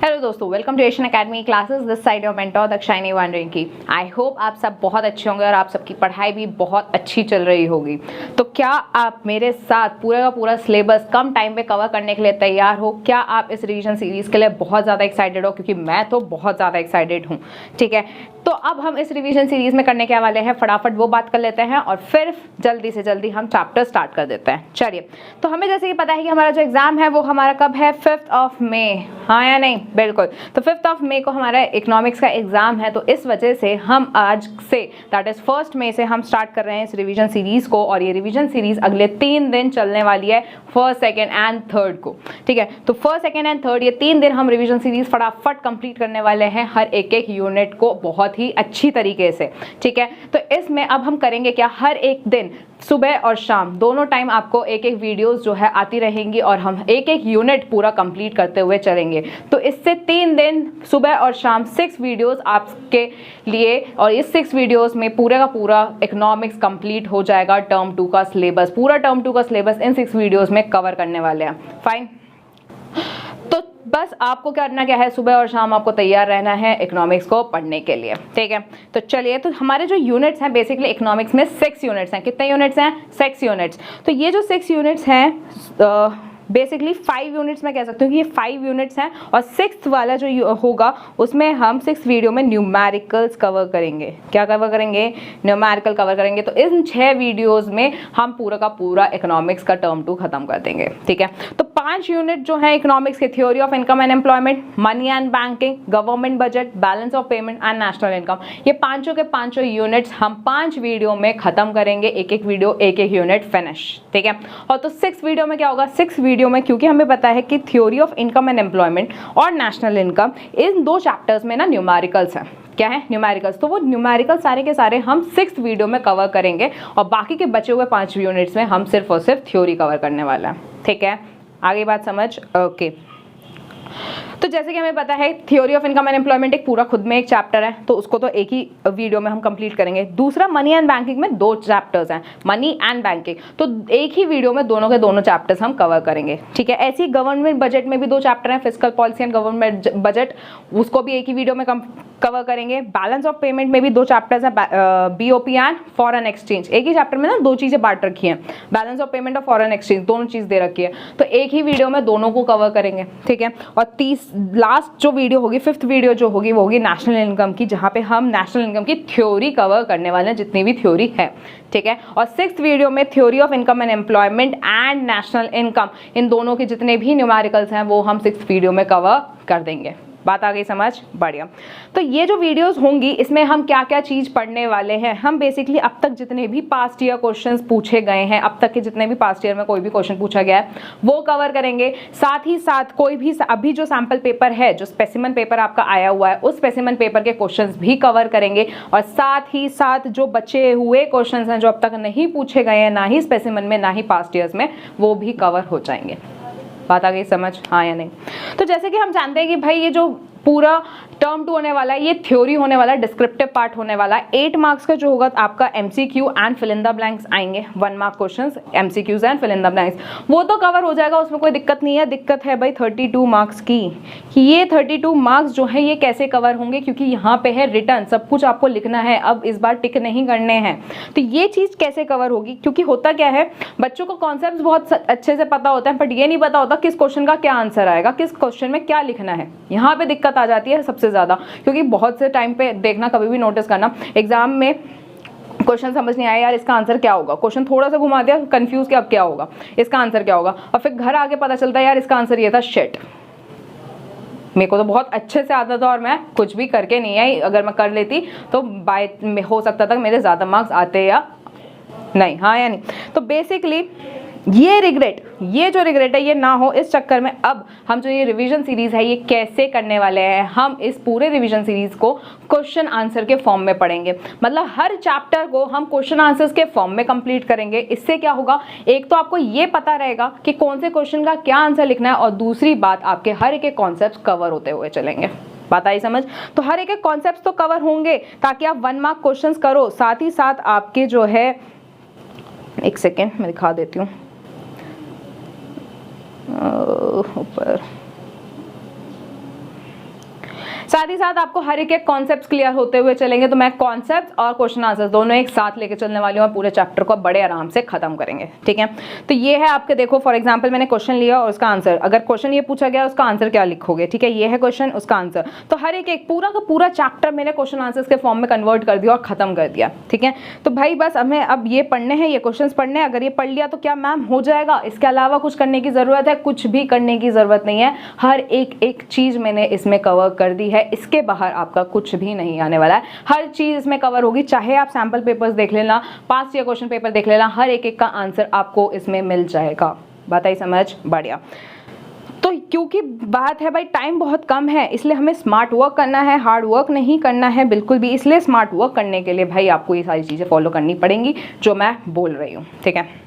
Hello दोस्तों, welcome to Asian academy classes. This side your mentor दक्षाइनी वांड्रिंकी। I hope आप सब बहुत अच्छे होंगे और आप सबकी पढ़ाई भी बहुत अच्छी चल रही होगी। तो क्या आप मेरे साथ पूरा का पूरा सिलेबस कम टाइम पे कवर करने के लिए तैयार हो? क्या आप इस रिवीजन सीरीज के लिए बहुत ज़्यादा एक्साइटेड हो? क्योंकि मैं तो बहुत ज़्यादा एक्साइटेड हूँ। ठीक है, तो अब हम इस रिवीजन सीरीज में करने के वाले हैं, फटाफट वो बात कर लेते हैं और फिर जल्दी से जल्दी हम चैप्टर स्टार्ट कर देते हैं। चलिए, तो हमें जैसे कि पता है कि हमारा जो एग्जाम है वो हमारा कब है? 5 मई। हाँ या नहीं? बिल्कुल। तो 5 मई को हमारा इकोनॉमिक्स का एग्जाम है, तो इस वजह से हम आज से दैट इज 1 मई से हम स्टार्ट कर रहे हैं इस रिवीजन सीरीज को। और ये रिवीजन सीरीज अगले 3 दिन चलने वाली है, 1st, 2nd एंड 3rd को। ठीक है, तो 1st, 2nd एंड 3rd ये 3 दिन हम रिवीजन सीरीज फटाफट कंप्लीट करने वाले हैं, हर एक यूनिट को बहुत ही अच्छी तरीके से। ठीक है, तो इसमें अब हम करेंगे क्या, हर एक दिन सुबह और शाम दोनों टाइम आपको एक वीडियोस जो है आती रहेंगी और हम एक यूनिट पूरा कंप्लीट करते हुए चलेंगे। तो इससे 3 दिन सुबह और शाम 6 वीडियोस आपके लिए, और इस 6 वीडियोस में पूरे का पूरा इकोनॉमिक्स कंप्लीट हो जाएगा। टर्म 2 का सिलेबस, पूरा टर्म 2 का सिलेबस इन 6 वीडियोस में कवर करने वाले हैं। फाइन, तो बस आपको करना क्या है, सुबह और शाम आपको तैयार रहना है इकोनॉमिक्स को पढ़ने के लिए। ठीक है, तो चलिए, तो हमारे जो यूनिट्स हैं बेसिकली इकोनॉमिक्स में 6 यूनिट्स हैं। कितने यूनिट्स हैं? 6 यूनिट्स। तो ये जो 6 यूनिट्स हैं बेसिकली 5 यूनिट्स मैं कह सकती हूँ कि ये 5 यूनिट्स हैं, और 6th वाला जो होगा उसमें हम 6 वीडियो में न्यूमेरिकल्स कवर करेंगे। क्या कवर करेंगे? न्यूमेरिकल कवर करेंगे। तो इन 6 वीडियोस में हम पूरा का पूरा इकोनॉमिक्स का टर्म 2 खत्म कर देंगे। ठीक है, तो 5 यूनिट जो है इकोनॉमिक्स के, theory of income and employment, money and banking, government budget, balance of payment and national income, ये पांचों के पांचों यूनिट्स हम 5 वीडियो में खत्म करेंगे। एक वीडियो, एक यूनिट फिनिश। ठीक है, और तो 6 वीडियो में क्या होगा? 6 वीडियो में, क्योंकि हमें पता है कि theory of income and employment और नेशनल इनकम, इन 2 चैप्टर्स में ना न्यूमेरिकल्स हैं। क्या है? न्यूमेरिकल्स। तो वो न्यूमेरिकल सारे के सारे हम 6th वीडियो में कवर करेंगे, और बाकी के बचे हुए 5 यूनिट्स में हम सिर्फ और सिर्फ थ्योरी कवर करने वाला है। ठीक है, आगे बात समझ? ओके। तो जैसे कि हमें पता है theory of income and employment एक पूरा खुद में एक चैप्टर है, तो उसको तो एक ही वीडियो में हम कंप्लीट करेंगे। दूसरा मनी एंड बैंकिंग में 2 चैप्टर्स हैं, मनी एंड बैंकिंग, तो एक ही वीडियो में दोनों के दोनों चैप्टर्स हम कवर करेंगे। ठीक है, ऐसी गवर्नमेंट बजट में भी 2 चैप्टर हैं, fiscal policy and government budget, उसको भी एक ही वीडियो में कवर करेंगे। बैलेंस ऑफ पेमेंट में भी 2 चैप्टर्स हैं, बीओपी एंड फॉरेन एक्सचेंज। एक ही चैप्टर में ना 2 चीजें बांट रखी हैं, बैलेंस ऑफ पेमेंट और फॉरेन एक्सचेंज, दोनों चीज दे रखी है, तो एक ही वीडियो में दोनों को कवर करेंगे। ठीक है, और लास्ट जो वीडियो होगी, 5th वीडियो जो होगी वो होगी नेशनल इनकम की, जहां पे हम नेशनल इनकम की थ्योरी कवर करने वाले हैं, जितनी भी थ्योरी है। ठीक है, और 6th वीडियो में theory of income and employment and national income, इन दोनों के जितने भी न्यूमेरिकल्स हैं वो हम 6th वीडियो में कवर कर देंगे। बात आ गई समझ? बढ़िया। तो ये जो वीडियोस होंगी इसमें हम क्या क्या चीज़ पढ़ने वाले हैं, हम बेसिकली अब तक जितने भी पास्ट ईयर क्वेश्चंस पूछे गए हैं, अब तक के जितने भी पास्ट ईयर में कोई भी क्वेश्चन पूछा गया है वो कवर करेंगे। साथ ही साथ कोई भी अभी जो सैम्पल पेपर है, जो स्पेसिमन पेपर आपका आया हुआ है, उस स्पेसिमन पेपर के क्वेश्चंस भी कवर करेंगे, और साथ ही साथ जो बचे हुए क्वेश्चंस हैं जो अब तक नहीं पूछे गए हैं, ना ही स्पेसिमन में ना ही पास्ट ईयर्स में, वो भी कवर हो जाएंगे। बात आ गई समझ? हाँ या नहीं? तो जैसे कि हम जानते हैं कि भाई ये जो पूरा टर्म 2 होने वाला है, ये थ्योरी होने वाला है, डिस्क्रिप्टिव पार्ट होने वाला है। 8 मार्क्स का जो होगा आपका MCQ and fill in the blanks आएंगे, 1 mark questions, MCQs and fill in the blanks, वो तो कवर हो जाएगा, उसमें कोई दिक्कत नहीं है। दिक्कत है भाई 32 मार्क्स की, कि ये 32 मार्क्स जो है ये कैसे कवर होंगे, क्योंकि यहाँ पे है रिटर्न, सब कुछ आपको लिखना है, अब इस बार टिक नहीं करने हैं। तो ये चीज़ कैसे कवर होगी, क्योंकि होता क्या है, बच्चों को कॉन्सेप्ट बहुत अच्छे से पता होता है, बट ये नहीं पता होता किस क्वेश्चन का क्या आंसर आएगा, किस क्वेश्चन में क्या लिखना है। यहाँ पे दिक्कत आ जाती है सबसे ज़्यादा, क्योंकि बहुत से टाइम पे देखना, कभी भी नोटिस करना, एग्जाम में क्वेश्चन समझ नहीं आया, यार इसका आंसर क्या होगा, क्वेश्चन थोड़ा सा घुमा दिया, कंफ्यूज कि अब क्या होगा, इसका आंसर क्या होगा, और फिर घर आके पता चलता है यार इसका आंसर ये था, शिट। मेरे को तो बहुत अच्छे से आता था और मैं कुछ भी करके नहीं आई, अगर मैं कर लेती तो बाय हो सकता था मेरे ज़्यादा मार्क्स आते या नहीं। हाँ या नहीं? तो बेसिकली ये जो रिग्रेट है ये ना हो, इस चक्कर में अब हम जो ये रिवीजन सीरीज है ये कैसे करने वाले हैं, हम इस पूरे रिवीजन सीरीज को क्वेश्चन आंसर के फॉर्म में पढ़ेंगे। मतलब हर चैप्टर को हम क्वेश्चन आंसर्स के फॉर्म में कंप्लीट करेंगे। इससे क्या होगा, एक तो आपको ये पता रहेगा कि कौन से क्वेश्चन का क्या आंसर लिखना है, और दूसरी बात आपके हर एक कॉन्सेप्ट कवर होते हुए चलेंगे। बात आई समझ? तो हर एक कॉन्सेप्ट तो कवर होंगे ताकि आप 1 मार्क क्वेश्चन करो, साथ ही साथ आपके जो है, एक सेकेंड मैं दिखा देती हूँ ऊपर, साथ ही साथ आपको हर एक कॉन्सेप्ट क्लियर होते हुए चलेंगे, तो मैं कॉन्सेप्ट और क्वेश्चन आंसर दोनों एक साथ लेके चलने वाली हूँ और पूरे चैप्टर को बड़े आराम से खत्म करेंगे, ठीक है। तो ये है आपके, देखो फॉर एग्जांपल मैंने क्वेश्चन लिया और उसका आंसर, अगर क्वेश्चन ये पूछा गया उसका आंसर क्या लिखोगे, ठीक है, ये है क्वेश्चन, उसका आंसर। तो हर एक पूरा का पूरा चैप्टर मैंने क्वेश्चन आंसर्स के फॉर्म में कन्वर्ट कर दिया और खत्म कर दिया, ठीक है। तो भाई बस हमें अब ये पढ़ने हैं, ये क्वेश्चन पढ़ने हैं, अगर ये पढ़ लिया तो क्या मैम हो जाएगा, इसके अलावा कुछ करने की जरूरत है? कुछ भी करने की जरूरत नहीं है, हर एक चीज मैंने इसमें कवर कर दी है, इसके बाहर आपका कुछ भी नहीं आने वाला है, हर चीज इसमें कवर होगी। चाहे आप सैंपल पेपर्स देख लेना, पास्ट ईयर क्वेश्चन पेपर देख लेना, हर एक का आंसर आपको इसमें मिल जाएगा। बात आई समझ? बढ़िया। तो क्योंकि बात है भाई टाइम बहुत कम है, इसलिए हमें स्मार्ट वर्क करना है, हार्ड वर्क नहीं करना है बिल्कुल भी। इसलिए स्मार्ट वर्क करने के लिए भाई आपको ये सारी चीज़ें फॉलो करनी पड़ेंगी जो मैं बोल रही हूँ, ठीक है।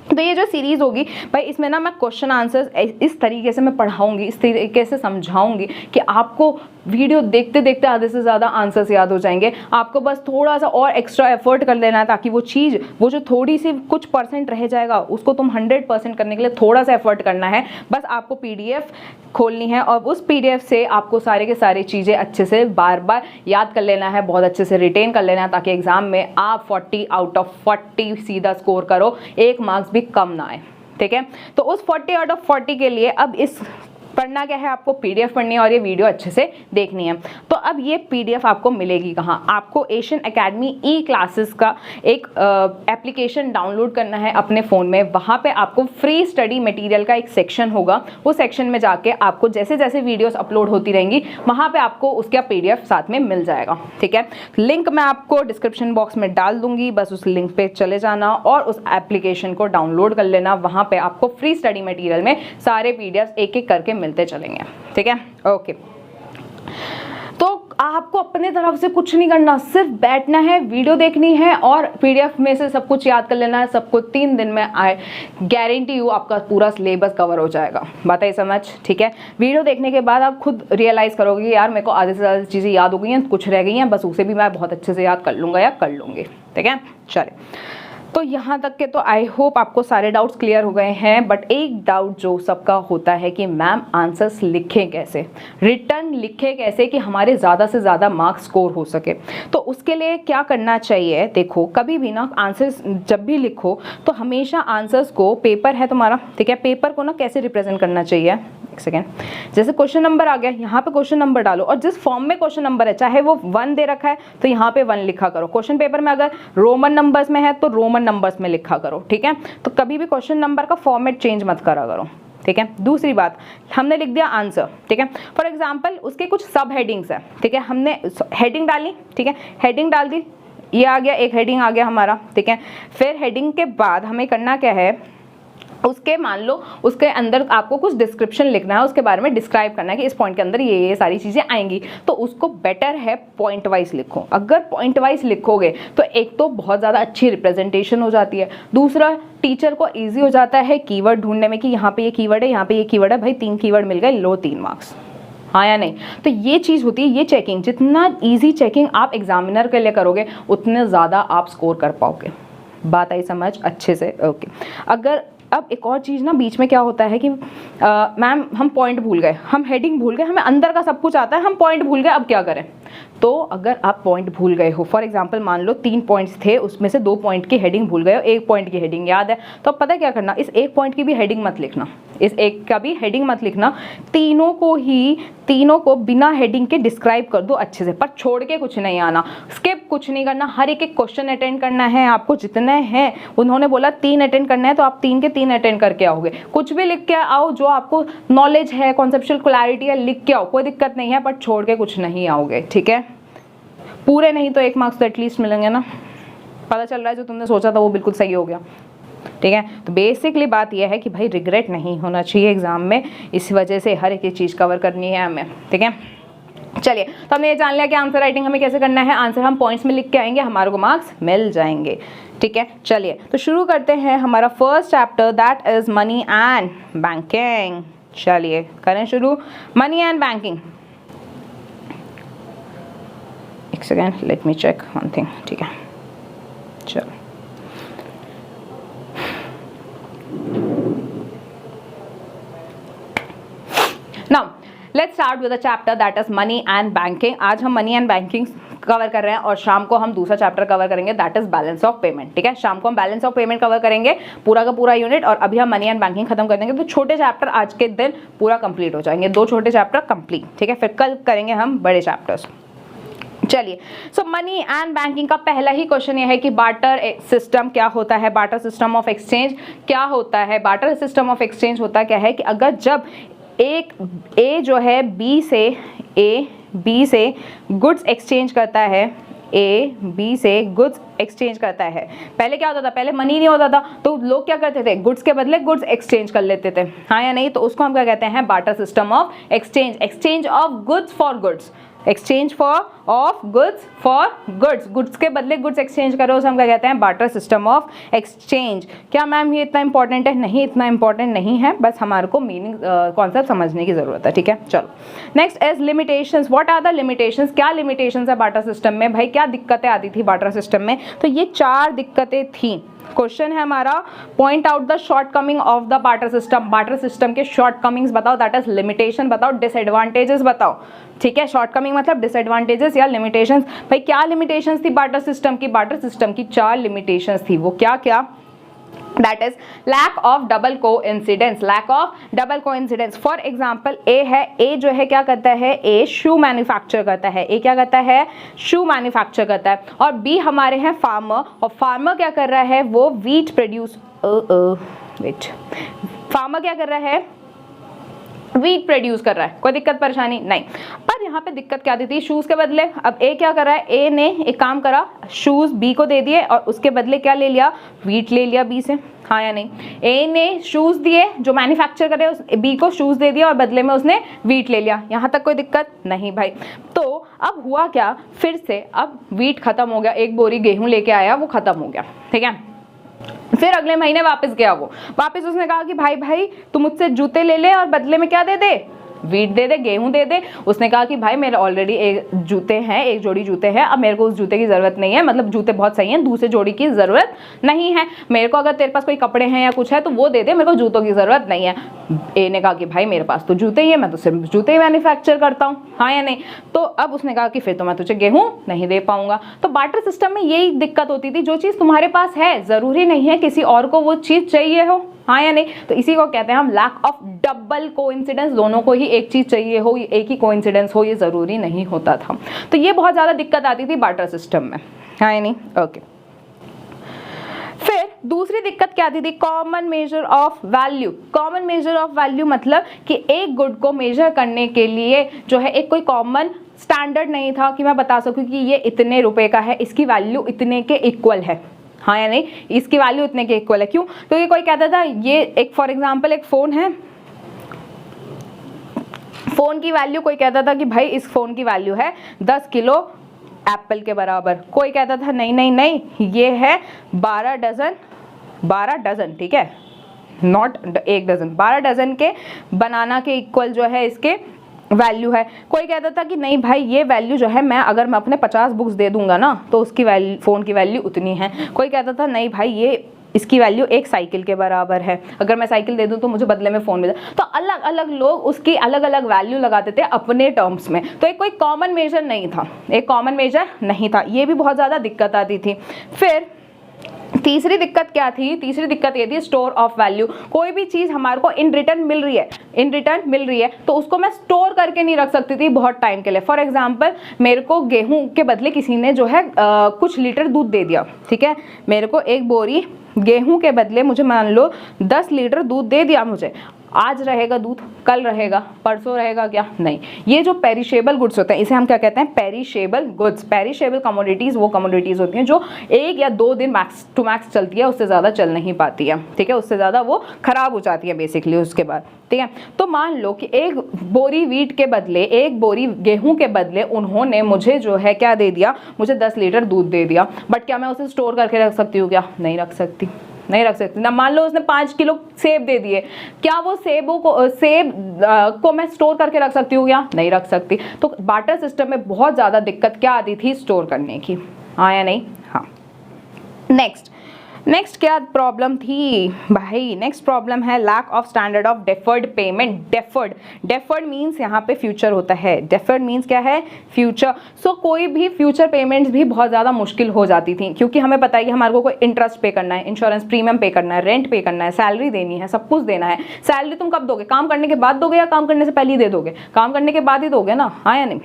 तो ये जो सीरीज़ होगी भाई, इसमें ना मैं क्वेश्चन आंसर्स इस तरीके से मैं पढ़ाऊंगी, इस तरीके से समझाऊंगी कि आपको वीडियो देखते देखते आधे से ज़्यादा आंसर्स याद हो जाएंगे। आपको बस थोड़ा सा और एक्स्ट्रा एफर्ट कर लेना है, ताकि वो चीज़, वो जो थोड़ी सी कुछ परसेंट रह जाएगा उसको तुम 100% करने के लिए थोड़ा सा एफर्ट करना है। बस आपको PDF खोलनी है और उस PDF से आपको सारे के सारी चीज़ें अच्छे से बार बार याद कर लेना है, बहुत अच्छे से रिटेन कर लेना है, ताकि एग्जाम में आप 40 आउट ऑफ 40 सीधा स्कोर करो, 1 मार्क्स भी कम ना आए, ठीक है। तो उस 40 आउट ऑफ 40 के लिए अब इस पढ़ना क्या है, आपको PDF पढ़नी है और ये वीडियो अच्छे से देखनी है। तो अब ये PDF आपको मिलेगी कहाँ? आपको एशियन एकेडमी ई क्लासेस का एक एप्लीकेशन डाउनलोड करना है अपने फ़ोन में। वहाँ पे आपको फ्री स्टडी मटेरियल का एक सेक्शन होगा, उस सेक्शन में जाके आपको जैसे जैसे वीडियोस अपलोड होती रहेंगी वहाँ पे आपको उसका PDF साथ में मिल जाएगा, ठीक है। लिंक मैं आपको डिस्क्रिप्शन बॉक्स में डाल दूंगी, बस उस लिंक पे चले जाना और उस एप्लीकेशन को डाउनलोड कर लेना। वहाँ पे आपको फ्री स्टडी मटेरियल में सारे PDF एक एक करके मिलते चलेंगे, ठीक है। ओके, तो आपको अपने तरफ से कुछ नहीं करना, सिर्फ बैठना है, वीडियो देखनी है और PDF में से सब कुछ याद कर लेना है। सबको 3 दिन में आए, गारंटी यू आपका पूरा सिलेबस कवर हो जाएगा। बात है समझ, ठीक है। वीडियो देखने के बाद आप खुद रियलाइज़ करोगे यार मेरे को आधे से ज़्यादा चीज़ें याद हो गई हैं, कुछ रह गई हैं, बस उसे भी मैं बहुत अच्छे से याद कर लूँगा या कर लूँगी, ठीक है। चले, तो यहाँ तक के तो आई होप आपको सारे डाउट्स क्लियर हो गए हैं। बट एक डाउट जो सबका होता है कि मैम आंसर्स लिखें कैसे, रिटर्न लिखें कैसे कि हमारे ज़्यादा से ज़्यादा मार्क्स स्कोर हो सके। तो उसके लिए क्या करना चाहिए, देखो कभी भी ना आंसर्स जब भी लिखो तो हमेशा आंसर्स को, पेपर है तुम्हारा, ठीक है, पेपर को ना कैसे रिप्रेजेंट करना चाहिए, एक सेकेंड, जैसे क्वेश्चन नंबर आ गया, यहाँ पे क्वेश्चन नंबर डालो और जिस फॉर्म में क्वेश्चन नंबर है, चाहे वो 1 दे रखा है तो यहाँ पे 1 लिखा करो। क्वेश्चन पेपर में अगर रोमन नंबर्स में है तो रोमन नंबर्स में लिखा करो, ठीक है। तो कभी भी क्वेश्चन नंबर का फॉर्मेट चेंज मत करा करो, ठीक है। दूसरी बात, हमने लिख दिया आंसर, ठीक है, फॉर एग्जाम्पल उसके कुछ सब हेडिंग्स है, ठीक है, हमने हेडिंग डाली, ठीक है, हेडिंग डाल दी, ये आ गया, एक हेडिंग आ गया हमारा, ठीक है। फिर हेडिंग के बाद हमें करना क्या है, उसके मान लो उसके अंदर आपको कुछ डिस्क्रिप्शन लिखना है, उसके बारे में डिस्क्राइब करना है कि इस पॉइंट के अंदर ये सारी चीज़ें आएंगी। तो उसको बेटर है पॉइंट वाइज लिखो। अगर पॉइंट वाइज लिखोगे तो एक तो बहुत ज़्यादा अच्छी रिप्रेजेंटेशन हो जाती है, दूसरा टीचर को ईजी हो जाता है कीवर्ड ढूंढने में कि यहाँ पे ये कीवर्ड है, यहाँ पे ये कीवर्ड है, भाई 3 कीवर्ड मिल गए, लो 3 मार्क्स, हाँ या नहीं। तो ये चीज़ होती है, ये चेकिंग, जितना ईजी चेकिंग आप एग्जामिनर के लिए करोगे उतने ज़्यादा आप स्कोर कर पाओगे। बात आई समझ अच्छे से, ओके। अगर अब एक और चीज़ ना, बीच में क्या होता है कि मैम हम पॉइंट भूल गए, हम हेडिंग भूल गए, हमें अंदर का सब कुछ आता है, हम पॉइंट भूल गए, अब क्या करें। तो अगर आप पॉइंट भूल गए हो, फॉर एग्जांपल मान लो 3 पॉइंट्स थे, उसमें से 2 पॉइंट की हेडिंग भूल गए हो, 1 पॉइंट की हेडिंग याद है, तो अब पता है क्या करना, इस 1 पॉइंट की भी हेडिंग मत लिखना, इस एक का भी हेडिंग मत लिखना, तीनों को बिना हेडिंग के डिस्क्राइब कर दो अच्छे से, पर छोड़ के कुछ नहीं आना, स्किप कुछ नहीं करना, हर एक क्वेश्चन अटेंड करना है आपको, जितने हैं उन्होंने बोला 3 अटेंड करना है तो आप 3 के 3 अटेंड करके आओगे। कुछ भी लिख के आओ, जो आपको नॉलेज है, कॉन्सेप्चुअल क्लैरिटी है, लिख के आओ, कोई दिक्कत नहीं है, पर छोड़ के कुछ नहीं आओगे, ठीक है। पूरे नहीं तो 1 मार्क्स तो एटलीस्ट मिलेंगे ना, पता चल रहा है जो तुमने सोचा था वो बिल्कुल सही हो गया, ठीक है। तो बेसिकली बात यह है कि भाई रिग्रेट नहीं होना चाहिए एग्जाम में, इस वजह से हर एक चीज़ कवर करनी है हमें, ठीक है। चलिए, तो हमने ये जान लिया कि आंसर राइटिंग हमें कैसे करना है, आंसर हम पॉइंट्स में लिख के आएंगे, हमारे को मार्क्स मिल जाएंगे, ठीक है। चलिए, तो शुरू करते हैं हमारा first chapter, that is money and banking. चलिए करें शुरू, मनी एंड बैंकिंग। एक second, let me check one thing, ठीक है। चलो, now let's start with the chapter that is money and banking. आज हम मनी एंड बैंकिंग कवर कर रहे हैं और शाम को हम दूसरा चैप्टर कवर करेंगे that is balance of payment. ठीक है, शाम को हम बैलेंस ऑफ पेमेंट कवर करेंगे पूरा का पूरा यूनिट, और अभी हम मनी एंड बैंकिंग खत्म कर देंगे। तो छोटे चैप्टर आज के दिन पूरा कंप्लीट हो जाएंगे, 2 छोटे चैप्टर कंप्लीट। ठीक है, फिर कल करेंगे हम बड़े चैप्टर्स। चलिए, सो मनी एंड बैंकिंग का पहला ही क्वेश्चन ये है कि बार्टर सिस्टम क्या होता है, बार्टर सिस्टम ऑफ एक्सचेंज क्या होता है। बार्टर सिस्टम ऑफ एक्सचेंज होता क्या है कि अगर जब एक ए जो है बी से गुड्स एक्सचेंज करता है, ए बी से गुड्स एक्सचेंज करता है। पहले क्या होता था, पहले मनी नहीं होता था, तो लोग क्या करते थे, गुड्स के बदले गुड्स एक्सचेंज कर लेते थे, हाँ या नहीं। तो उसको हम क्या कहते हैं, barter system of exchange. Exchange of goods for goods, exchange of goods for goods, goods के बदले गुड्स एक्सचेंज करो, उसे हम क्या कहते हैं, बार्टर सिस्टम ऑफ एक्सचेंज। क्या मैम ये इतना इंपॉर्टेंट है? नहीं, इतना इंपॉर्टेंट नहीं है, बस हमारे को मीनिंग कॉन्सेप्ट समझने की जरूरत है। ठीक है, चलो next is limitations. What are the limitations? क्या लिमिटेशंस है बार्टर सिस्टम में? भाई क्या दिक्कतें आती थी बार्टर सिस्टम में? तो ये 4 दिक्कतें थी। क्वेश्चन है हमारा, point out the shortcoming of the barter system. Barter system के शॉर्टकमिंग्स बताओ, दैट इज लिमिटेशन बताओ, डिसएडवांटेजेस बताओ। ठीक है, शॉर्टकमिंग मतलब डिसएडवांटेजेस या लिमिटेशंस। भाई क्या लिमिटेशंस थी बार्टर सिस्टम की? बार्टर सिस्टम की 4 लिमिटेशंस थी। वो क्या क्या? That is lack of double coincidence, lack of double coincidence। For example A है, ए जो है क्या करता है, ए शू मैन्युफैक्चर करता है, ए क्या करता है, शू मैन्युफैक्चर करता है। और बी हमारे हैं फार्मर, और फार्मर क्या कर रहा है, वो वीट प्रोड्यूस फार्मर क्या कर रहा है, वीट प्रोड्यूस कर रहा है। कोई दिक्कत परेशानी नहीं, पर यहाँ पे दिक्कत क्या दी थी, शूज के बदले। अब ए क्या कर रहा है, ए ने एक काम करा, शूज बी को दे दिए और उसके बदले क्या ले लिया, वीट ले लिया बी से, हाँ या नहीं। ए ने शूज दिए, जो मैन्युफैक्चर करे उस बी को शूज दे दिया और बदले में उसने वीट ले लिया। यहाँ तक कोई दिक्कत नहीं भाई। तो अब हुआ क्या, फिर से अब वीट खत्म हो गया, एक बोरी गेहूं लेके आया, वो खत्म हो गया। ठीक है, फिर अगले महीने वापस गया, वो वापस उसने कहा कि भाई तू मुझसे जूते ले ले और बदले में क्या दे दे, वीट दे दे, गेहूं दे दे। उसने कहा कि भाई मेरे ऑलरेडी एक जूते हैं, एक जोड़ी जूते हैं, अब मेरे को उस जूते की ज़रूरत नहीं है, मतलब जूते बहुत सही हैं, दूसरे जोड़ी की ज़रूरत नहीं है मेरे को। अगर तेरे पास कोई कपड़े हैं या कुछ है तो वो दे दे, मेरे को जूतों की ज़रूरत नहीं है। ए ने कहा कि भाई मेरे पास तो जूते ही है, मैं तो सिर्फ जूते ही मैन्युफैक्चर करता हूँ, हाँ या नहीं। तो अब उसने कहा कि फिर तो मैं तुझे गेहूँ नहीं दे पाऊंगा। तो बार्टर सिस्टम में यही दिक्कत होती थी, जो चीज़ तुम्हारे पास है ज़रूरी नहीं है किसी और को वो चीज़ चाहिए हो, हाँ या नहीं। तो इसी को कहते हैं हम लैक ऑफ डबल कोइंसिडेंस। दोनों को ही एक चीज चाहिए हो, एक ही कोइंसिडेंस हो, ये जरूरी नहीं होता था। तो ये बहुत ज्यादा दिक्कत आती थी बार्टर सिस्टम में, हाँ या नहीं। ओके, फिर दूसरी दिक्कत क्या आती थी, common measure of value. Common measure of value मतलब कि एक गुड को मेजर करने के लिए जो है एक कोई कॉमन स्टैंडर्ड नहीं था कि मैं बता सकूं कि ये इतने रुपए का है, इसकी वैल्यू इतने के इक्वल है, हाँ या नहीं, इसकी वैल्यू इतने के इक्वल है। क्यों? क्योंकि कोई कहता था ये एक फॉर एग्जांपल एक फ़ोन है, फ़ोन की वैल्यू कोई कहता था कि भाई इस फ़ोन की वैल्यू है 10 किलो एप्पल के बराबर। कोई कहता था नहीं नहीं नहीं, ये है 12 डजन, ठीक है, नॉट 1 डजन, 12 डजन के बनाना के इक्वल जो है इसके वैल्यू है। कोई कहता था कि नहीं भाई ये वैल्यू जो है मैं अपने 50 बुक्स दे दूंगा ना तो उसकी वैल्यू, फ़ोन की वैल्यू उतनी है। कोई कहता था नहीं भाई ये इसकी वैल्यू एक साइकिल के बराबर है, अगर मैं साइकिल दे दूं तो मुझे बदले में फ़ोन मिले। तो अलग अलग लोग उसकी अलग अलग वैल्यू लगाते थे अपने टर्म्स में। तो एक कोई कॉमन मेजर नहीं था, एक कॉमन मेजर नहीं था, ये भी बहुत ज़्यादा दिक्कत आती थी। फिर तीसरी दिक्कत क्या थी, तीसरी दिक्कत ये थी स्टोर ऑफ वैल्यू। कोई भी चीज़ हमारे को इन रिटर्न मिल रही है तो उसको मैं स्टोर करके नहीं रख सकती थी बहुत टाइम के लिए। फॉर एग्जांपल मेरे को गेहूं के बदले किसी ने जो है कुछ लीटर दूध दे दिया, ठीक है, मेरे को एक बोरी गेहूं के बदले मुझे मान लो 10 लीटर दूध दे दिया मुझे। आज रहेगा दूध, कल रहेगा, परसों रहेगा क्या? नहीं। ये जो पेरिशेबल गुड्स होते हैं इसे हम क्या कहते हैं, पेरिशेबल गुड्स। पेरिशेबल कमोडिटीज़ वो कमोडिटीज़ होती हैं जो 1 या 2 दिन मैक्स टू मैक्स चलती है, उससे ज़्यादा चल नहीं पाती है, ठीक है, उससे ज़्यादा वो ख़राब हो जाती है बेसिकली उसके बाद, ठीक है। तो मान लो कि एक बोरी वीट के बदले, एक बोरी गेहूँ के बदले उन्होंने मुझे जो है क्या दे दिया, मुझे 10 लीटर दूध दे दिया। बट क्या मैं उसे स्टोर करके रख सकती हूँ क्या? नहीं रख सकती, नहीं रख सकती ना। मान लो उसने 5 किलो सेब दे दिए, क्या वो सेब को मैं स्टोर करके रख सकती हूँ या नहीं रख सकती? तो बार्टर सिस्टम में बहुत ज़्यादा दिक्कत क्या आती थी, स्टोर करने की, हाँ या नहीं? हाँ। नेक्स्ट नेक्स्ट क्या प्रॉब्लम थी भाई, नेक्स्ट प्रॉब्लम है lack of standard of deferred payment. Deferred means यहाँ पे फ्यूचर होता है, डेफर्ड मीन्स क्या है, फ्यूचर। सो कोई भी फ्यूचर पेमेंट्स भी बहुत ज़्यादा मुश्किल हो जाती थी, क्योंकि हमें पता है कि हमारे को कोई इंटरेस्ट पे करना है, इंश्योरेंस प्रीमियम पे करना है, रेंट पे करना है, सैलरी देनी है, सब कुछ देना है। सैलरी तुम कब दोगे, काम करने के बाद दोगे या काम करने से पहले ही दे दोगे? काम करने के बाद ही दोगे ना, हाँ या नहीं?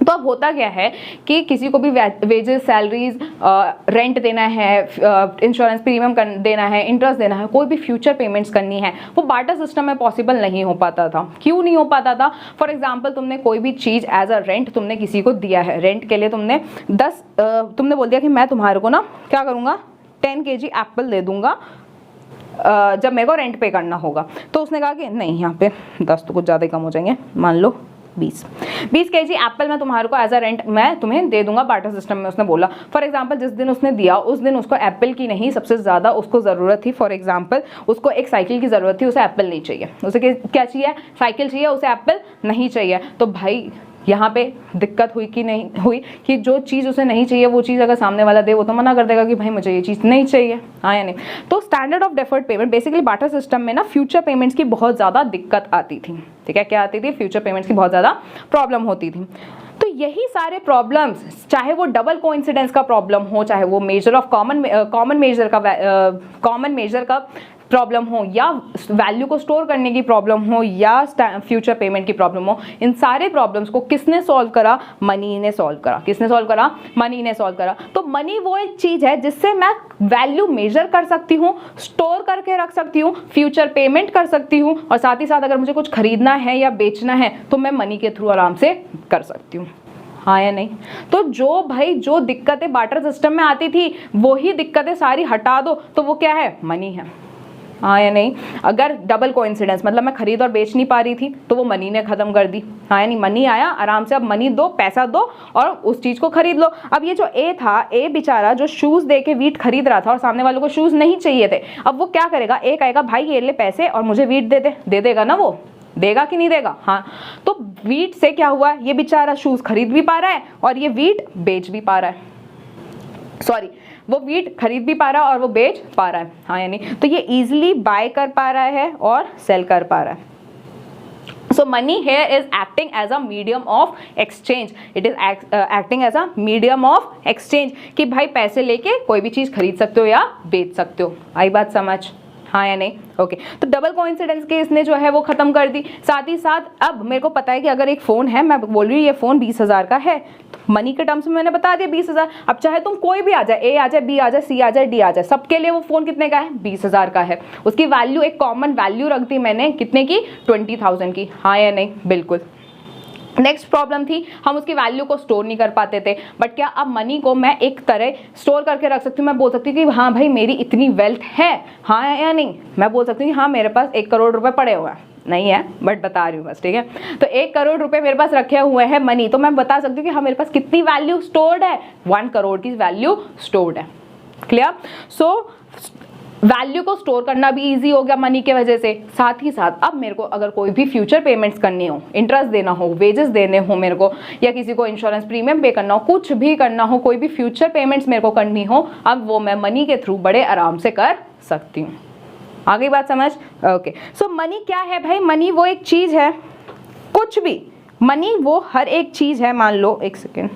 तो अब होता क्या है कि किसी को भी वेजेस, सैलरीज, रेंट देना है, इंश्योरेंस प्रीमियम देना है, इंटरेस्ट देना है, कोई भी फ्यूचर पेमेंट्स करनी है, वो बार्टर सिस्टम में पॉसिबल नहीं हो पाता था। क्यों नहीं हो पाता था? फॉर एग्जांपल तुमने कोई भी चीज़ एज अ रेंट तुमने किसी को दिया है, रेंट के लिए तुमने तुमने बोल दिया कि मैं तुम्हारे को ना क्या करूँगा, 10 kg एप्पल दे दूंगा जब मेरे को रेंट पे करना होगा। तो उसने कहा कि नहीं, यहाँ पे 10 तो कुछ ज़्यादा ही कम हो जाएंगे, मान लो 20 kg एप्पल मैं तुम्हारे को एज अ रेंट मैं तुम्हें दे दूंगा बार्टर सिस्टम में। उसने बोला फॉर एग्जांपल जिस दिन उसने दिया उस दिन उसको एप्पल की नहीं, सबसे ज़्यादा उसको ज़रूरत थी, फॉर एग्जांपल उसको एक साइकिल की ज़रूरत थी, उसे एप्पल नहीं चाहिए। उसे क्या चाहिए, साइकिल चाहिए, उसे एप्पल नहीं चाहिए। तो भाई यहाँ पे दिक्कत हुई कि नहीं हुई कि जो चीज़ उसे नहीं चाहिए वो चीज़ अगर सामने वाला दे, वो तो मना कर देगा कि भाई मुझे ये चीज़ नहीं चाहिए, हाँ या नहीं? तो standard of deferred payment basically barter system में ना फ्यूचर पेमेंट्स की बहुत ज़्यादा दिक्कत आती थी। ठीक है, क्या आती थी? फ्यूचर पेमेंट्स की बहुत ज़्यादा प्रॉब्लम होती थी। तो यही सारे प्रॉब्लम्स, चाहे वो डबल कोइंसिडेंस का प्रॉब्लम हो, चाहे वो मेजर ऑफ कॉमन मेजर का प्रॉब्लम हो, या वैल्यू को स्टोर करने की प्रॉब्लम हो, या फ्यूचर पेमेंट की प्रॉब्लम हो, इन सारे प्रॉब्लम्स को किसने सॉल्व करा? मनी ने सॉल्व करा। किसने सॉल्व करा? मनी ने सॉल्व करा। तो मनी वो एक चीज़ है जिससे मैं वैल्यू मेजर कर सकती हूँ, स्टोर करके रख सकती हूँ, फ्यूचर पेमेंट कर सकती हूँ, और साथ ही साथ अगर मुझे कुछ खरीदना है या बेचना है तो मैं मनी के थ्रू आराम से कर सकती हूँ, हाँ या नहीं? तो जो दिक्कतें बार्टर सिस्टम में आती थी वही दिक्कतें सारी हटा दो तो वो क्या है? मनी है, हाँ या नहीं? अगर डबल कोइंसिडेंस मतलब मैं खरीद और बेच नहीं पा रही थी तो वो मनी ने ख़त्म कर दी, हाँ या नहीं? मनी आया आराम से, अब मनी दो, पैसा दो और उस चीज़ को खरीद लो। अब ये जो ए था, ए बेचारा जो शूज़ दे के वीट खरीद रहा था और सामने वालों को शूज़ नहीं चाहिए थे, अब वो क्या करेगा? ए कहेगा भाई ये ले पैसे और मुझे वीट दे देगा ना, वो देगा कि नहीं देगा? हाँ। तो वीट से क्या हुआ? ये बेचारा शूज़ खरीद भी पा रहा है और ये वीट बेच भी पा रहा है, सॉरी वो वीट खरीद भी पा रहा है और वो बेच पा रहा है, हाँ या नहीं? तो ये इजीली बाय कर पा रहा है और सेल कर पा रहा है। So money here is acting as a medium of exchange. It is acting as a medium of exchange कि भाई पैसे लेके कोई भी चीज़ खरीद सकते हो या बेच सकते हो। आई बात समझ, हाँ या नहीं? ओके तो डबल कोइंसिडेंस के इसने जो है वो ख़त्म कर दी। साथ ही साथ अब मेरे को पता है कि अगर एक फ़ोन है, मैं बोल रही हूँ ये फ़ोन 20,000 का है, तो मनी के टर्म्स में मैंने बता दिया 20,000। अब चाहे तुम कोई भी आ जाए, ए आ जाए, बी आ जाए, सी आ जाए, डी आ जाए, सबके लिए वो फ़ोन कितने का है? 20,000 का है। उसकी वैल्यू, एक कॉमन वैल्यू रख दी मैंने, कितने की? 20,000 की, हाँ या नहीं? बिल्कुल। नेक्स्ट प्रॉब्लम थी हम उसकी वैल्यू को स्टोर नहीं कर पाते थे, बट क्या अब मनी को मैं एक तरह स्टोर करके रख सकती हूँ? मैं बोल सकती हूँ कि हाँ भाई मेरी इतनी वेल्थ है, हाँ या नहीं? मैं बोल सकती हूँ कि हाँ मेरे पास 1 करोड़ रुपए पड़े हुए हैं, नहीं है बट बता रही हूँ बस, ठीक है? तो 1 करोड़ रुपए मेरे पास रखे हुए हैं मनी, तो मैं बता सकती हूँ कि हाँ मेरे पास कितनी वैल्यू स्टोर्ड है? 1 करोड़ की वैल्यू स्टोर्ड है। क्लियर? सो वैल्यू को स्टोर करना भी इजी हो गया मनी के वजह से। साथ ही साथ अब मेरे को अगर कोई भी फ्यूचर पेमेंट्स करनी हो, इंटरेस्ट देना हो, वेजेस देने हो मेरे को, या किसी को इंश्योरेंस प्रीमियम पे करना हो, कुछ भी करना हो, कोई भी फ्यूचर पेमेंट्स मेरे को करनी हो, अब वो मैं मनी के थ्रू बड़े आराम से कर सकती हूँ। आ गई बात समझ? ओके सो मनी क्या है भाई? मनी वो एक चीज़ है, कुछ भी मनी वो हर एक चीज़ है। मान लो एक सेकेंड,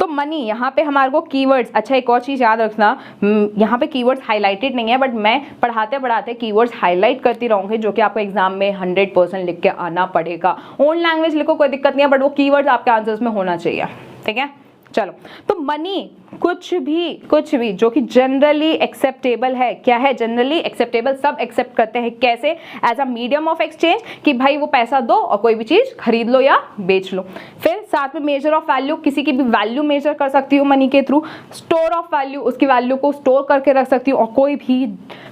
तो मनी यहाँ पे हमारे को कीवर्ड्स, अच्छा एक और चीज़ याद रखना, यहाँ पे कीवर्ड्स हाईलाइटेड नहीं है, बट मैं पढ़ाते पढ़ाते कीवर्ड्स हाईलाइट करती रहूँगी, जो कि आपको एग्जाम में 100% लिख के आना पड़ेगा। ओन लैंग्वेज लिखो कोई दिक्कत नहीं है, बट वो कीवर्ड्स आपके आंसर्स में होना चाहिए, ठीक है? चलो तो मनी कुछ भी जो कि जनरली एक्सेप्टेबल है, क्या है? जनरली एक्सेप्टेबल, सब एक्सेप्ट करते हैं। कैसे? As a medium of exchange, कि भाई वो पैसा दो और कोई भी चीज़ खरीद लो या बेच लो। फिर साथ में मेजर ऑफ वैल्यू, किसी की भी वैल्यू मेजर कर सकती हूँ मनी के थ्रू। स्टोर ऑफ वैल्यू, उसकी वैल्यू को स्टोर करके रख सकती हूँ, और कोई भी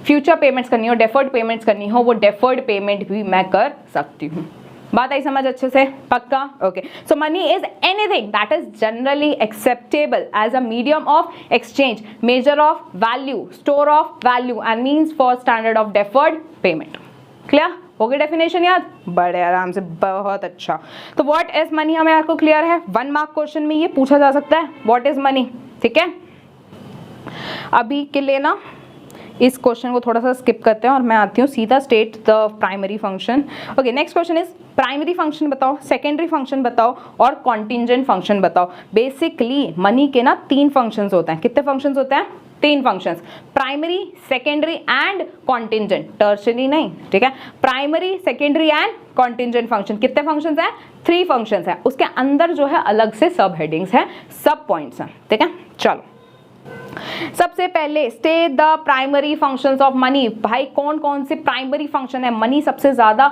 फ्यूचर पेमेंट्स करनी हो, डेफर्ड पेमेंट्स करनी हो, वो डेफर्ड पेमेंट भी मैं कर सकती हूँ। बात आई समझ अच्छे से? पक्का? Okay so money is anything that is generally acceptable as a medium of exchange, measure of value, store of value, and means for standard of deferred payment. Clear? हो गई डेफिनेशन याद, बड़े आराम से, बहुत अच्छा। तो व्हाट इज मनी हमें आपको क्लियर है, 1 मार्क क्वेश्चन में ये पूछा जा सकता है, व्हाट इज मनी, ठीक है। अभी के लिए ना इस क्वेश्चन को थोड़ा सा स्किप करते हैं और मैं आती हूँ सीधा state the primary function. Okay, next question is primary function बताओ, सेकेंडरी फंक्शन बताओ और कॉन्टिंजेंट फंक्शन बताओ। बेसिकली मनी के ना 3 फंक्शंस होते हैं। कितने फंक्शंस होते हैं? 3 functions, primary, secondary and contingent, tertiary नहीं, ठीक है। Primary, secondary and contingent function, कितने फंक्शंस हैं? 3 फंक्शंस हैं। उसके अंदर जो है अलग से सब हेडिंग्स हैं, सब पॉइंट्स हैं, ठीक है। चलो सबसे पहले state the primary functions of money. भाई कौन कौन से प्राइमरी फंक्शन है? मनी सबसे ज्यादा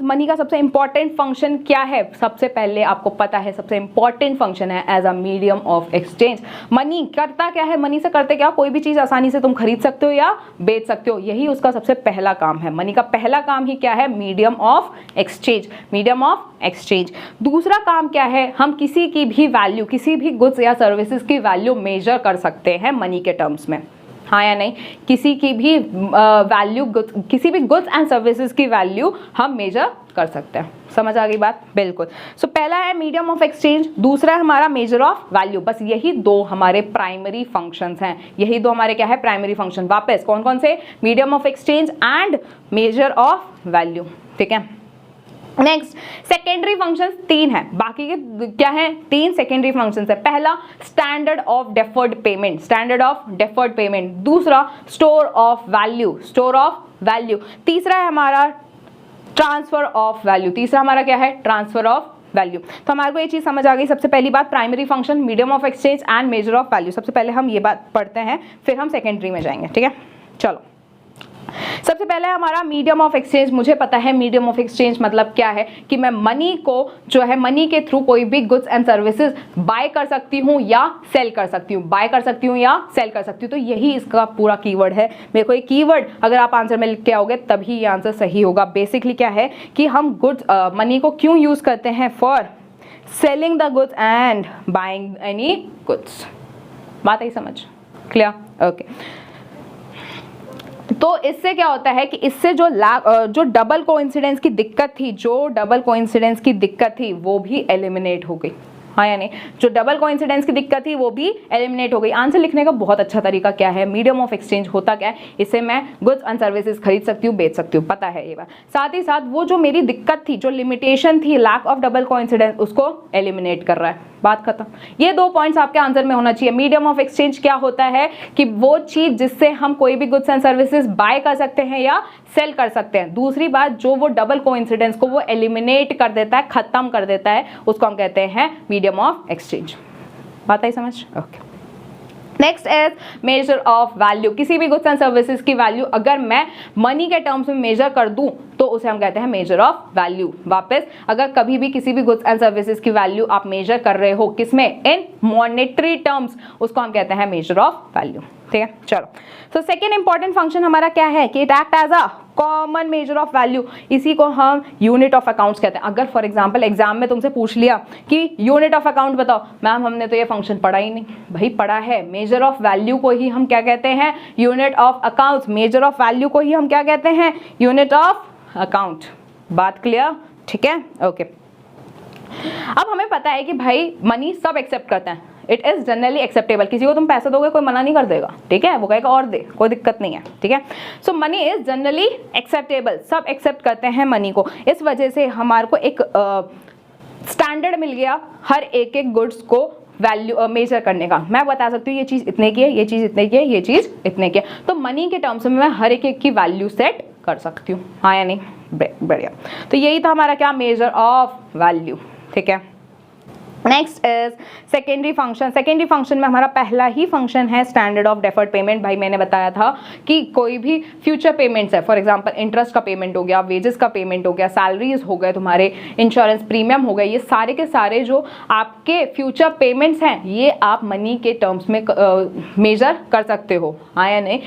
मनी का सबसे इंपॉर्टेंट फंक्शन क्या है? सबसे पहले आपको पता है सबसे इंपॉर्टेंट फंक्शन है as a medium of exchange. Money करता क्या है? मनी से करते क्या? कोई भी चीज आसानी से तुम खरीद सकते हो या बेच सकते हो, यही उसका सबसे पहला काम है। मनी का पहला काम ही क्या है? Medium of exchange, medium of exchange. दूसरा काम क्या है? हम किसी की भी वैल्यू, किसी भी गुड्स या सर्विसेज की वैल्यू मेजर कर सकते हैं मनी के टर्म्स में, हाँ या नहीं? किसी की भी वैल्यू, किसी भी गुड्स एंड सर्विसेज की वैल्यू हम मेजर कर सकते हैं। समझ आ गई बात? बिल्कुल। सो पहला है मीडियम ऑफ एक्सचेंज, दूसरा है हमारा मेजर ऑफ वैल्यू। बस यही 2 हमारे प्राइमरी फंक्शंस हैं, यही 2 हमारे क्या है? Primary function. वापस कौन कौन से? Medium of exchange and major of value, ठीक है। नेक्स्ट सेकेंडरी फंक्शंस 3 है, बाकी के क्या है? 3 सेकेंडरी फंक्शंस है। पहला standard of deferred payment, standard of deferred payment. दूसरा store of value, store of value. तीसरा है हमारा ट्रांसफर ऑफ वैल्यू, तीसरा हमारा क्या है? Transfer of value. तो हमारे को ये चीज समझ आ गई। सबसे पहली बात primary function, medium of exchange and major of value. सबसे पहले हम ये बात पढ़ते हैं, फिर हम सेकेंडरी में जाएंगे, ठीक है। चलो सबसे पहले हमारा मीडियम ऑफ एक्सचेंज। मुझे पता है मीडियम ऑफ एक्सचेंज मतलब क्या है, कि मैं मनी को जो है, मनी के थ्रू कोई भी गुड्स एंड सर्विसेज बाय कर सकती हूँ या सेल कर सकती हूँ, बाय कर सकती हूँ या सेल कर सकती हूँ। तो यही इसका पूरा कीवर्ड है। मेरे को ये कीवर्ड अगर आप आंसर में लिख के आओगे तभी ये आंसर सही होगा। बेसिकली क्या है कि हम गुड्स, मनी को क्यों यूज करते हैं? For selling the goods and buying any goods. बात आई समझ? क्लियर? ओके। तो इससे क्या होता है कि इससे जो डबल कोइंसिडेंस की दिक्कत थी, जो डबल कोइंसिडेंस की दिक्कत थी वो भी एलिमिनेट हो गई, हाँ या नहीं? जो डबल कोइंसिडेंस की दिक्कत थी वो भी एलिमिनेट हो गई। आंसर लिखने का बहुत अच्छा तरीका क्या है? मीडियम ऑफ एक्सचेंज होता क्या है? इससे मैं गुड्स एंड सर्विसेज खरीद सकती हूँ, बेच सकती हूँ, पता है ये बात। साथ ही साथ वो जो मेरी दिक्कत थी, जो लिमिटेशन थी, लैक ऑफ डबल कोइंसिडेंस, उसको एलिमिनेट कर रहा है। बात खत्म। ये 2 पॉइंट्स आपके आंसर में होना चाहिए। मीडियम ऑफ एक्सचेंज क्या होता है कि वो चीज जिससे हम कोई भी गुड्स एंड सर्विसेज बाय कर सकते हैं या सेल कर सकते हैं। दूसरी बात, जो वो डबल कोइंसिडेंस को वो एलिमिनेट कर देता है, खत्म कर देता है, उसको हम कहते हैं मीडियम ऑफ एक्सचेंज। बात आई समझ? Okay. Next is major of value. किसी भी गुड्स एंड सर्विसेज की वैल्यू अगर मैं मनी के टर्म्स में मेजर कर दूं तो उसे हम कहते हैं मेजर ऑफ वैल्यू। वापस अगर कभी भी किसी भी गुड्स एंड सर्विसेज की वैल्यू आप मेजर कर रहे हो, किसमें? इन मॉनेटरी टर्म्स, उसको हम कहते हैं मेजर ऑफ वैल्यू, ठीक है। चलो, तो सेकेंड इंपॉर्टेंट फंक्शन हमारा क्या है कि it act as a common measure of value. इसी को हम यूनिट ऑफ अकाउंट्स कहते हैं। अगर फॉर एग्जांपल एग्जाम में तुमसे पूछ लिया कि यूनिट ऑफ अकाउंट बताओ, मैम हमने तो ये फंक्शन पढ़ा ही नहीं। भाई पढ़ा है, मेजर ऑफ वैल्यू को ही हम क्या कहते हैं? Unit of accounts. Major of value को ही हम क्या कहते हैं? Unit of account. बात क्लियर? ठीक है, ओके। अब हमें पता है कि भाई मनी सब एक्सेप्ट करते हैं, इट इज जनरली एक्सेप्टेबल। किसी को तुम पैसे दोगे कोई मना नहीं कर देगा, ठीक है, वो कहेगा और दे, कोई दिक्कत नहीं है, ठीक है। सो मनी इज जनरली एक्सेप्टेबल, सब एक्सेप्ट करते हैं मनी को। इस वजह से हमारे को एक स्टैंडर्ड मिल गया हर एक गुड्स को वैल्यू मेजर करने का। मैं बता सकती हूँ ये चीज़ इतने की है, ये चीज़ इतने की है, ये चीज़ इतने की है। तो मनी के टर्म्स में मैं हर एक की वैल्यू सेट कर सकती हूँ, हाँ या नहीं? बढ़िया। तो यही था हमारा क्या? मेजर ऑफ वैल्यू, ठीक है। Next is secondary function. Secondary function में हमारा पहला ही फंक्शन है स्टैंडर्ड ऑफ डेफर्ड पेमेंट। भाई मैंने बताया था कि कोई भी फ्यूचर पेमेंट्स है, फॉर एग्जांपल इंटरेस्ट का पेमेंट हो गया, वेजेस का पेमेंट हो गया, सैलरीज हो गए, तुम्हारे इंश्योरेंस प्रीमियम हो गए, ये सारे के सारे जो आपके फ्यूचर पेमेंट्स हैं ये आप मनी के टर्म्स में मेजर कर सकते हो, हाँ या नहीं?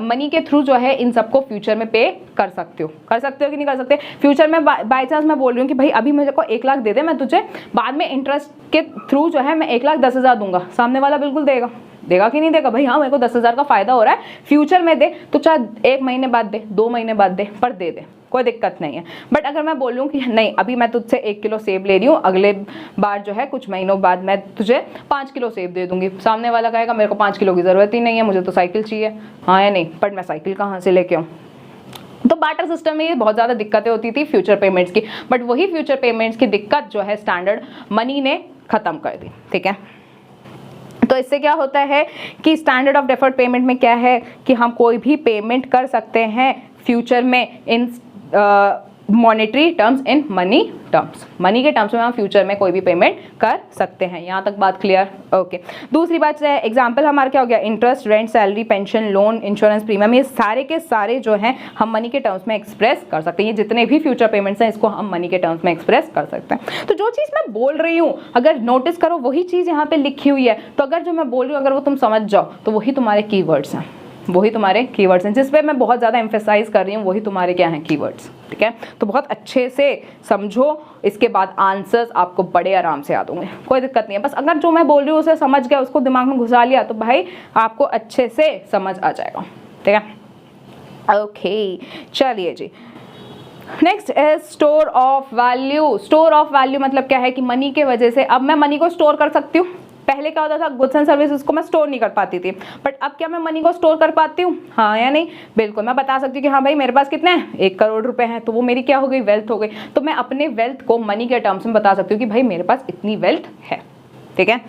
मनी के थ्रू जो है इन सबको फ्यूचर में पे कर सकते हो कि नहीं कर सकते? फ्यूचर में बाई चांस मैं बोल रही हूँ कि भाई अभी मुझे को 1 लाख दे दे, मैं तुझे बाद में इंटरेस्ट के थ्रू जो है मैं 1,10,000 दूंगा। सामने वाला बिल्कुल देगा कि नहीं देगा? भाई हाँ, मेरे को 10,000 का फायदा हो रहा है, फ्यूचर में दे, तो चाहे 1 महीने बाद दे, 2 महीने बाद दे, पर दे दे, कोई दिक्कत नहीं है। बट अगर मैं बोलूँ कि नहीं अभी मैं तुझसे 1 किलो सेब ले रही हूँ, अगले बार जो है कुछ महीनों बाद मैं तुझे 5 किलो सेब दे दूंगी, सामने वाला कहेगा मेरे को 5 किलो की ज़रूरत ही नहीं है, मुझे तो साइकिल चाहिए। हाँ या नहीं? बट मैं साइकिल कहाँ से लेके आऊँ? तो बार्टर सिस्टम में बहुत ज़्यादा दिक्कतें होती थी फ्यूचर पेमेंट्स की, बट वही फ्यूचर पेमेंट्स की दिक्कत जो है स्टैंडर्ड मनी ने ख़त्म कर दी। ठीक है, तो इससे क्या होता है कि स्टैंडर्ड ऑफ डेफर्ड पेमेंट में क्या है कि हम कोई भी पेमेंट कर सकते हैं फ्यूचर में in monetary terms, in money terms, money के टर्म्स में हम फ्यूचर में कोई भी पेमेंट कर सकते हैं। यहाँ तक बात क्लियर? ओके। दूसरी बात है एग्जाम्पल हमारा क्या हो गया, interest, rent, salary, pension, loan, insurance premium, ये सारे के सारे जो हैं हम मनी के टर्म्स में एक्सप्रेस कर सकते हैं। ये जितने भी फ्यूचर पेमेंट्स हैं इसको हम मनी के टर्म्स में एक्सप्रेस कर सकते हैं। तो जो चीज़ मैं बोल रही हूँ अगर नोटिस करो वही चीज़ यहाँ पे लिखी हुई है, तो अगर जो मैं बोल रही हूँ अगर वो तुम समझ जाओ तो वही तुम्हारे कीवर्ड्स हैं, वही तुम्हारे कीवर्ड्स हैं जिस पे मैं बहुत ज़्यादा एम्फेसाइज कर रही हूँ, वही तुम्हारे क्या हैं, कीवर्ड्स। ठीक है, तो बहुत अच्छे से समझो, इसके बाद आंसर्स आपको बड़े आराम से याद होंगे, कोई दिक्कत नहीं है। बस अगर जो मैं बोल रही हूँ उसे समझ गया, उसको दिमाग में घुसा लिया तो भाई आपको अच्छे से समझ आ जाएगा। ठीक है, ओके, चलिए जी। Next is store of value. Store of value मतलब क्या है कि मनी के वजह से अब मैं मनी को स्टोर कर सकती हूँ। पहले क्या होता था, गुड्स एंड सर्विसेज को मैं स्टोर नहीं कर पाती थी, बट अब क्या मैं मनी को स्टोर कर पाती हूँ? हाँ या नहीं? बिल्कुल। मैं बता सकती हूँ कि हाँ भाई मेरे पास कितने हैं, 1 करोड़ रुपए हैं, तो वो मेरी क्या हो गई, वेल्थ हो गई। तो मैं अपने वेल्थ को मनी के टर्म्स में बता सकती हूँ कि भाई मेरे पास इतनी वेल्थ है। ठीक है,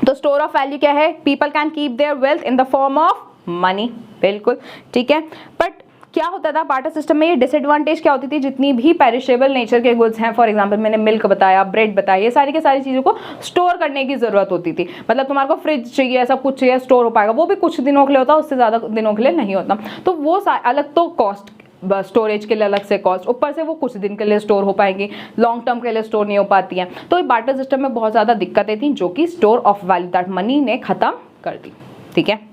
तो स्टोर ऑफ वैल्यू क्या है, people can keep their wealth in the form of money. बिल्कुल ठीक है, बट क्या होता था बार्टर सिस्टम में, ये डिसएडवांटेज क्या होती थी, जितनी भी पेरिशेबल नेचर के गुड्स हैं, फॉर एग्जांपल मैंने मिल्क बताया, ब्रेड बताया, ये सारी की सारी चीज़ों को स्टोर करने की ज़रूरत होती थी। मतलब तुम्हारे को फ्रिज चाहिए, सब कुछ चाहिए, स्टोर हो पाएगा, वो भी कुछ दिनों के लिए होता है, उससे ज़्यादा दिनों के लिए नहीं होता। तो वो अलग तो कॉस्ट, स्टोरेज के लिए अलग से कॉस्ट, ऊपर से वो कुछ दिन के लिए स्टोर हो पाएंगी, लॉन्ग टर्म के लिए स्टोर नहीं हो पाती हैं। तो बार्टर सिस्टम में बहुत ज़्यादा दिक्कतें थी जो कि store of value that money ने ख़त्म कर दी। ठीक है,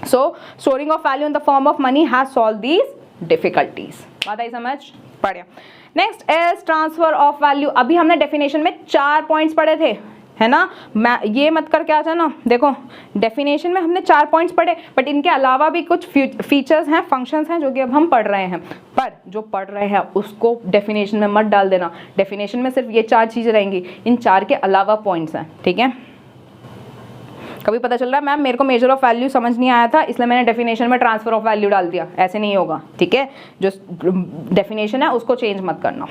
so storing of value in the form of money has solved these difficulties। बात आई समझ? बढ़िया। Next is transfer of value. अभी हमने डेफिनेशन में 4 पॉइंट्स पढ़े थे, है ना? मैं ये मत करके आ जाना, देखो डेफिनेशन में हमने 4 पॉइंट्स पढ़े, बट इनके अलावा भी कुछ फीचर्स हैं, फंक्शंस हैं जो कि अब हम पढ़ रहे हैं। पर जो पढ़ रहे हैं उसको डेफिनेशन में मत डाल देना। डेफिनेशन में सिर्फ ये 4 चीज़ें रहेंगी, इन 4 के अलावा पॉइंट्स हैं। ठीक है, कभी पता चल रहा है मैम मेरे को मेजर ऑफ वैल्यू समझ नहीं आया था इसलिए मैंने डेफिनेशन में ट्रांसफर ऑफ वैल्यू डाल दिया, ऐसे नहीं होगा। ठीक है, जो डेफिनेशन है उसको चेंज मत करना।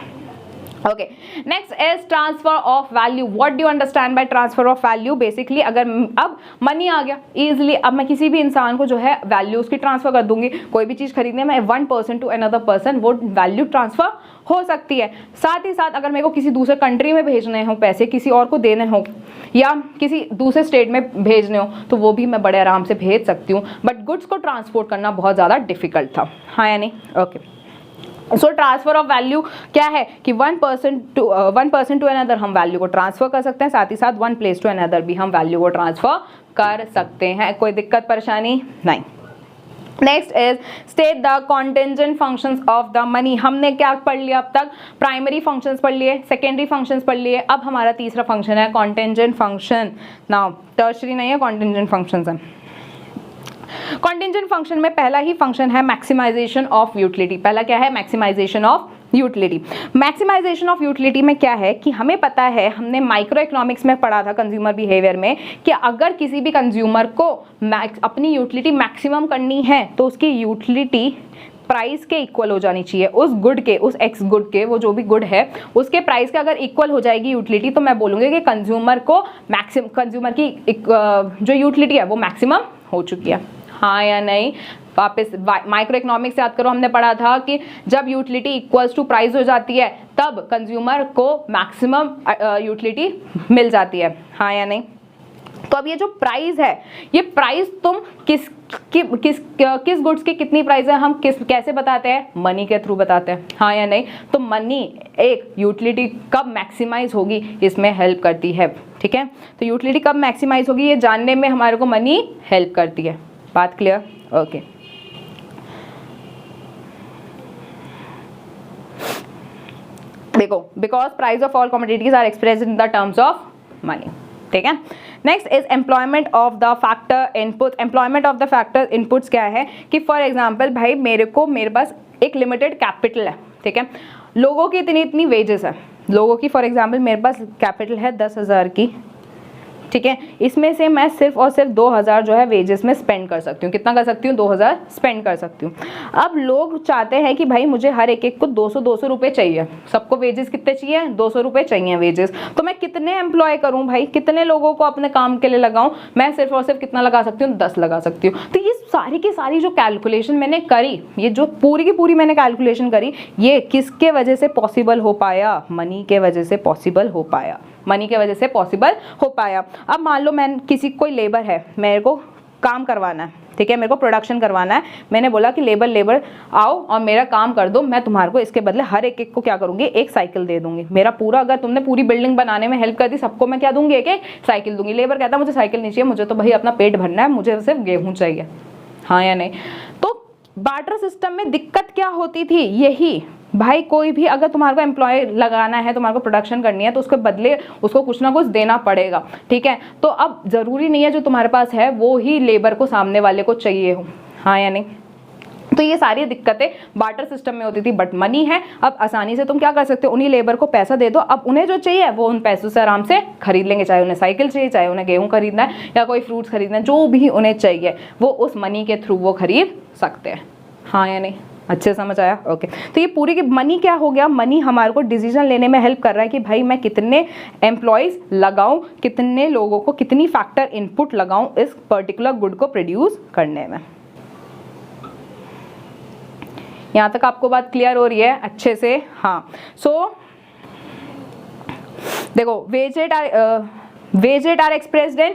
Okay, next is transfer of value. What do you understand by transfer of value? Basically अगर अब मनी आ गया इजीली, अब मैं किसी भी इंसान को जो है वैल्यू उसकी ट्रांसफर कर दूंगी। कोई भी चीज़ खरीदने में 1 पर्सन टू अनदर पर्सन वो वैल्यू ट्रांसफर हो सकती है। साथ ही साथ अगर मेरे को किसी दूसरे कंट्री में भेजने हो पैसे, किसी और को देने हो या किसी दूसरे स्टेट में भेजने हो तो वो भी मैं बड़े आराम से भेज सकती हूँ, बट गुड्स को ट्रांसपोर्ट करना बहुत ज़्यादा डिफिकल्ट था। हाँ या नहीं? Okay, so transfer of value क्या है कि 1 पर्सन टू अनदर हम वैल्यू को ट्रांसफर कर सकते हैं, साथ ही साथ 1 प्लेस टू अनदर भी हम वैल्यू को ट्रांसफर कर सकते हैं। कोई दिक्कत परेशानी नहीं। Next is state the contingent functions of the money. हमने क्या पढ़ लिया अब तक? प्राइमरी फंक्शंस पढ़ लिए, सेकेंडरी फंक्शंस पढ़ लिए, अब हमारा तीसरा फंक्शन है कॉन्टेंजेंट फंक्शन। नाउ टर्शरी नहीं है, कॉन्टेंजेंट फंक्शंस है। कॉन्टेंजेंट फंक्शन में पहला ही फंक्शन है मैक्सिमाइजेशन ऑफ यूटिलिटी। पहला क्या है? Maximisation of utility. Maximisation of utility में क्या है कि हमें पता है, हमने माइक्रो इकोनॉमिक्स में पढ़ा था कंज्यूमर बिहेवियर में, कि अगर किसी भी कंज्यूमर को अपनी यूटिलिटी मैक्सिमम करनी है तो उसकी यूटिलिटी प्राइस के इक्वल हो जानी चाहिए, उस गुड के, उस एक्स गुड के, वो जो भी गुड है उसके प्राइस के अगर इक्वल हो जाएगी यूटिलिटी तो मैं बोलूँगी कि कंज्यूमर की जो यूटिलिटी है वो मैक्सिमम हो चुकी है। हाँ या नहीं? वापस माइक्रो इकोनॉमिक्स याद करो, हमने पढ़ा था कि जब यूटिलिटी इक्वल्स टू प्राइस हो जाती है तब कंज्यूमर को मैक्सिमम यूटिलिटी मिल जाती है। हाँ या नहीं? तो अब ये जो प्राइस है, ये प्राइस तुम किस गुड्स की कितनी प्राइस है हम कैसे बताते हैं? मनी के थ्रू बताते हैं। हाँ या नहीं? तो मनी एक यूटिलिटी कब मैक्सिमाइज होगी इसमें हेल्प करती है। ठीक है, तो यूटिलिटी कब मैक्सिमाइज होगी ये जानने में हमारे को मनी हेल्प करती है। बात क्लियर? ओके, देखो, because price of all commodities are expressed in the terms of money. ठीक है। Next is employment of the factor input. Employment of the factor inputs क्या है कि फॉर एग्जांपल भाई मेरे पास एक लिमिटेड कैपिटल है, ठीक है, लोगों की इतनी इतनी वेजेस है, लोगों की फॉर एग्जांपल मेरे पास कैपिटल है 10,000 की, ठीक है, इसमें से मैं सिर्फ और सिर्फ 2,000 जो है वेजेस में स्पेंड कर सकती हूँ। कितना कर सकती हूँ? 2,000 स्पेंड कर सकती हूँ। अब लोग चाहते हैं कि भाई मुझे हर एक को 200 रुपये चाहिए, सबको वेजेस कितने चाहिए? 200 रुपये चाहिए वेजेस। तो मैं कितने एम्प्लॉय करूँ भाई, कितने लोगों को अपने काम के लिए लगाऊँ? मैं सिर्फ और सिर्फ कितना लगा सकती हूँ? 10 लगा सकती हूँ। तो ये सारी की सारी जो कैलकुलेशन मैंने करी, ये जो पूरी की पूरी मैंने कैलकुलेशन करी, ये किसके वजह से पॉसिबल हो पाया? मनी के वजह से पॉसिबल हो पाया, मनी के वजह से पॉसिबल हो पाया। अब मान लो मैं कोई लेबर है, मेरे को काम करवाना है, ठीक है, मेरे को प्रोडक्शन करवाना है, मैंने बोला कि लेबर आओ और मेरा काम कर दो, मैं तुम्हारे को इसके बदले हर एक को क्या करूँगी? एक साइकिल दे दूंगी। मेरा पूरा, अगर तुमने पूरी बिल्डिंग बनाने में हेल्प कर दी, सबको मैं क्या दूंगी? एक साइकिल दूंगी। लेबर कहता है मुझे साइकिल नहीं चाहिए, मुझे तो भाई अपना पेट भरना है, मुझे सिर्फ गेहूँ चाहिए, हाँ या नहीं? तो बार्टर सिस्टम में दिक्कत क्या होती थी? यही भाई, कोई भी अगर तुम्हारे को एम्प्लॉय लगाना है, तुम्हारे को प्रोडक्शन करनी है, तो उसके बदले उसको कुछ ना कुछ देना पड़ेगा, ठीक है। तो अब जरूरी नहीं है जो तुम्हारे पास है वो ही लेबर को सामने वाले को चाहिए हो, हाँ या नहीं? तो ये सारी दिक्कतें बार्टर सिस्टम में होती थी। बट मनी है, अब आसानी से तुम क्या कर सकते हो? उन्हीं लेबर को पैसा दे दो, अब उन्हें जो चाहिए वो उन पैसों से आराम से खरीद लेंगे, चाहे उन्हें साइकिल चाहिए, चाहे उन्हें गेहूं खरीदना है या कोई फ्रूट्स खरीदना है, जो भी उन्हें चाहिए वो उस मनी के थ्रू वो खरीद सकते हैं, हाँ या नहीं? अच्छे समझ आया? ओके। तो ये पूरी की मनी क्या हो गया? मनी हमारे को डिसीजन लेने में हेल्प कर रहा है कि भाई मैं कितने एम्प्लॉयज़ लगाऊं, कितने लोगों को, कितनी फैक्टर इनपुट लगाऊं इस पर्टिकुलर गुड को प्रोड्यूस करने में। यहाँ तक आपको बात क्लियर हो रही है अच्छे से? हाँ। सो देखो, wage rate are expressed in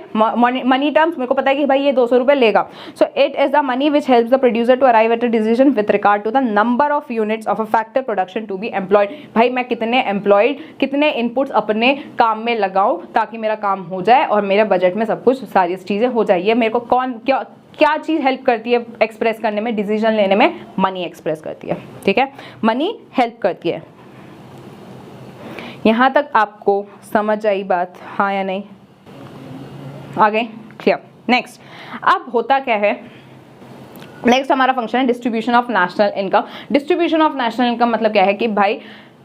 money terms. मेरे को पता है कि भाई ये 200 रुपये लेगा। So it is the money which helps the producer to arrive at a decision with regard to the number of units of a factor production to be employed. भाई मैं कितने एम्प्लॉयड, कितने इनपुट्स अपने काम में लगाऊं ताकि मेरा काम हो जाए और मेरे बजट में सब कुछ सारी चीज़ें हो जाए। ये मेरे को क्या चीज़ हेल्प करती है एक्सप्रेस करने में, डिसीजन लेने में? मनी एक्सप्रेस करती है, ठीक है, मनी हेल्प करती है। यहाँ तक आपको समझ आई बात, हाँ या नहीं? आगे क्लियर? नेक्स्ट, अब होता क्या है, नेक्स्ट हमारा फंक्शन है distribution of national income. Distribution of national income मतलब क्या है कि भाई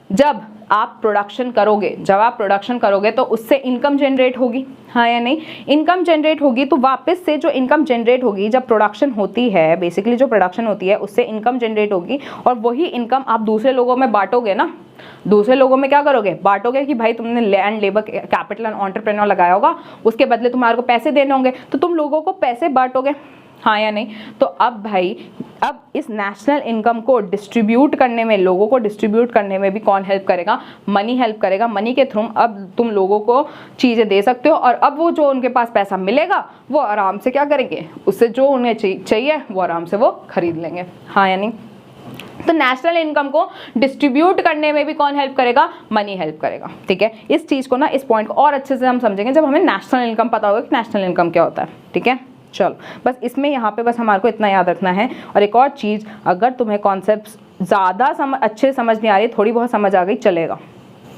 जब आप प्रोडक्शन करोगे तो उससे इनकम जनरेट होगी, हाँ या नहीं? इनकम जनरेट होगी तो वापस से जो इनकम जनरेट होगी, जब प्रोडक्शन होती है, बेसिकली जो प्रोडक्शन होती है उससे इनकम जनरेट होगी और वही इनकम आप दूसरे लोगों में बांटोगे ना। दूसरे लोगों में क्या करोगे? बांटोगे कि भाई तुमने land, labour, capital and entrepreneur लगाया होगा, उसके बदले तुम्हारे को पैसे देने होंगे, तो तुम लोगों को पैसे बांटोगे, हाँ या नहीं? तो अब भाई, अब इस नेशनल इनकम को डिस्ट्रीब्यूट करने में, लोगों को डिस्ट्रीब्यूट करने में भी कौन हेल्प करेगा? मनी हेल्प करेगा। मनी के थ्रू अब तुम लोगों को चीज़ें दे सकते हो और अब वो जो उनके पास पैसा मिलेगा वो आराम से क्या करेंगे? उससे जो उन्हें चाहिए वो आराम से वो खरीद लेंगे, हाँ या नहीं? तो नेशनल इनकम को डिस्ट्रीब्यूट करने में भी कौन हेल्प करेगा? मनी हेल्प करेगा, ठीक है। इस चीज़ को ना, इस पॉइंट को और अच्छे से हम समझेंगे जब हमें नेशनल इनकम पता होगा कि नेशनल इनकम क्या होता है, ठीक है। चलो, बस इसमें यहाँ पे बस हमारे को इतना याद रखना है। और एक और चीज़, अगर तुम्हें कॉन्सेप्ट ज़्यादा अच्छे समझ नहीं आ रही, थोड़ी बहुत समझ आ गई चलेगा,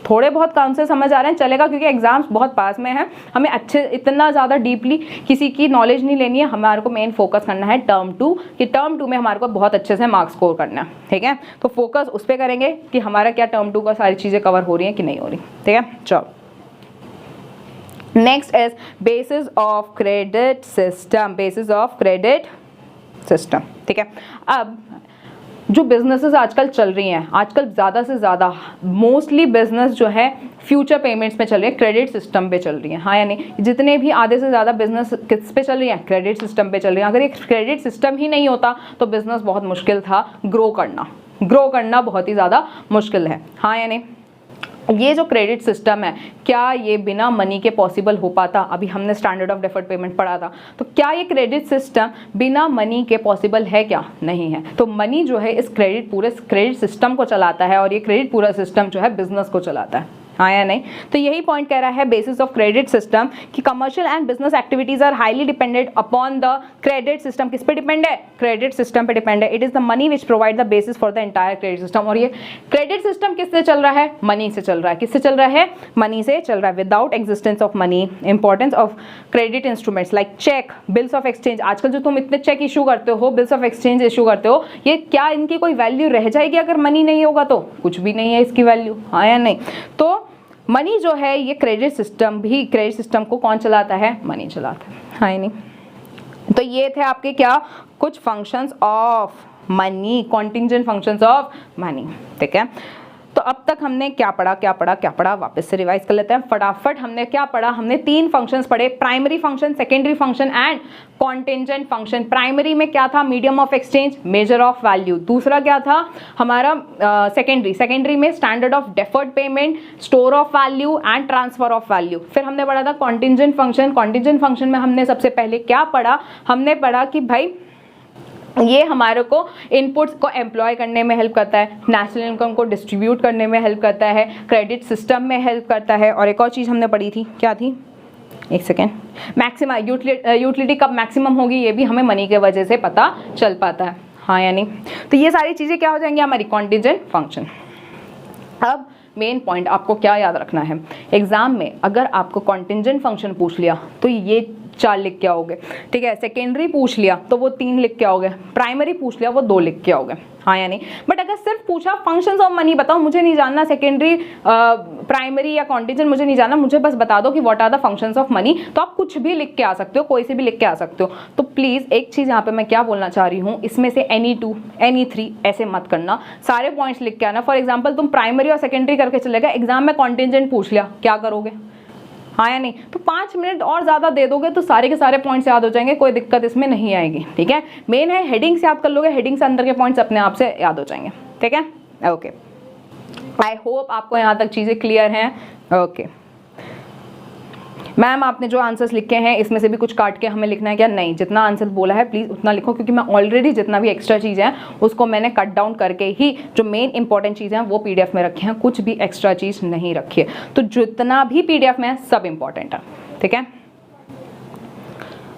थोड़े बहुत कॉन्सेप्ट समझ आ रहे हैं चलेगा, क्योंकि एग्जाम्स बहुत पास में हैं। हमें अच्छे, इतना ज़्यादा डीपली किसी की नॉलेज नहीं लेनी है, हमारे को मेन फोकस करना है टर्म 2, कि टर्म 2 में हमारे को बहुत अच्छे से मार्क्स स्कोर करना है, ठीक है। तो फोकस उस पर करेंगे कि हमारा क्या टर्म 2 का सारी चीज़ें कवर हो रही हैं कि नहीं हो रही, ठीक है। चलो, next is basis of credit system. Basis of credit system, ठीक है। अब जो बिजनेसेस आजकल चल रही हैं, आजकल ज़्यादा से ज़्यादा मोस्टली बिजनेस जो है फ्यूचर पेमेंट्स पे चल रही है, क्रेडिट सिस्टम पे चल रही है, हाँ या नहीं? जितने भी आधे से ज़्यादा बिजनेस किस पे चल रही है? क्रेडिट सिस्टम पे चल रही है। अगर ये क्रेडिट सिस्टम ही नहीं होता तो बिजनेस बहुत मुश्किल था ग्रो करना बहुत ही ज़्यादा मुश्किल है, हाँ या नहीं? ये जो क्रेडिट सिस्टम है, क्या ये बिना मनी के पॉसिबल हो पाता? अभी हमने स्टैंडर्ड ऑफ डेफर्ड पेमेंट पढ़ा था, तो क्या ये क्रेडिट सिस्टम बिना मनी के पॉसिबल है? क्या नहीं है। तो मनी जो है इस पूरे क्रेडिट सिस्टम को चलाता है और ये क्रेडिट पूरा सिस्टम जो है बिजनेस को चलाता है, हाँ या नहीं? तो यही पॉइंट कह रहा है बेसिस ऑफ क्रेडिट सिस्टम कि commercial and business activities are highly dependent upon the credit system. किस पे डिपेंड है? क्रेडिट सिस्टम पे डिपेंड है। It is the money which provide the basis for the entire credit system. और ये credit system किससे चल रहा है? मनी से चल रहा है। किससे चल रहा है? मनी से चल रहा है। Without existence of money, importance of credit instruments like cheque, bills of exchange. आजकल जो तुम इतने चेक इशू करते हो, बिल्स ऑफ एक्सचेंज इशू करते हो, ये क्या इनकी कोई वैल्यू रह जाएगी अगर मनी नहीं होगा? तो कुछ भी नहीं है इसकी वैल्यू। हाँ या नहीं? तो मनी जो है ये क्रेडिट सिस्टम भी, क्रेडिट सिस्टम को कौन चलाता है? मनी चलाता है। हाँ या नहीं? तो ये थे आपके क्या कुछ functions of money, contingent functions of money. ठीक है, तो अब तक हमने क्या पढ़ा, वापस से रिवाइज कर लेते हैं फटाफट। हमने क्या पढ़ा? हमने 3 फंक्शंस पढ़े, primary function, secondary function and contingent function. Primary में क्या था? Medium of exchange, measure of value. दूसरा क्या था हमारा? सेकेंडरी में standard of deferred payment, store of value and transfer of value. फिर हमने पढ़ा था कॉन्टिंजेंट फंक्शन। कॉन्टिंजेंट फंक्शन में हमने सबसे पहले क्या पढ़ा? हमने पढ़ा कि भाई ये हमारे को इनपुट्स को एम्प्लॉय करने में हेल्प करता है, नेशनल इनकम को डिस्ट्रीब्यूट करने में हेल्प करता है, क्रेडिट सिस्टम में हेल्प करता है। और एक और चीज़ हमने पढ़ी थी, क्या थी? एक सेकेंड, मैक्सिमा, यूटिलिटी कब मैक्सिमम होगी ये भी हमें मनी के वजह से पता चल पाता है। हाँ या नहीं? तो ये सारी चीज़ें क्या हो जाएंगी? हमारी कॉन्टिंजेंट फंक्शन। अब मेन पॉइंट आपको क्या याद रखना है, एग्जाम में अगर आपको कॉन्टिंजेंट फंक्शन पूछ लिया तो ये 4 लिख के आओगे। ठीक है, सेकेंडरी पूछ लिया तो वो 3 लिख के आओगे, प्राइमरी पूछ लिया वो 2 लिख के आओगे। हाँ या नहीं? बट अगर सिर्फ पूछा फंक्शंस ऑफ मनी बताओ, मुझे नहीं जानना सेकेंडरी, प्राइमरी या कॉन्टिंजेंट मुझे नहीं जानना, मुझे बस बता दो कि what are the functions of money, तो आप कुछ भी लिख के आ सकते हो, कोई से भी लिख के आ सकते हो। तो प्लीज़ एक चीज़ यहाँ पे मैं क्या बोलना चाह रही हूँ, इसमें से एनी 2 एनी 3 ऐसे मत करना, सारे पॉइंट्स लिख के आना। फॉर एग्जाम्पल तुम प्राइमरी और सेकेंडरी करके चलेगा, एग्जाम में कॉन्टिंजेंट पूछ लिया, क्या करोगे? हाँ या नहीं? तो 5 मिनट और ज़्यादा दे दोगे तो सारे के सारे पॉइंट्स याद हो जाएंगे, कोई दिक्कत इसमें नहीं आएगी। ठीक है, मेन है हेडिंग्स याद कर लोगे, हेडिंग से अंदर के पॉइंट्स अपने आप से याद हो जाएंगे। ठीक है, ओके, आई होप आपको यहाँ तक चीज़ें क्लियर हैं। ओके मैम, आपने जो आंसर्स लिखे हैं इसमें से भी कुछ काट के हमें लिखना है क्या? नहीं, जितना आंसर बोला है प्लीज़ उतना लिखो, क्योंकि मैं ऑलरेडी जितना भी एक्स्ट्रा चीज़ें हैं उसको मैंने कट डाउन करके ही जो मेन इंपॉर्टेंट चीज़ें हैं वो PDF में रखे हैं, कुछ भी एक्स्ट्रा चीज़ नहीं रखी है। तो जितना भी PDF में है सब इंपॉर्टेंट है। ठीक है,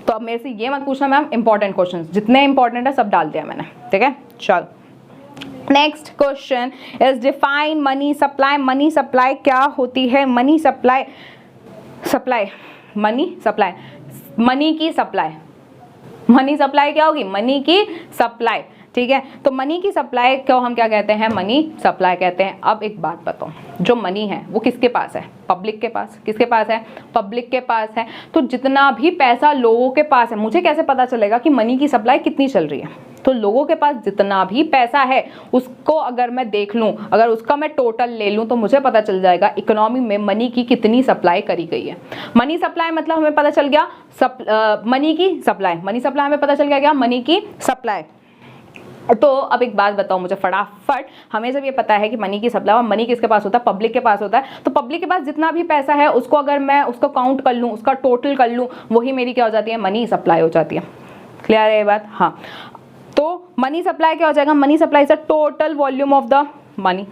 तो अब मेरे से ये मत पूछना मैम इंपॉर्टेंट क्वेश्चन, जितने इंपॉर्टेंट है सब डाल दिया मैंने। ठीक है, चलो next question is define money supply. Money supply क्या होती है? Money supply, money supply, money की सप्लाई, मनी सप्लाई क्या होगी? मनी की सप्लाई। ठीक है, तो मनी की सप्लाई को हम क्या कहते हैं? मनी सप्लाई कहते हैं। अब एक बात बताओ, जो मनी है वो किसके पास है? पब्लिक के पास। किसके पास है? पब्लिक के पास है। तो जितना भी पैसा लोगों के पास है, मुझे कैसे पता चलेगा कि मनी की सप्लाई कितनी चल रही है? तो लोगों के पास जितना भी पैसा है उसको अगर मैं देख लूँ, अगर उसका मैं टोटल ले लूँ तो मुझे पता चल जाएगा इकोनॉमी में मनी की कितनी सप्लाई करी गई है। मनी सप्लाई मतलब हमें पता चल गया मनी की सप्लाई, मनी सप्लाई हमें पता चल गया क्या? मनी की सप्लाई। तो अब एक बात बताओ मुझे फटाफट, हमें जब ये पता है कि मनी की सप्लाई, और मनी किसके पास होता है? पब्लिक के पास होता है। तो पब्लिक के पास जितना भी पैसा है उसको अगर मैं उसको काउंट कर लूँ, उसका टोटल कर लूँ, वही मेरी क्या हो जाती है? मनी सप्लाई हो जाती है। क्लियर है ये बात? हाँ, तो मनी सप्लाई क्या हो जाएगा? Money supply is the total volume of the money,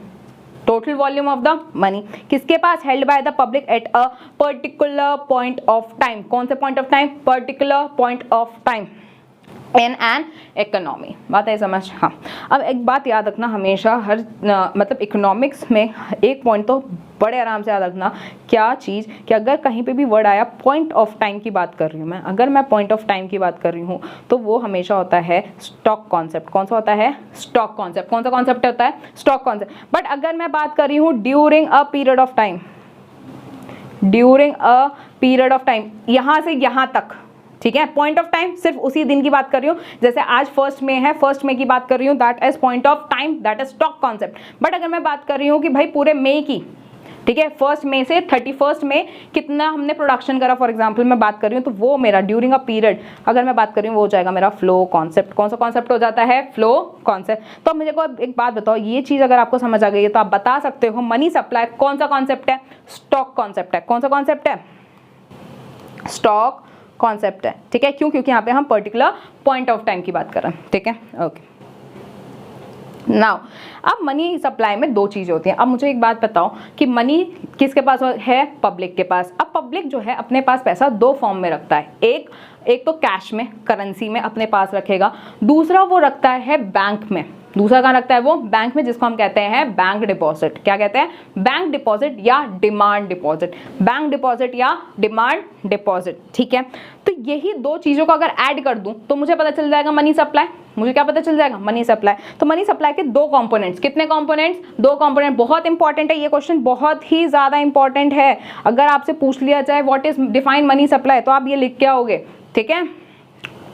total volume of the money किसके पास? Held by the public at a particular point of time. कौन से point of time? Particular point of time in an economy. बात है समझ? हाँ, अब एक बात याद रखना हमेशा, हर मतलब इकोनॉमिक्स में एक पॉइंट तो बड़े आराम से याद रखना, क्या चीज़ कि अगर कहीं पे भी वर्ड आया पॉइंट ऑफ टाइम की बात कर रही हूँ मैं, अगर मैं पॉइंट ऑफ टाइम की बात कर रही हूँ तो वो हमेशा होता है स्टॉक कॉन्सेप्ट। कौन सा होता है? Stock concept. कौन सा कॉन्सेप्ट होता है? Stock concept. बट अगर मैं बात कर रही हूँ during a period of time, during a period of time, यहाँ से यहाँ तक, ठीक है, पॉइंट ऑफ टाइम सिर्फ उसी दिन की बात कर रही हूँ, जैसे आज 1 मई है, 1 मई की बात कर रही हूँ, that is point of time, that is stock concept. But अगर मैं बात कर रही हूँ कि भाई पूरे मई की, ठीक है, 1 मई से 31 मई कितना हमने प्रोडक्शन करा, फॉर एग्जांपल मैं बात कर रही हूँ, तो वो मेरा ड्यूरिंग अ पीरियड अगर मैं बात कर रही हूँ वो हो जाएगा मेरा फ्लो कॉन्सेप्ट। कौन सा कॉन्सेप्ट हो जाता है? Flow concept. तो मुझे को एक बात बताओ, ये चीज़ अगर आपको समझ आ गई है तो आप बता सकते हो मनी सप्लाई कौन सा कॉन्सेप्ट है? स्टॉक कॉन्सेप्ट है। कौन सा कॉन्सेप्ट है? स्टॉक कॉन्सेप्ट है। ठीक है, क्यों? क्योंकि यहाँ पे हम पर्टिकुलर पॉइंट ऑफ टाइम की बात कर रहे हैं। ठीक है, ओके नाउ अब मनी सप्लाई में दो चीज़ें होती हैं। अब मुझे एक बात बताओ कि मनी किसके पास है? पब्लिक के पास। अब पब्लिक जो है अपने पास पैसा दो फॉर्म में रखता है, एक तो कैश में, करेंसी में अपने पास रखेगा, दूसरा वो रखता है बैंक में। दूसरा कहाँ रखता है? वो बैंक में, जिसको हम कहते हैं बैंक डिपॉजिट। क्या कहते हैं? बैंक डिपॉजिट या डिमांड डिपॉजिट। बैंक डिपॉजिट या डिमांड डिपॉजिट, ठीक है। तो यही दो चीज़ों को अगर ऐड कर दूं तो मुझे पता चल जाएगा मनी सप्लाई। मुझे क्या पता चल जाएगा? Money supply. तो मनी सप्लाई के दो कंपोनेंट्स, कितने कंपोनेंट्स? दो कंपोनेंट। बहुत इंपॉर्टेंट है ये क्वेश्चन, बहुत ही ज़्यादा इंपॉर्टेंट है। अगर आपसे पूछ लिया जाए what is define money supply, तो आप ये लिख के आओगे, ठीक है।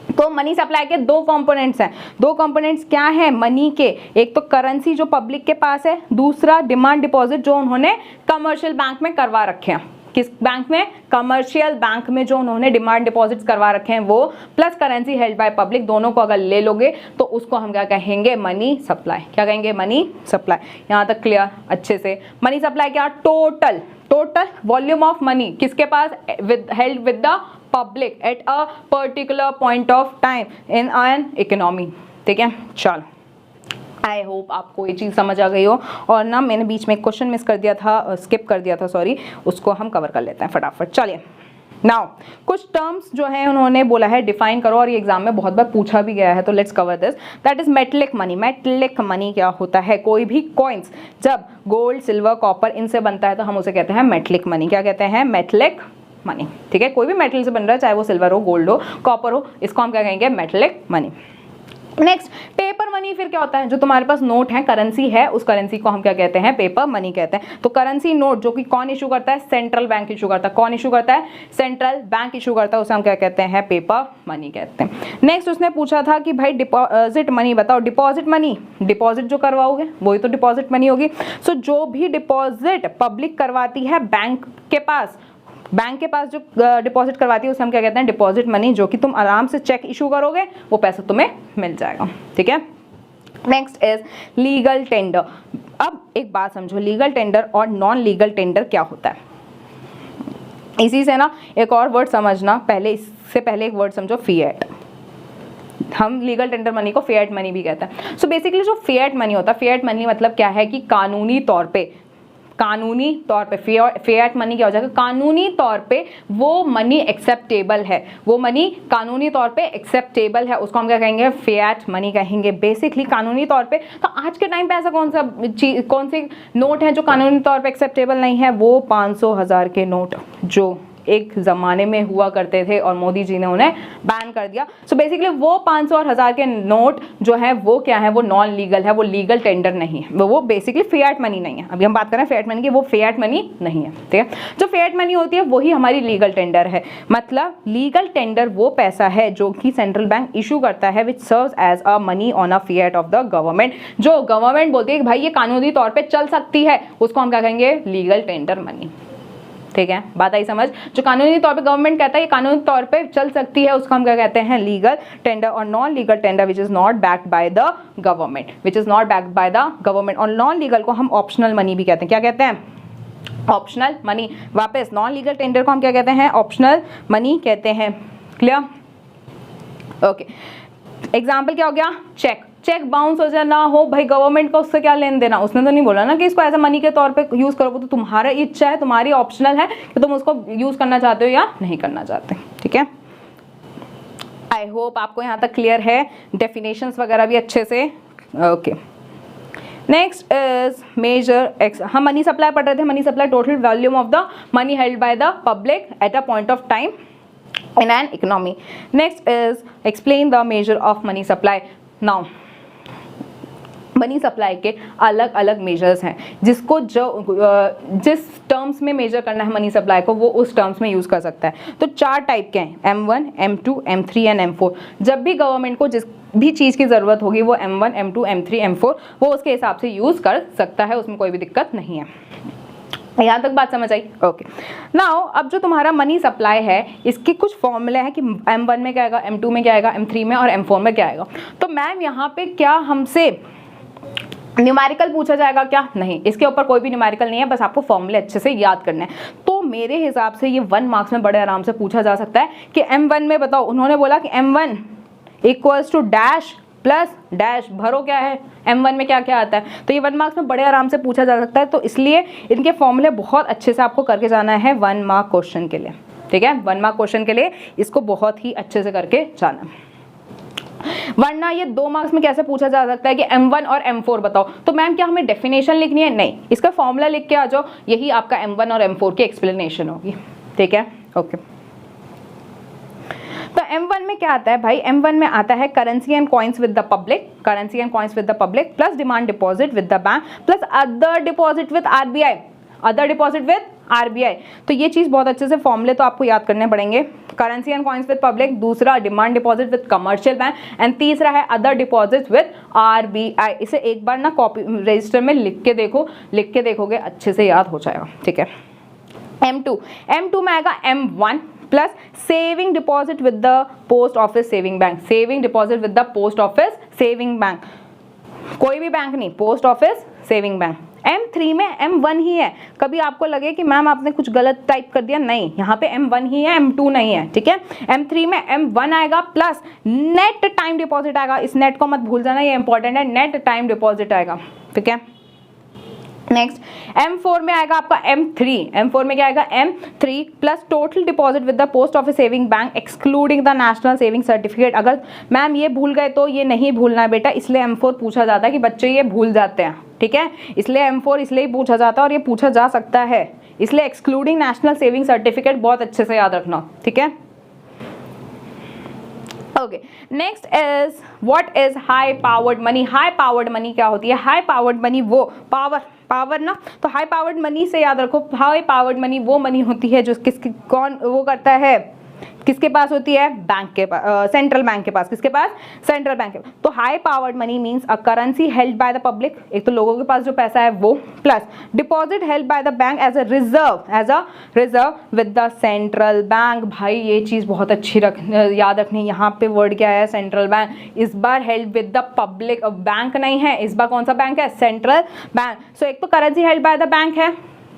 तो मनी सप्लाई के दो कंपोनेंट्स हैं। दो कंपोनेंट्स क्या हैं मनी के? एक तो करेंसी जो पब्लिक के पास है, दूसरा डिमांड डिपॉजिट जो उन्होंने कमर्शियल बैंक में करवा रखे हैं। किस बैंक में? कमर्शियल बैंक में जो उन्होंने डिमांड डिपॉजिट्स करवा रखे हैं वो, plus currency held by public, दोनों को अगर ले लोगे तो उसको हम क्या कहेंगे? Money supply. क्या कहेंगे? Money supply. यहाँ तक क्लियर अच्छे से? मनी सप्लाई क्या? टोटल वॉल्यूम ऑफ मनी किसके पास? Held with the public at a particular point of time in an economy, ठीक है। चलो, आई होप आपको ये चीज़ समझ आ गई हो। और ना मैंने बीच में एक क्वेश्चन मिस कर दिया था, स्किप कर दिया था, सॉरी, उसको हम कवर कर लेते हैं फटाफट। चलिए, नाउ कुछ टर्म्स जो है उन्होंने बोला है डिफाइन करो, और ये एग्जाम में बहुत बार पूछा भी गया है, तो let's cover this. That is metallic money. Metallic money क्या होता है? कोई भी कॉइन्स जब गोल्ड, सिल्वर, कॉपर इनसे बनता है तो हम उसे कहते हैं मेटलिक मनी। क्या कहते हैं? मेटलिक मनी, ठीक है। कोई भी मेटल से बन रहा है, चाहे वो सिल्वर हो, गोल्ड हो, कॉपर हो, इसको हम क्या कहेंगे? Metallic money. Next, paper money फिर क्या होता है? जो तुम्हारे पास नोट है, करेंसी है, उस करेंसी को हम क्या कहते हैं? पेपर मनी कहते हैं। तो करेंसी नोट जो कि कौन इशू करता है? सेंट्रल बैंक इशू करता है। कौन इशू करता है? सेंट्रल बैंक इशू करता है, उसे हम क्या कहते हैं? पेपर मनी कहते हैं। नेक्स्ट उसने पूछा था कि भाई डिपॉजिट मनी बताओ। डिपॉजिट मनी, डिपॉजिट जो करवाओगे वही तो डिपॉजिट मनी होगी। सो जो भी डिपॉजिट पब्लिक करवाती है बैंक के पास, बैंक के पास जो डिपॉजिट करवाती है उसे हम क्या कहते हैं? Deposit money. जो कि तुम आराम से चेक इशू करोगे वो पैसा तुम्हें मिल जाएगा, ठीक है। Next is legal tender. अब एक बात समझो, लीगल टेंडर और नॉन लीगल टेंडर क्या होता है? इसी से ना एक और वर्ड समझना, पहले इससे पहले एक वर्ड समझो, फिएट। हम लीगल टेंडर मनी को फिएट मनी भी कहते हैं। सो बेसिकली जो फिएट मनी होता है, फिएट मनी मतलब क्या है कि कानूनी तौर पे फिएट मनी क्या हो जाएगा? कानूनी तौर पे वो मनी एक्सेप्टेबल है, वो मनी कानूनी तौर पे एक्सेप्टेबल है, उसको हम क्या कहेंगे? फिएट मनी कहेंगे। बेसिकली कानूनी तौर पे। तो आज के टाइम पे ऐसा कौन से नोट है जो कानूनी तौर पे एक्सेप्टेबल नहीं है? वो 500, 1000 के नोट जो एक ज़माने में हुआ करते थे और मोदी जी ने उन्हें बैन कर दिया। सो बेसिकली वो 500 और 1000 के नोट जो है वो क्या है? वो नॉन लीगल है, वो लीगल टेंडर नहीं है, वो बेसिकली फिएट मनी नहीं है। अभी हम बात कर रहे हैं फिएट मनी की, वो फिएट मनी नहीं है, ठीक है। जो फिएट मनी होती है वही हमारी लीगल टेंडर है। मतलब लीगल टेंडर वो पैसा है जो कि सेंट्रल बैंक इशू करता है, which serves as a money on a fiat of the government. जो गवर्नमेंट बोलती है कि भाई ये कानूनी तौर पर चल सकती है, उसको हम क्या कहेंगे? लीगल टेंडर मनी, ठीक है। बात आई समझ? जो कानूनी तौर पे गवर्नमेंट कहता है ये कानूनी तौर पे चल सकती है, उसको हम क्या कहते हैं? Legal tender. और non legal tender which is not backed by the government, और नॉन लीगल को हम ऑप्शनल मनी भी कहते हैं। क्या कहते हैं? Optional money. वापस नॉन लीगल टेंडर को हम क्या कहते हैं? ऑप्शनल मनी कहते हैं। क्लियर? ओके। एग्जाम्पल क्या हो गया? चेक बाउंस हो जाए ना हो, भाई गवर्नमेंट का उससे क्या लेन देना? उसने तो नहीं बोला ना कि इसको एज अ मनी के तौर पे यूज करो, तो तुम्हारा इच्छा है, तुम्हारी ऑप्शनल है कि तुम उसको यूज करना चाहते हो या नहीं करना चाहते, ठीक है। आई होप आपको यहाँ तक क्लियर है, डेफिनेशंस वगैरह भी अच्छे से। Okay, next is measure. हम मनी सप्लाई पढ़ रहे थे। Money supply total volume of the money held by the public at a point of time in an economy. Next is explain the measure of money supply. Now money supply के अलग अलग measures हैं, जिसको जिस terms में major करना है money supply को वो उस टर्म्स में यूज़ कर सकता है। तो 4 टाइप के हैं, M1, M2, M3 and M4। जब भी गवर्नमेंट को जिस भी चीज़ की ज़रूरत होगी वो M1, M2, M3, M4 वो उसके हिसाब से यूज़ कर सकता है, उसमें कोई भी दिक्कत नहीं है। यहाँ तक बात समझ आई? ओके। नाउ अब जो तुम्हारा मनी सप्लाई है इसके कुछ फॉर्मूले हैं कि M1 में क्या आएगा, M2 में क्या आएगा, M3 में और M4 में क्या आएगा। तो मैम यहाँ पे क्या हमसे न्यूमेरिकल पूछा जाएगा क्या? नहीं, इसके ऊपर कोई भी न्यूमेरिकल नहीं है, बस आपको फॉर्मूले अच्छे से याद करना है। तो मेरे हिसाब से ये 1 मार्क्स में बड़े आराम से पूछा जा सकता है कि M1 में बताओ, उन्होंने बोला कि M1 equals to dash plus dash भरो क्या है, M1 में क्या क्या आता है। तो ये 1 मार्क्स में बड़े आराम से पूछा जा सकता है, तो इसलिए इनके फॉर्मूले बहुत अच्छे से आपको करके जाना है 1 मार्क क्वेश्चन के लिए, ठीक है। 1 मार्क क्वेश्चन के लिए इसको बहुत ही अच्छे से करके जाना है, वरना ये 2 मार्क्स में कैसे पूछा जा सकता है कि M1 और M4 बताओ। तो मैम क्या हमें डेफिनेशन लिखनी है? नहीं, इसका फॉर्मूला लिख के आ जाओ, यही आपका M1 और M4 की एक्सप्लेनेशन होगी, ठीक है, ओके। तो M1 में क्या आता है भाई? M1 में आता है currency and coins with the public, currency and coins with the public plus demand deposit with the bank plus other deposit with RBI, other deposit with RBI। तो ये चीज़ बहुत अच्छे से फॉर्मूले तो आपको याद करने पड़ेंगे। Currency and coins with public, दूसरा demand deposit with commercial bank and तीसरा है अदर डिपॉजिट विद RBI। इसे एक बार ना कॉपी रजिस्टर में लिख के देखो, लिख के देखोगे अच्छे से याद हो जाएगा, ठीक है। M2 में आएगा M1 plus saving deposit with the post office saving bank, saving deposit with the post office saving bank, कोई भी बैंक नहीं, post office saving bank. M3 में M1 ही है, कभी आपको लगे कि मैम आपने कुछ गलत टाइप कर दिया, नहीं, यहाँ पे M1 ही है, M2 नहीं है, ठीक है। M3 में M1 आएगा प्लस नेट टाइम डिपॉजिट आएगा, इस नेट को मत भूल जाना, ये इंपॉर्टेंट है, नेट टाइम डिपॉजिट आएगा, ठीक है। नेक्स्ट M4 में आएगा आपका M4 में क्या आएगा? M3 plus total deposit with the post office saving bank excluding the national saving certificate. अगर मैम ये भूल गए तो ये नहीं भूलना है बेटा, इसलिए M4 पूछा जाता है कि बच्चे ये भूल जाते हैं, ठीक है, इसलिए M4 इसलिए पूछा जाता है और ये पूछा जा सकता है, इसलिए एक्सक्लूडिंग नेशनल सेविंग सर्टिफिकेट बहुत अच्छे से याद रखना, ठीक है। Okay, next is what is high powered money. High powered money क्या होती है? हाई पावर्ड मनी वो पावर ना, तो हाई पावर्ड मनी से याद रखो, हाई पावर्ड मनी वो मनी होती है जो कौन वो करता है, किसके पास होती है? बैंक के पास, सेंट्रल बैंक के पास। किसके पास? सेंट्रल बैंक के पास। तो high powered money means a currency held by the public, एक तो लोगों के पास जो पैसा है वो, plus deposit held by the bank as a reserve with the central bank. भाई ये चीज़ बहुत अच्छी याद रखनी, यहाँ पे वर्ड क्या है? Central bank. इस बार held with the public, bank नहीं है, इस बार कौन सा बैंक है? Central bank. सो एक तो currency held by the bank है,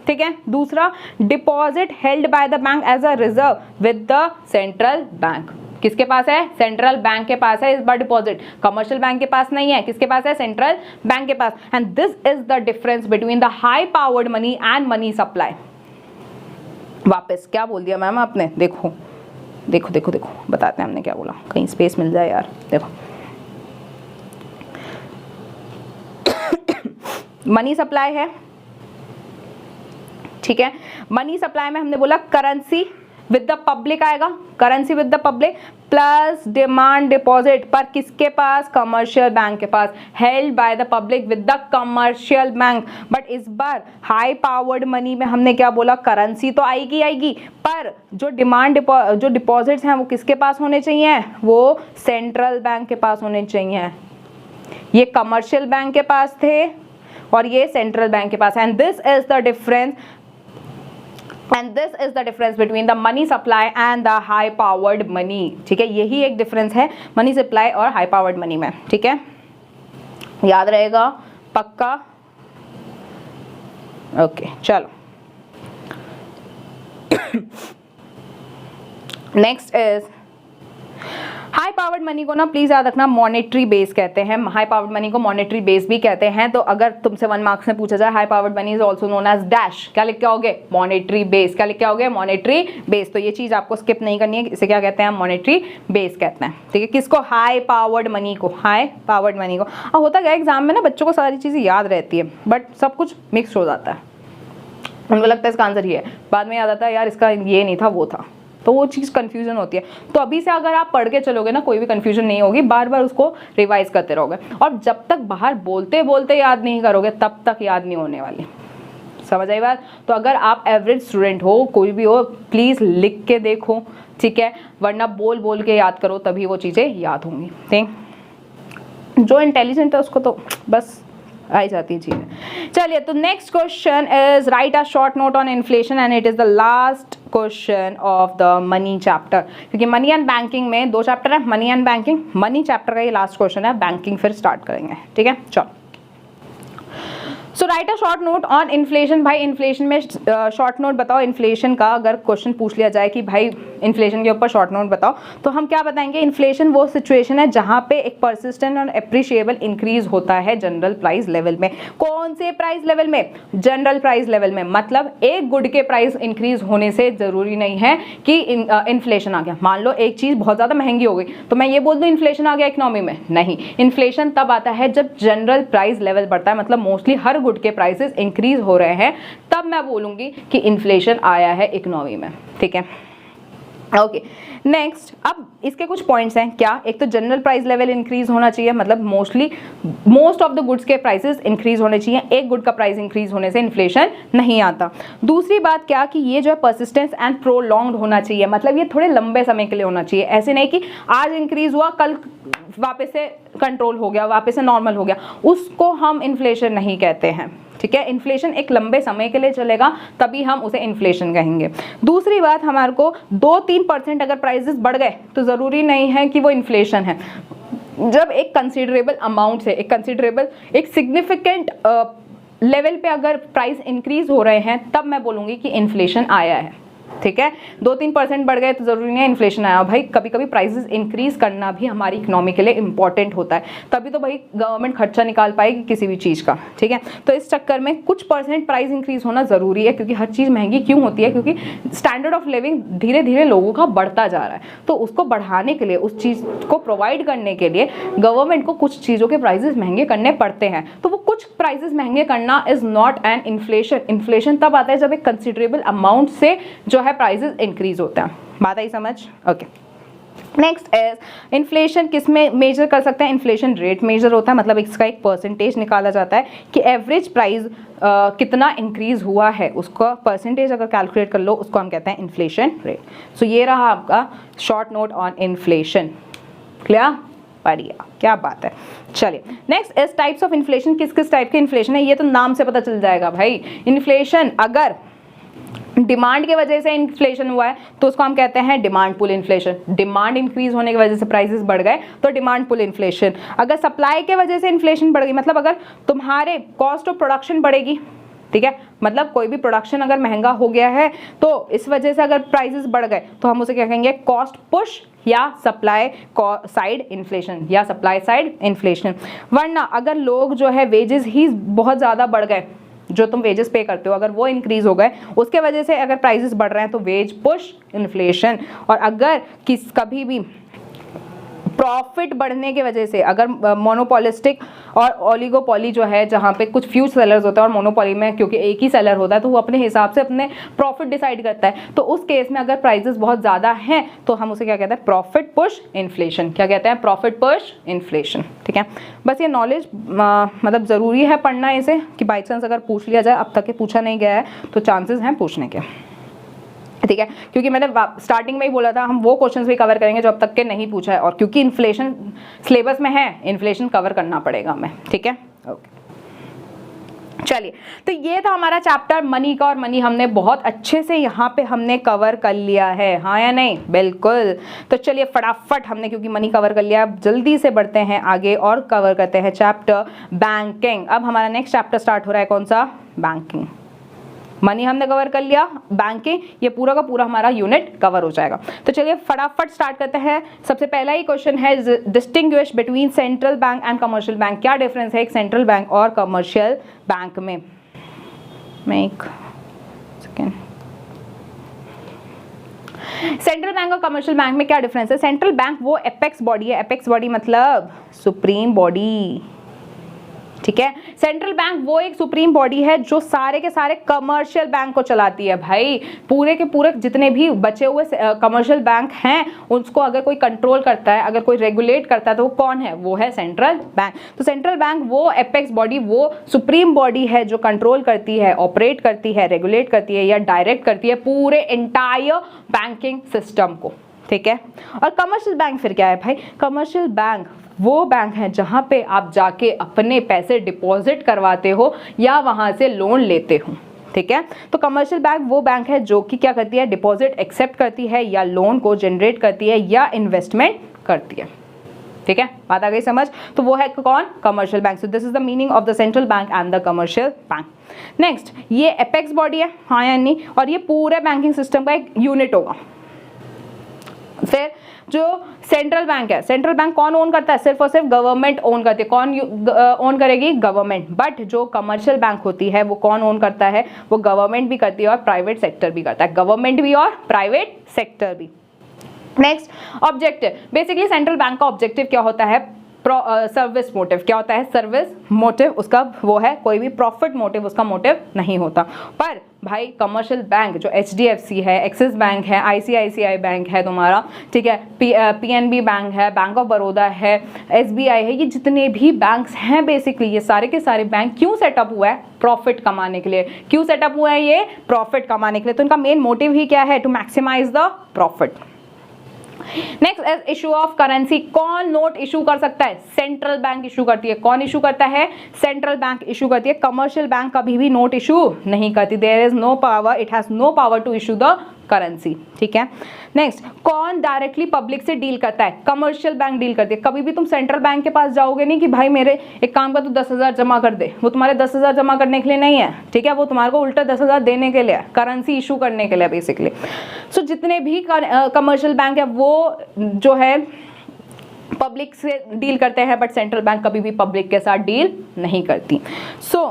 ठीक है, दूसरा deposit held by the bank as a reserve with the central bank. किसके पास है? सेंट्रल बैंक के पास है इस बार डिपॉजिट, कमर्शियल बैंक के पास नहीं है, किसके पास है? सेंट्रल बैंक के पास। And this is the difference between the high powered money and money supply. वापस क्या बोल दिया मैम आपने? देखो देखो देखो देखो, बताते हैं हमने क्या बोला, कहीं स्पेस मिल जाए यार। देखो मनी सप्लाई है, ठीक है, मनी सप्लाई में हमने बोला करेंसी विद द पब्लिक आएगा, currency with the public plus demand deposit पर किसके पास? कमर्शियल बैंक के पास, held by the public with the commercial bank. But इस बार हाई पावर्ड मनी में हमने क्या बोला? करेंसी तो आएगी, पर जो जो डिपॉजिट्स हैं वो किसके पास होने चाहिए? वो सेंट्रल बैंक के पास होने चाहिए। ये कमर्शियल बैंक के पास थे और ये सेंट्रल बैंक के पास। And this is the difference, and this is the difference between the money supply and the high powered money, ठीक है, यही एक डिफरेंस है मनी सप्लाई और हाई पावर्ड मनी में, ठीक है, याद रहेगा पक्का। ओके चलो next is high powered money को ना प्लीज याद रखना मॉनेटरी बेस कहते हैं, हाई पावर्ड मनी को मॉनेटरी बेस भी कहते हैं। तो अगर तुमसे 1 मार्क्स में पूछा जाए high powered money is also known as dash, क्या लिख के आओगे? Monetary base. क्या लिख के आओगे? Monetary base. तो ये चीज आपको स्किप नहीं करनी है, इसे क्या कहते हैं? मॉनेटरी बेस कहते हैं, ठीक है। किसको? हाई पावर्ड मनी को, हाई पावर्ड मनी को। अब होता क्या एग्जाम में ना बच्चों को सारी चीजें याद रहती है बट सब कुछ मिक्स हो जाता है, उनको लगता है इसका आंसर ये है, बाद में याद आता है यार इसका ये नहीं था वो था, तो वो चीज़ कन्फ्यूजन होती है। तो अभी से अगर आप पढ़ के चलोगे ना कोई भी कन्फ्यूजन नहीं होगी, बार बार उसको रिवाइज करते रहोगे और जब तक बाहर बोलते बोलते याद नहीं करोगे तब तक याद नहीं होने वाली। समझ आई बात? तो अगर आप एवरेज स्टूडेंट हो, कोई भी हो, प्लीज़ लिख के देखो, ठीक है, वरना बोल बोल के याद करो तभी वो चीज़ें याद होंगी, ठीक। जो इंटेलिजेंट है उसको तो बस आई जाती है चीज़ें। चलिए तो next question is write a short note on inflation and it is the last question of the money chapter, क्योंकि मनी एंड बैंकिंग में 2 चैप्टर है, money and banking. Money chapter का ये लास्ट क्वेश्चन है, बैंकिंग फिर start करेंगे, ठीक है। चलो so write a short note on inflation. भाई इन्फ्लेशन में शॉर्ट नोट बताओ। इन्फ्लेशन का अगर क्वेश्चन पूछ लिया जाए कि भाई इन्फ्लेशन के ऊपर शॉर्ट नोट बताओ, तो हम क्या बताएंगे? इन्फ्लेशन वो सिचुएशन है जहां पे एक परसिस्टेंट और एप्रिशिएबल इंक्रीज होता है जनरल प्राइस लेवल में। कौन से प्राइस लेवल में? जनरल प्राइस लेवल में। मतलब एक गुड के प्राइस इंक्रीज होने से जरूरी नहीं है कि इन्फ्लेशन आ गया। मान लो एक चीज बहुत ज्यादा महंगी हो गई तो मैं ये बोल दूं इन्फ्लेशन आ गया इकोनॉमी में? नहीं, इन्फ्लेशन तब आता है जब जनरल प्राइस लेवल बढ़ता है, मतलब मोस्टली हर गुड के प्राइसेस इंक्रीज हो रहे हैं, तब मैं बोलूंगी कि इन्फ्लेशन आया है इकोनॉमी में। ठीक है, ओके नेक्स्ट। अब इसके कुछ पॉइंट्स हैं क्या? एक तो जनरल प्राइस लेवल इंक्रीज होना चाहिए, मतलब मोस्ट ऑफ द गुड्स के प्राइसेस इंक्रीज होने चाहिए। एक गुड का प्राइस इंक्रीज होने से इन्फ्लेशन नहीं आता। दूसरी बात क्या कि ये जो है परसिस्टेंस एंड प्रोलॉन्ग्ड होना चाहिए, मतलब ये थोड़े लंबे समय के लिए होना चाहिए। ऐसे नहीं कि आज इंक्रीज हुआ कल वापस से कंट्रोल हो गया, वापस से नॉर्मल हो गया, उसको हम इन्फ्लेशन नहीं कहते हैं। ठीक है, इन्फ्लेशन एक लंबे समय के लिए चलेगा तभी हम उसे इन्फ्लेशन कहेंगे। दूसरी बात, हमारे को 2-3% अगर प्राइसेस बढ़ गए तो ज़रूरी नहीं है कि वो इन्फ्लेशन है। जब एक कंसिडरेबल अमाउंट से एक सिग्निफिकेंट लेवल पे अगर प्राइस इंक्रीज हो रहे हैं तब मैं बोलूँगी कि इन्फ्लेशन आया है। ठीक है, 2-3% बढ़ गए तो जरूरी नहीं है इन्फ्लेशन आया। भाई कभी कभी प्राइसेस इंक्रीज करना भी हमारी इकोनॉमी के लिए इंपॉर्टेंट होता है, तभी तो भाई गवर्नमेंट खर्चा निकाल पाएगी किसी भी चीज़ का। ठीक है, तो इस चक्कर में कुछ परसेंट प्राइस इंक्रीज होना जरूरी है, क्योंकि हर चीज़ महंगी क्यों होती है? क्योंकि स्टैंडर्ड ऑफ लिविंग धीरे धीरे लोगों का बढ़ता जा रहा है, तो उसको बढ़ाने के लिए, उस चीज़ को प्रोवाइड करने के लिए गवर्नमेंट को कुछ चीज़ों के प्राइसेस महंगे करने पड़ते हैं। तो वो कुछ प्राइसेस महंगे करना is not an inflation. Inflation तब आता है जब एक कंसिडरेबल अमाउंट से जो है प्राइसेस इंक्रीज होता है। बात आई समझ? ओके नेक्स्ट इज इन्फ्लेशन किस में मेजर कर सकते हैं? इन्फ्लेशन रेट मेजर होता है, मतलब इसका एक परसेंटेज निकाला जाता है कि एवरेज प्राइस कितना इंक्रीज हुआ है, उसका परसेंटेज अगर कैलकुलेट कर लो उसको हम कहते हैं इन्फ्लेशन रेट। सो ये रहा आपका short note on inflation. Clear? बढ़िया, क्या बात है। चलिए next is types of inflation. किस किस टाइप के इन्फ्लेशन है ये तो नाम से पता चल जाएगा भाई। इन्फ्लेशन अगर डिमांड के वजह से इन्फ्लेशन हुआ है तो उसको हम कहते हैं demand pull inflation. Demand increase होने की वजह से प्राइसेस बढ़ गए तो डिमांड पुल इन्फ्लेशन। अगर सप्लाई के वजह से इन्फ्लेशन बढ़ गई, मतलब अगर तुम्हारे कॉस्ट ऑफ प्रोडक्शन बढ़ेगी, ठीक है, मतलब कोई भी प्रोडक्शन अगर महंगा हो गया है तो इस वजह से अगर प्राइसेस बढ़ गए तो हम उसे क्या कहेंगे? कॉस्ट पुश या सप्लाई साइड इन्फ्लेशन या सप्लाई साइड इन्फ्लेशन। वरना अगर लोग जो है वेजेस ही बहुत ज़्यादा बढ़ गए, जो तुम वेजेस पे करते हो अगर वो इंक्रीज हो गए, उसके वजह से अगर प्राइसेस बढ़ रहे हैं तो वेज पुश इन्फ्लेशन। और अगर कभी भी प्रॉफिट बढ़ने की वजह से, अगर मोनोपोलिस्टिक और ओलिगोपोली जो है जहाँ पे कुछ फ्यू सेलर्स होता है और मोनोपोली में क्योंकि एक ही सेलर होता है तो वो अपने हिसाब से अपने प्रॉफिट डिसाइड करता है, तो उस केस में अगर प्राइसेस बहुत ज़्यादा हैं तो हम उसे क्या कहते हैं? Profit push inflation. क्या कहते हैं? Profit push inflation. ठीक है, बस ये नॉलेज मतलब ज़रूरी है पढ़ना इसे, कि बाई चांस अगर पूछ लिया जाए, अब तक के पूछा नहीं गया है तो चांसेस हैं पूछने के। ठीक है, क्योंकि मैंने स्टार्टिंग में ही बोला था हम वो क्वेश्चंस भी कवर करेंगे जो अब तक के नहीं पूछा है, और क्योंकि इन्फ्लेशन सिलेबस में है, इन्फ्लेशन कवर करना पड़ेगा हमें। ठीक है, ओके चलिए, तो ये था हमारा चैप्टर मनी का, और मनी हमने बहुत अच्छे से यहाँ पे हमने कवर कर लिया है, हाँ या नहीं? बिल्कुल। तो चलिए फटाफट हमने, क्योंकि मनी कवर कर लिया, अब जल्दी से बढ़ते हैं आगे और कवर करते हैं चैप्टर बैंकिंग। अब हमारा नेक्स्ट चैप्टर स्टार्ट हो रहा है, कौन सा? बैंकिंग। मनी हमने कवर कर लिया, बैंकिंग, ये पूरा का पूरा हमारा यूनिट कवर हो जाएगा। तो चलिए फटाफट स्टार्ट करते हैं। सबसे पहला ही क्वेश्चन है, distinguish between central bank and commercial bank. क्या डिफरेंस है एक सेंट्रल बैंक और कमर्शियल बैंक में? मैं एक सेकेंड, सेंट्रल बैंक और कमर्शियल बैंक में क्या डिफरेंस है? सेंट्रल बैंक वो एपेक्स बॉडी है, एपेक्स बॉडी मतलब सुप्रीम बॉडी। ठीक है, सेंट्रल बैंक वो एक सुप्रीम बॉडी है जो सारे के सारे कमर्शियल बैंक को चलाती है। भाई पूरे के पूरे जितने भी बचे हुए कमर्शियल बैंक हैं उसको अगर कोई कंट्रोल करता है, अगर कोई रेगुलेट करता है तो वो कौन है? वो है सेंट्रल बैंक। तो सेंट्रल बैंक वो एपेक्स बॉडी, वो सुप्रीम बॉडी है जो कंट्रोल करती है, ऑपरेट करती है, रेगुलेट करती है या डायरेक्ट करती है पूरे एंटायर बैंकिंग सिस्टम को। ठीक है, और कमर्शियल बैंक फिर क्या है भाई? कमर्शियल बैंक वो बैंक है जहाँ पे आप जाके अपने पैसे डिपॉजिट करवाते हो या वहाँ से लोन लेते हो। ठीक है, तो कमर्शियल बैंक वो बैंक है जो कि क्या करती है? डिपॉजिट एक्सेप्ट करती है या लोन को जनरेट करती है या इन्वेस्टमेंट करती है। ठीक है, बात आ गई समझ। तो वो है कौन, commercial bank. So this is the meaning of the central bank and the commercial bank. Next, ये एपेक्स बॉडी है, हाँ या नहीं, और ये पूरे बैंकिंग सिस्टम का एक यूनिट होगा। फिर जो सेंट्रल बैंक है, सेंट्रल बैंक कौन ओन करता है, सिर्फ और सिर्फ गवर्नमेंट ओन करती है। कौन ओन करेगी, गवर्नमेंट। बट जो कमर्शियल बैंक होती है वो कौन ओन करता है, वो गवर्नमेंट भी करती है और प्राइवेट सेक्टर भी करता है, गवर्नमेंट भी और प्राइवेट सेक्टर भी। Next, objective. Basically central bank का ऑब्जेक्टिव क्या होता है, सर्विस मोटिव। क्या होता है, सर्विस मोटिव उसका वो है, कोई भी प्रॉफिट मोटिव उसका मोटिव नहीं होता। पर भाई कमर्शियल बैंक जो HDFC है, एक्सिस बैंक है, ICICI बैंक है तुम्हारा, ठीक है, PNB बैंक है, बैंक ऑफ बड़ौदा है, SBI है, ये जितने भी बैंक्स हैं बेसिकली ये सारे के सारे बैंक क्यों सेटअप हुआ है, प्रॉफिट कमाने के लिए। क्यों सेटअप हुआ है ये, प्रॉफिट कमाने के लिए। तो इनका मेन मोटिव ही क्या है, to maximise the profit. Next, as issue of currency, कौन नोट इशू कर सकता है, सेंट्रल बैंक इशू करती है। कौन इशू करता है, सेंट्रल बैंक इशू करती है। कमर्शियल बैंक कभी भी नोट इशू नहीं करती। There is no power, it has no power to issue the currency, ठीक है। नेक्स्ट, कौन डायरेक्टली पब्लिक से डील करता है, कमर्शियल बैंक डील करती है। कभी भी तुम सेंट्रल बैंक के पास जाओगे नहीं कि भाई मेरे एक काम का तू 10,000 जमा कर दे, वो तुम्हारे 10,000 जमा करने के लिए नहीं है, ठीक है, वो तुम्हारे को उल्टा 10,000 देने के लिए है, करेंसी इशू करने के लिए बेसिकली। सो जितने भी कमर्शियल बैंक है वो जो है पब्लिक से डील करते हैं, बट सेंट्रल बैंक कभी भी पब्लिक के साथ डील नहीं करती। सो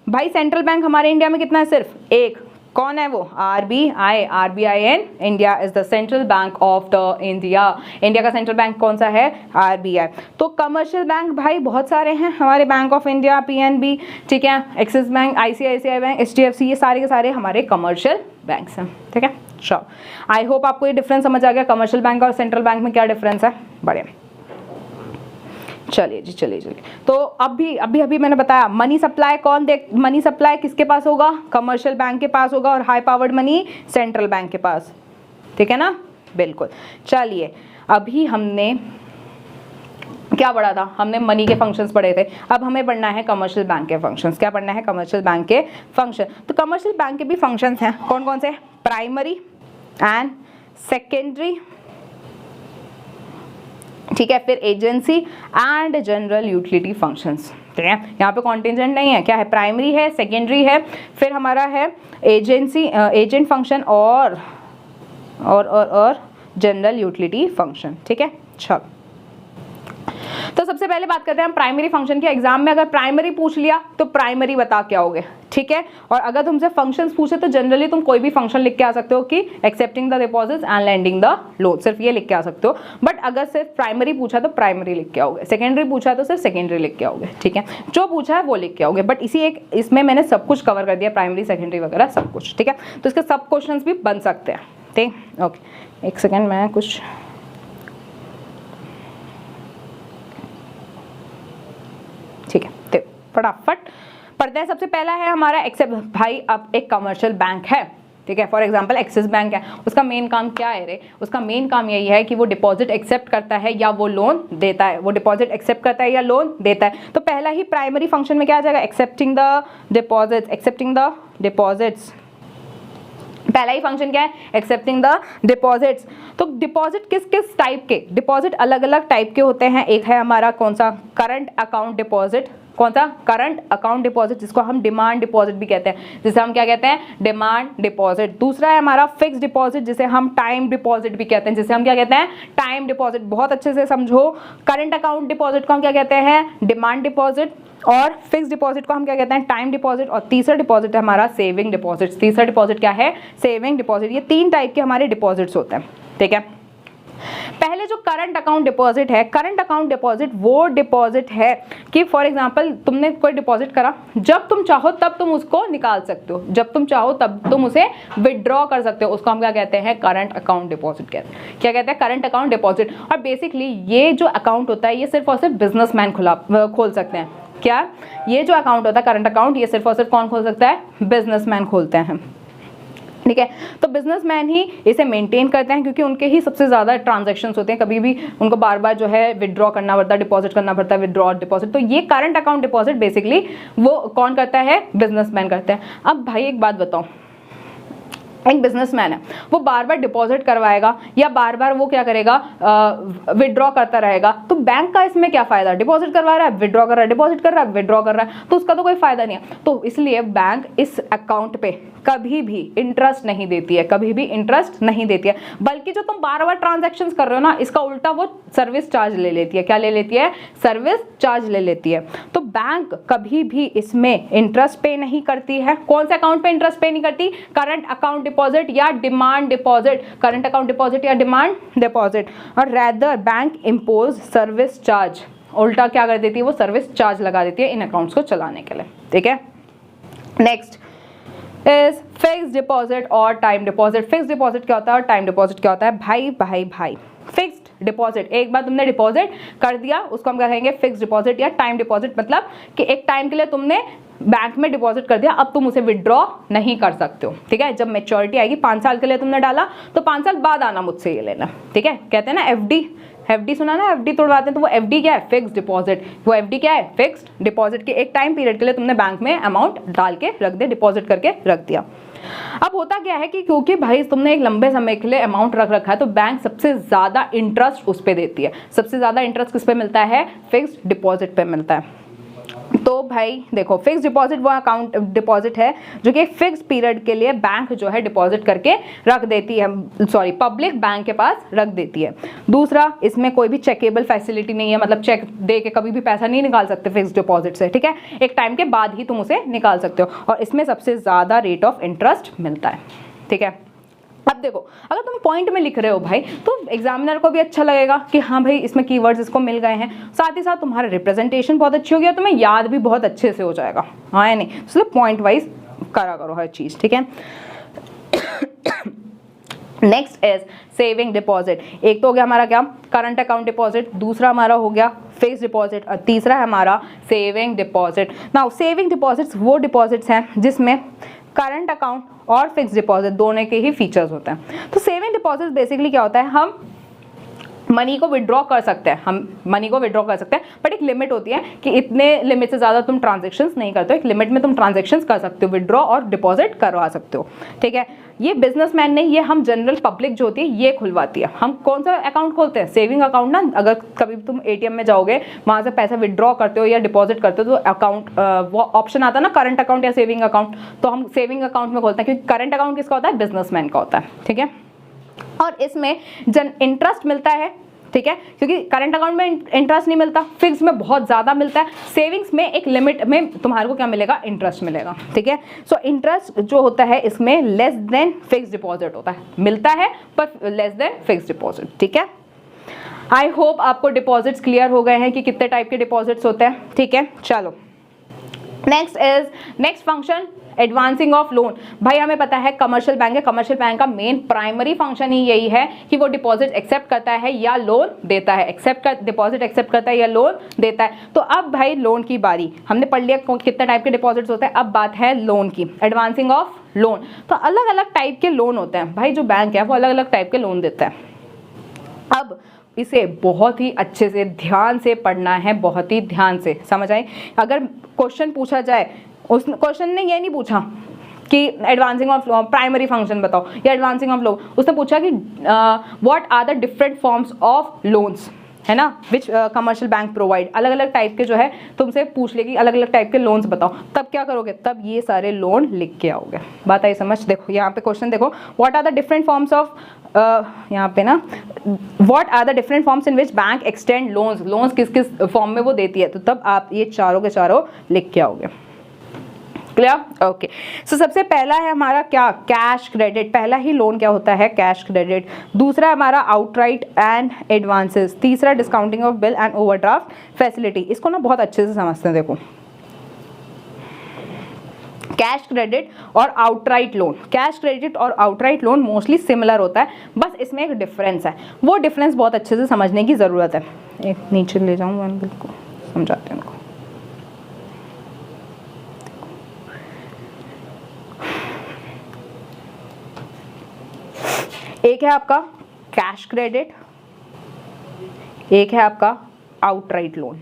भाई सेंट्रल बैंक हमारे इंडिया में कितना है, सिर्फ एक। कौन है वो, RBI, RBI in India is the central bank of the India. India का सेंट्रल बैंक कौन सा है, RBI। तो कमर्शियल बैंक भाई बहुत सारे हैं हमारे, बैंक ऑफ इंडिया, PNB, ठीक है, axis bank, ICICI bank, HDFC, ये सारे के सारे हमारे कमर्शियल बैंक्स हैं, ठीक है। चलो, आई होप आपको ये डिफरेंस समझ आ गया, कमर्शियल बैंक और सेंट्रल बैंक में क्या डिफरेंस है। बढ़िया, चलिए जी, चलिए। तो अभी मैंने बताया मनी सप्लाई कौन देख, मनी सप्लाई किसके पास होगा, कमर्शियल बैंक के पास होगा, और high powered money central bank के पास, ठीक है ना, बिल्कुल। चलिए, अभी हमने क्या पढ़ा था, हमने मनी के फंक्शंस पढ़े थे। अब हमें पढ़ना है कमर्शियल बैंक के फंक्शंस। क्या पढ़ना है, कमर्शियल बैंक के फंक्शन। तो कमर्शियल बैंक के भी फंक्शंस हैं, कौन कौन से, प्राइमरी एंड सेकेंडरी, ठीक है, फिर agency and general utility functions, ठीक है। यहाँ पे कॉन्टिजेंट नहीं है, क्या है, प्राइमरी है, सेकेंडरी है, फिर हमारा है एजेंसी, एजेंट फंक्शन और जनरल यूटिलिटी फंक्शन, ठीक है। चलो, तो सबसे पहले बात करते हैं हम प्राइमरी फंक्शन के। एग्जाम में अगर प्राइमरी पूछ लिया तो प्राइमरी बता के आओगे, ठीक है। और अगर तुमसे फंक्शंस पूछे तो जनरली तुम कोई भी फंक्शन लिख के आ सकते हो कि accepting the deposits and lending the loan, सिर्फ ये लिख के आ सकते हो। बट अगर सिर्फ प्राइमरी पूछा तो प्राइमरी लिख के आओगे, सेकेंडरी पूछा तो सिर्फ सेकेंडरी लिख के आओगे, ठीक है। जो पूछा है वो लिख के आओगे, बट इसमें मैंने सब कुछ कवर कर दिया, प्राइमरी सेकेंडरी वगैरह सब कुछ, ठीक है। तो इसके सब क्वेश्चन भी बन सकते हैं, ठीक, ओके। एक सेकेंड, मैं कुछ ठीक है, तो फटाफट पढ़ते हैं। सबसे पहला है हमारा एक्सेप्ट। भाई अब एक कमर्शियल बैंक है, ठीक है, फॉर एग्जांपल एक्सिस बैंक है, उसका मेन काम क्या है रे, उसका मेन काम यही है कि वो डिपॉजिट एक्सेप्ट करता है या वो लोन देता है, वो डिपॉजिट एक्सेप्ट करता है या लोन देता है। तो पहला ही प्राइमरी फंक्शन में क्या आ जाएगा, accepting the deposits, accepting the deposits. पहला ही फंक्शन क्या है, एक्सेप्टिंग द डिपॉजिट्स। तो डिपॉजिट किस किस टाइप के, डिपॉजिट अलग अलग टाइप के होते हैं। एक है हमारा कौन सा, करंट अकाउंट डिपॉजिट, कौन सा, करंट अकाउंट डिपॉजिट, जिसको हम डिमांड डिपॉजिट भी कहते हैं, जिसे हम क्या कहते हैं, डिमांड डिपॉजिट। दूसरा है हमारा फिक्स डिपॉजिट, जिसे हम टाइम डिपॉजिट भी कहते हैं, जिसे हम क्या कहते हैं, टाइम डिपॉजिट। बहुत अच्छे से समझो, करंट अकाउंट डिपॉजिट को हम क्या कहते हैं, डिमांड डिपॉजिट, और फिक्स डिपॉजिट को हम क्या कहते हैं, टाइम डिपॉजिट। और तीसरा डिपॉजिट है हमारा सेविंग डिपॉजिट। तीसरा डिपॉजिट क्या है, सेविंग डिपॉजिट। ये तीन टाइप के हमारे डिपॉजिट्स होते हैं, ठीक है। पहले जो करंट अकाउंट डिपॉजिट है, करंट अकाउंट डिपॉजिट वो डिपॉजिट है कि फॉर एग्जांपल तुमने कोई डिपॉजिट करा, जब तुम चाहो तब तुम उसको निकाल सकते हो, जब तुम चाहो तब तुम उसे विड्रॉ कर सकते हो, उसको हम क्या कहते हैं, करंट अकाउंट डिपॉजिट कहते हैं। क्या कहते हैं, करंट अकाउंट डिपॉजिट। और बेसिकली ये जो अकाउंट होता है ये सिर्फ और सिर्फ बिजनेसमैन खोल सकते हैं। क्या, ये जो अकाउंट होता है करंट अकाउंट, ये सिर्फ और सिर्फ कौन खोल सकता है, बिजनेसमैन खोलते हैं, ठीक है। तो बिजनेसमैन ही इसे मेंटेन करते हैं, क्योंकि उनके ही सबसे ज़्यादा ट्रांजैक्शंस होते हैं, कभी भी उनको बार बार जो है विड्रॉ करना पड़ता है, डिपॉजिट करना पड़ता है, विड्रॉ डिपॉजिट। तो ये करंट अकाउंट डिपॉजिट बेसिकली वो कौन करता है, बिजनेसमैन करते हैं। अब भाई एक बात बताओ, एक बिजनेसमैन है, वो बार बार डिपॉजिट करवाएगा या बार बार वो क्या करेगा, विड्रॉ करता रहेगा, तो बैंक का इसमें क्या फायदा? डिपॉजिट करवा रहा है, विड्रॉ कर रहा है, डिपॉजिट कर रहा है, विड्रॉ कर रहा है, तो उसका तो कोई फायदा नहीं है। तो इसलिए बैंक इस अकाउंट पे कभी भी इंटरेस्ट नहीं देती है, कभी भी इंटरेस्ट नहीं देती है, बल्कि जो तुम बार बार ट्रांजेक्शन कर रहे हो ना, इसका उल्टा वो सर्विस चार्ज ले लेती है। क्या ले लेती है? सर्विस चार्ज ले लेती है। तो बैंक कभी भी इसमें इंटरेस्ट पे नहीं करती है। कौन से अकाउंट पे इंटरेस्ट पे नहीं करती? करंट अकाउंट डिपॉजिट या demand deposit, current account deposit या डिमांड डिपॉजिट। और rather bank impose service charge, उल्टा क्या कर देती है? वो सर्विस चार्ज लगा देती है इन अकाउंट्स को चलाने के लिए। ठीक है, नेक्स्ट इज फिक्स्ड डिपॉजिट और टाइम डिपॉजिट। फिक्स्ड डिपॉजिट क्या होता है और टाइम डिपॉजिट क्या होता है? भाई भाई भाई, फिक्स्ड डिपॉजिट, एक बार तुमने डिपॉजिट कर दिया उसको हम क्या कहेंगे? फिक्स्ड डिपॉजिट या टाइम डिपॉजिट। मतलब कि एक टाइम के लिए तुमने बैंक में डिपॉजिट कर दिया, अब तुम उसे विड्रॉ नहीं कर सकते हो। ठीक है, जब मैच्योरिटी आएगी, 5 साल के लिए तुमने डाला तो 5 साल बाद आना मुझसे ये लेना। ठीक है, कहते हैं ना एफडी, एफडी सुना ना, एफडी तोड़वाते हैं, तो वो एफडी क्या है? Fixed deposit. वो एफडी क्या है? फिक्स्ड डिपॉजिट के एक टाइम पीरियड के लिए तुमने बैंक में अमाउंट डाल के रख दिया, डिपॉजिट करके रख दिया। अब होता क्या है कि क्योंकि भाई तुमने एक लंबे समय के लिए अमाउंट रख रखा है, तो बैंक सबसे ज्यादा इंटरेस्ट उस पर देती है। सबसे ज्यादा इंटरेस्ट किस पे मिलता है? फिक्स्ड डिपॉजिट पे मिलता है। तो भाई देखो, फिक्स्ड डिपॉजिट वो अकाउंट डिपॉजिट है जो कि एक फिक्स पीरियड के लिए बैंक जो है डिपॉजिट करके रख देती है, सॉरी पब्लिक बैंक के पास रख देती है। दूसरा, इसमें कोई भी चेकेबल फैसिलिटी नहीं है, मतलब चेक दे के कभी भी पैसा नहीं निकाल सकते फिक्स्ड डिपॉजिट से। ठीक है, एक टाइम के बाद ही तुम उसे निकाल सकते हो, और इसमें सबसे ज्यादा रेट ऑफ इंटरेस्ट मिलता है। ठीक है, अब देखो, अगर तुम पॉइंट में लिख रहे हो भाई, तो एग्जामिनर को भी अच्छा लगेगा कि हाँ भाई इसमें कीवर्ड्स इसको मिल गए हैं, साथ ही साथ तुम्हारा रिप्रेजेंटेशन बहुत अच्छी हो गया, तुम्हें याद भी बहुत अच्छे से हो जाएगा। हाँ या नहीं? इसलिए पॉइंट वाइज करा करो हर चीज। ठीक है, नेक्स्ट इज सेविंग डिपॉजिट। एक तो हो गया हमारा क्या? करंट अकाउंट डिपॉजिट, दूसरा हमारा हो गया फिक्स्ड डिपॉजिट, और तीसरा है हमारा saving deposit. Now saving deposits वो डिपॉजिट्स हैं जिसमें करंट अकाउंट और फिक्स्ड डिपॉजिट दोनों के ही फीचर्स होते हैं। तो सेविंग डिपॉजिट बेसिकली क्या होता है? हम मनी को विड्रॉ कर सकते हैं, हम मनी को विड्रॉ कर सकते हैं, बट एक लिमिट होती है कि इतने लिमिट से ज़्यादा तुम ट्रांजेक्शन्स नहीं करते हो। एक लिमिट में तुम ट्रांजेक्शन्स कर सकते हो, विड्रॉ और डिपॉजिट करवा सकते हो। ठीक है, ये बिजनेसमैन नहीं, ये हम जनरल पब्लिक जो होती है ये खुलवाती है। हम कौन सा अकाउंट खोलते हैं? सेविंग अकाउंट ना। अगर कभी तुम एटीएम में जाओगे, वहाँ से पैसा विड्रॉ करते हो या डिपॉजिट करते हो, तो अकाउंट वो ऑप्शन आता है ना, करंट अकाउंट या सेविंग अकाउंट, तो हम सेविंग अकाउंट में खोलते हैं, क्योंकि करंट अकाउंट किसका होता है? बिजनेसमैन का होता है। ठीक है, और इसमें इंटरेस्ट मिलता है। ठीक है, क्योंकि करंट अकाउंट में इंटरेस्ट नहीं मिलता, फिक्स में बहुत ज़्यादा मिलता है, सेविंग्स में एक लिमिट में तुम्हारे को क्या मिलेगा? इंटरेस्ट मिलेगा। ठीक है, सो इंटरेस्ट जो होता है इसमें लेस देन फिक्स डिपॉजिट होता है, मिलता है पर लेस देन फिक्स डिपॉजिट। ठीक है, आई होप आपको डिपॉजिट्स क्लियर हो गए हैं कि कितने टाइप के डिपॉजिट्स होते हैं। ठीक है, चलो next function advancing of loan. भाई हमें पता है कमर्शियल बैंक है, कमर्शियल बैंक का मेन प्राइमरी फंक्शन ही यही है कि वो डिपॉजिट एक्सेप्ट करता है या लोन देता है, डिपॉजिट एक्सेप्ट करता है या लोन देता है। तो अब भाई लोन की बारी, हमने पढ़ लिया कितने टाइप के डिपॉजिट्स होते हैं, अब बात है लोन की, एडवांसिंग ऑफ लोन। तो अलग अलग टाइप के लोन होते हैं भाई, जो बैंक है वो अलग अलग टाइप के लोन देता है। अब इसे बहुत ही अच्छे से ध्यान से पढ़ना है, बहुत ही ध्यान से, समझ आए? अगर क्वेश्चन पूछा जाए, उस क्वेश्चन ने ये नहीं पूछा कि एडवांसिंग ऑफ प्राइमरी फंक्शन बताओ या एडवांसिंग ऑफ लोन, उसने पूछा कि what are the different forms of loans, है ना, विच कमर्शियल बैंक प्रोवाइड। अलग अलग टाइप के जो है तुमसे पूछ लेगी, अलग अलग टाइप के लोन्स बताओ, तब क्या करोगे? तब ये सारे लोन लिख के आओगे। बात आई समझ? देखो यहाँ पे क्वेश्चन देखो, what are the different forms of, यहाँ पे ना, what are the different forms in which bank extend loans, loans किस किस फॉर्म में वो देती है, तो तब आप ये चारों के चारों लिख के आओगे। क्लियर? ओके, सो सबसे पहला है हमारा क्या? Cash credit. पहला ही लोन क्या होता है? Cash credit. दूसरा हमारा आउटराइट एंड एडवांसेस। तीसरा discounting of bill and overdraft facility. इसको ना बहुत अच्छे से समझते हैं। देखो, कैश क्रेडिट और आउटराइट लोन, कैश क्रेडिट और आउटराइट लोन मोस्टली सिमिलर होता है, बस इसमें एक डिफरेंस है, वो डिफरेंस बहुत अच्छे से समझने की ज़रूरत है। एक नीचे ले जाऊँ मैं, बिल्कुल समझाते हैं उनको। एक है आपका कैश क्रेडिट, एक है आपका आउटराइट लोन।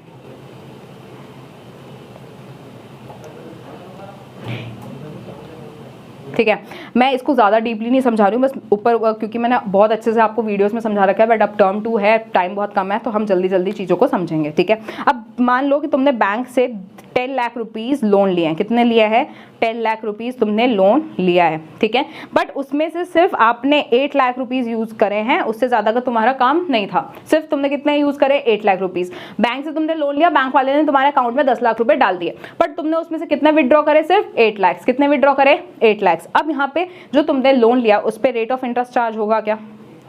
ठीक है। मैं इसको ज़्यादा डीपली नहीं समझा रही हूँ, बस ऊपर क्योंकि मैंने बहुत अच्छे से आपको वीडियोस में समझा रखा है, बट अब टर्म 2 है, टाइम बहुत कम है, तो हम जल्दी जल्दी चीज़ों को समझेंगे, ठीक है। अब मान लो कि तुमने बैंक से 10 लाख रुपीज़ लोन लिए हैं। कितने लिया है? 10 लाख रुपीज़ तुमने लोन लिया है, ठीक है। बट उसमें से सिर्फ आपने 8 लाख रुपीज़ यूज़ करे हैं, उससे ज़्यादा का तुम्हारा काम नहीं था। सिर्फ तुमने कितने यूज़ करे? 8 लाख रुपीज़। बैंक से तुमने लोन लिया, बैंक वाले ने तुम्हारे अकाउंट में 10 लाख रुपए डाल दिए, बट तुमने उसमें से कितने विड्रॉ करे? सिर्फ 8 लाख। कितने विड्रॉ करे? 8 लाख। अब यहाँ पे जो तुमने लोन लिया उस पर रेट ऑफ इंटरेस्ट चार्ज होगा क्या?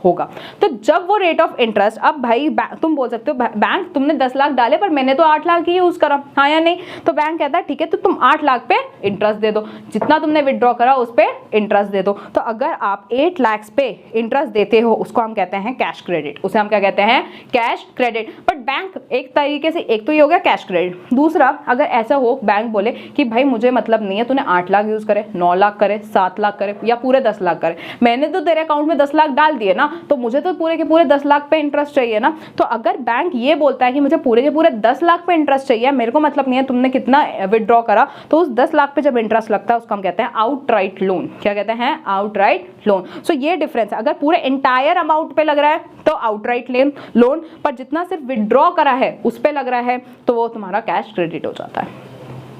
होगा। तो जब वो रेट ऑफ इंटरेस्ट, अब भाई तुम बोल सकते हो बैंक तुमने 10 लाख डाले पर मैंने तो 8 लाख ही यूज करा, हाँ या नहीं? तो बैंक कहता है ठीक है, तो तुम 8 लाख पे इंटरेस्ट दे दो, जितना तुमने विड्रॉ करा उस पे इंटरेस्ट दे दो। तो अगर आप 8 लाख पे इंटरेस्ट देते हो, उसको हम कहते हैं कैश क्रेडिट। उसे हम क्या कहते हैं? Cash credit. बट बैंक एक तरीके से, एक तो ये हो गया कैश क्रेडिट, दूसरा अगर ऐसा हो बैंक बोले कि भाई मुझे मतलब नहीं है तूने 8 लाख यूज करे, 9 लाख करे, 7 लाख करे या पूरे 10 लाख करे, मैंने तो तेरे अकाउंट में 10 लाख डाल दिए ना, तो मुझे तो पूरे के पूरे 10 लाख पे इंटरेस्ट चाहिए ना। तो अगर बैंक ये बोलता है कि मुझे पूरे के पूरे 10 लाख पे इंटरेस्ट चाहिए, मेरे को मतलब नहीं है तुमने कितना विड्रॉ करा, तो उस 10 लाख पे जब इंटरेस्ट लगता है उसको हम कहते हैं आउटराइट लोन। क्या कहते हैं? Outright loan. सो ये डिफरेंस है। अगर पूरे एंटायर अमाउंट पे लग रहा है तो आउटराइट लोन, पर जितना सिर्फ विड्रॉ करा है उस पे लग रहा है तो वो तुम्हारा कैश क्रेडिट हो जाता है,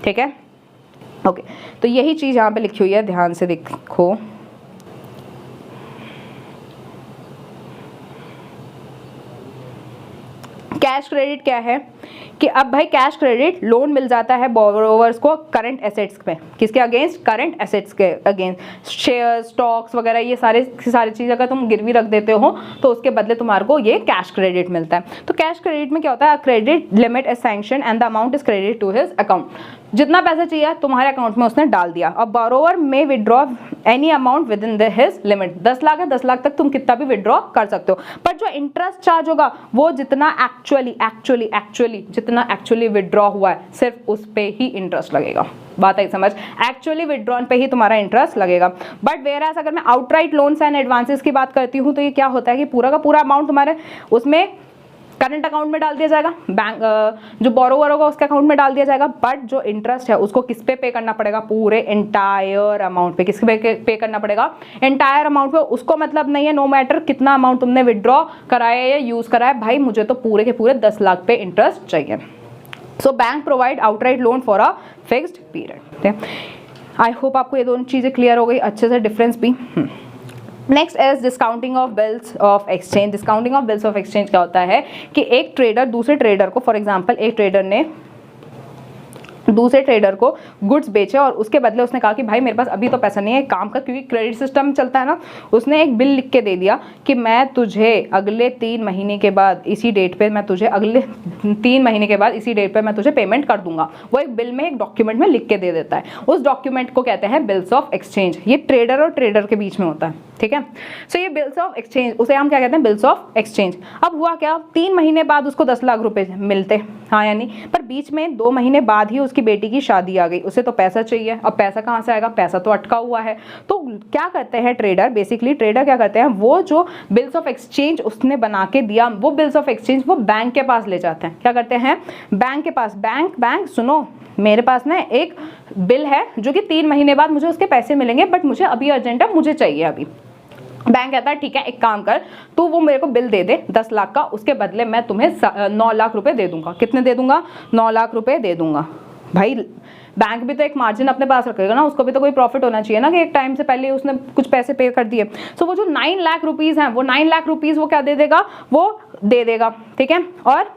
ठीक है। ओके, तो यही चीज यहाँ पे लिखी हुई है, ध्यान से देखो। कैश क्रेडिट क्या है कि अब भाई कैश क्रेडिट लोन मिल जाता है बोरोवर्स को करंट एसेट्स पे। किसके अगेंस्ट? करंट एसेट्स के अगेंस्ट। शेयर, स्टॉक्स वगैरह ये सारी चीज़ अगर तुम गिरवी रख देते हो तो उसके बदले तुम्हारे को ये कैश क्रेडिट मिलता है। तो कैश क्रेडिट में क्या होता है? Credit limit is sanction and the amount is credit to his account. जितना पैसा चाहिए तुम्हारे अकाउंट में उसने डाल दिया। अब बोरोवर में withdraw any amount with in his limit. 10 lakh है, 10 लाख तक तुम कितना भी विड्रॉ कर सकते हो, पर जो इंटरेस्ट चार्ज होगा वो जितना एक्चुअली विड्रॉ हुआ है सिर्फ उस पे ही इंटरेस्ट लगेगा। बात आई समझ? एक्चुअली विड्रॉन पे ही तुम्हारा इंटरेस्ट लगेगा। बट वेयरएज अगर मैं आउटराइट लोन्स एंड एडवांसेस की बात करती हूँ तो ये क्या होता है कि पूरा का पूरा अमाउंट तुम्हारे उसमें करंट अकाउंट में डाल दिया जाएगा, बैंक जो बोरोवर होगा उसके अकाउंट में डाल दिया जाएगा, बट जो इंटरेस्ट है उसको किस पे पे करना पड़ेगा? पूरे एंटायर अमाउंट पे। किस पे करना पड़ेगा? एंटायर अमाउंट पे। उसको मतलब नहीं है नो मैटर कितना अमाउंट तुमने विड्रॉ कराया या यूज कराया, भाई मुझे तो पूरे के पूरे 10 लाख पे इंटरेस्ट चाहिए। So bank provide outright loan for a fixed period. I hope आपको ये दोनों चीजें क्लियर हो गई अच्छे से, डिफरेंस भी। Next is discounting of bills of exchange. Discounting of bills of exchange क्या होता है कि एक ट्रेडर दूसरे ट्रेडर को, फॉर एग्जांपल एक ट्रेडर ने दूसरे ट्रेडर को गुड्स बेचे और उसके बदले उसने कहा कि भाई मेरे पास अभी तो पैसा नहीं है, काम का, क्योंकि क्रेडिट सिस्टम चलता है ना, उसने एक बिल लिख के दे दिया कि मैं तुझे अगले 3 महीने के बाद इसी डेट पे मैं तुझे अगले 3 महीने के बाद इसी डेट पे मैं तुझे पेमेंट कर दूंगा। वो एक बिल में एक डॉक्यूमेंट में लिख के दे देता है। उस डॉक्यूमेंट को कहते हैं बिल्स ऑफ एक्सचेंज। ये ट्रेडर और ट्रेडर के बीच में होता है, ठीक है। सो ये बिल्स ऑफ एक्सचेंज, उसे हम क्या कहते हैं? Bills of exchange. अब हुआ क्या? 3 महीने बाद उसको 10 लाख रुपए मिलते, हाँ या नहीं? पर बीच में 2 महीने बाद ही उसकी बेटी की शादी आ गई, उसे तो पैसा चाहिए। अब पैसा कहाँ से आएगा? पैसा तो अटका हुआ है। तो क्या करते हैं ट्रेडर? बेसिकली ट्रेडर क्या करते हैं, वो जो बिल्स ऑफ एक्सचेंज उसने बना के दिया, वो बिल्स ऑफ एक्सचेंज वो बैंक के पास ले जाते हैं। क्या करते हैं? बैंक के पास। बैंक सुनो, मेरे पास ना एक बिल है जो कि 3 महीने बाद मुझे उसके पैसे मिलेंगे, बट मुझे अभी अर्जेंट है, मुझे चाहिए अभी। बैंक कहता है ठीक है, एक काम कर, तू वो मेरे को बिल दे दे 10 लाख का, उसके बदले मैं तुम्हें 9 लाख रुपए दे दूंगा। कितने दे दूंगा? 9 लाख रुपए दे दूंगा। भाई बैंक भी तो एक मार्जिन अपने पास रखेगा ना, उसको भी तो कोई प्रॉफिट होना चाहिए ना कि एक टाइम से पहले उसने कुछ पैसे पे कर दिए। सो वो जो 9 लाख रुपीज हैं, वो 9 लाख रुपीज वो क्या दे देगा? वो दे देगा, ठीक है, और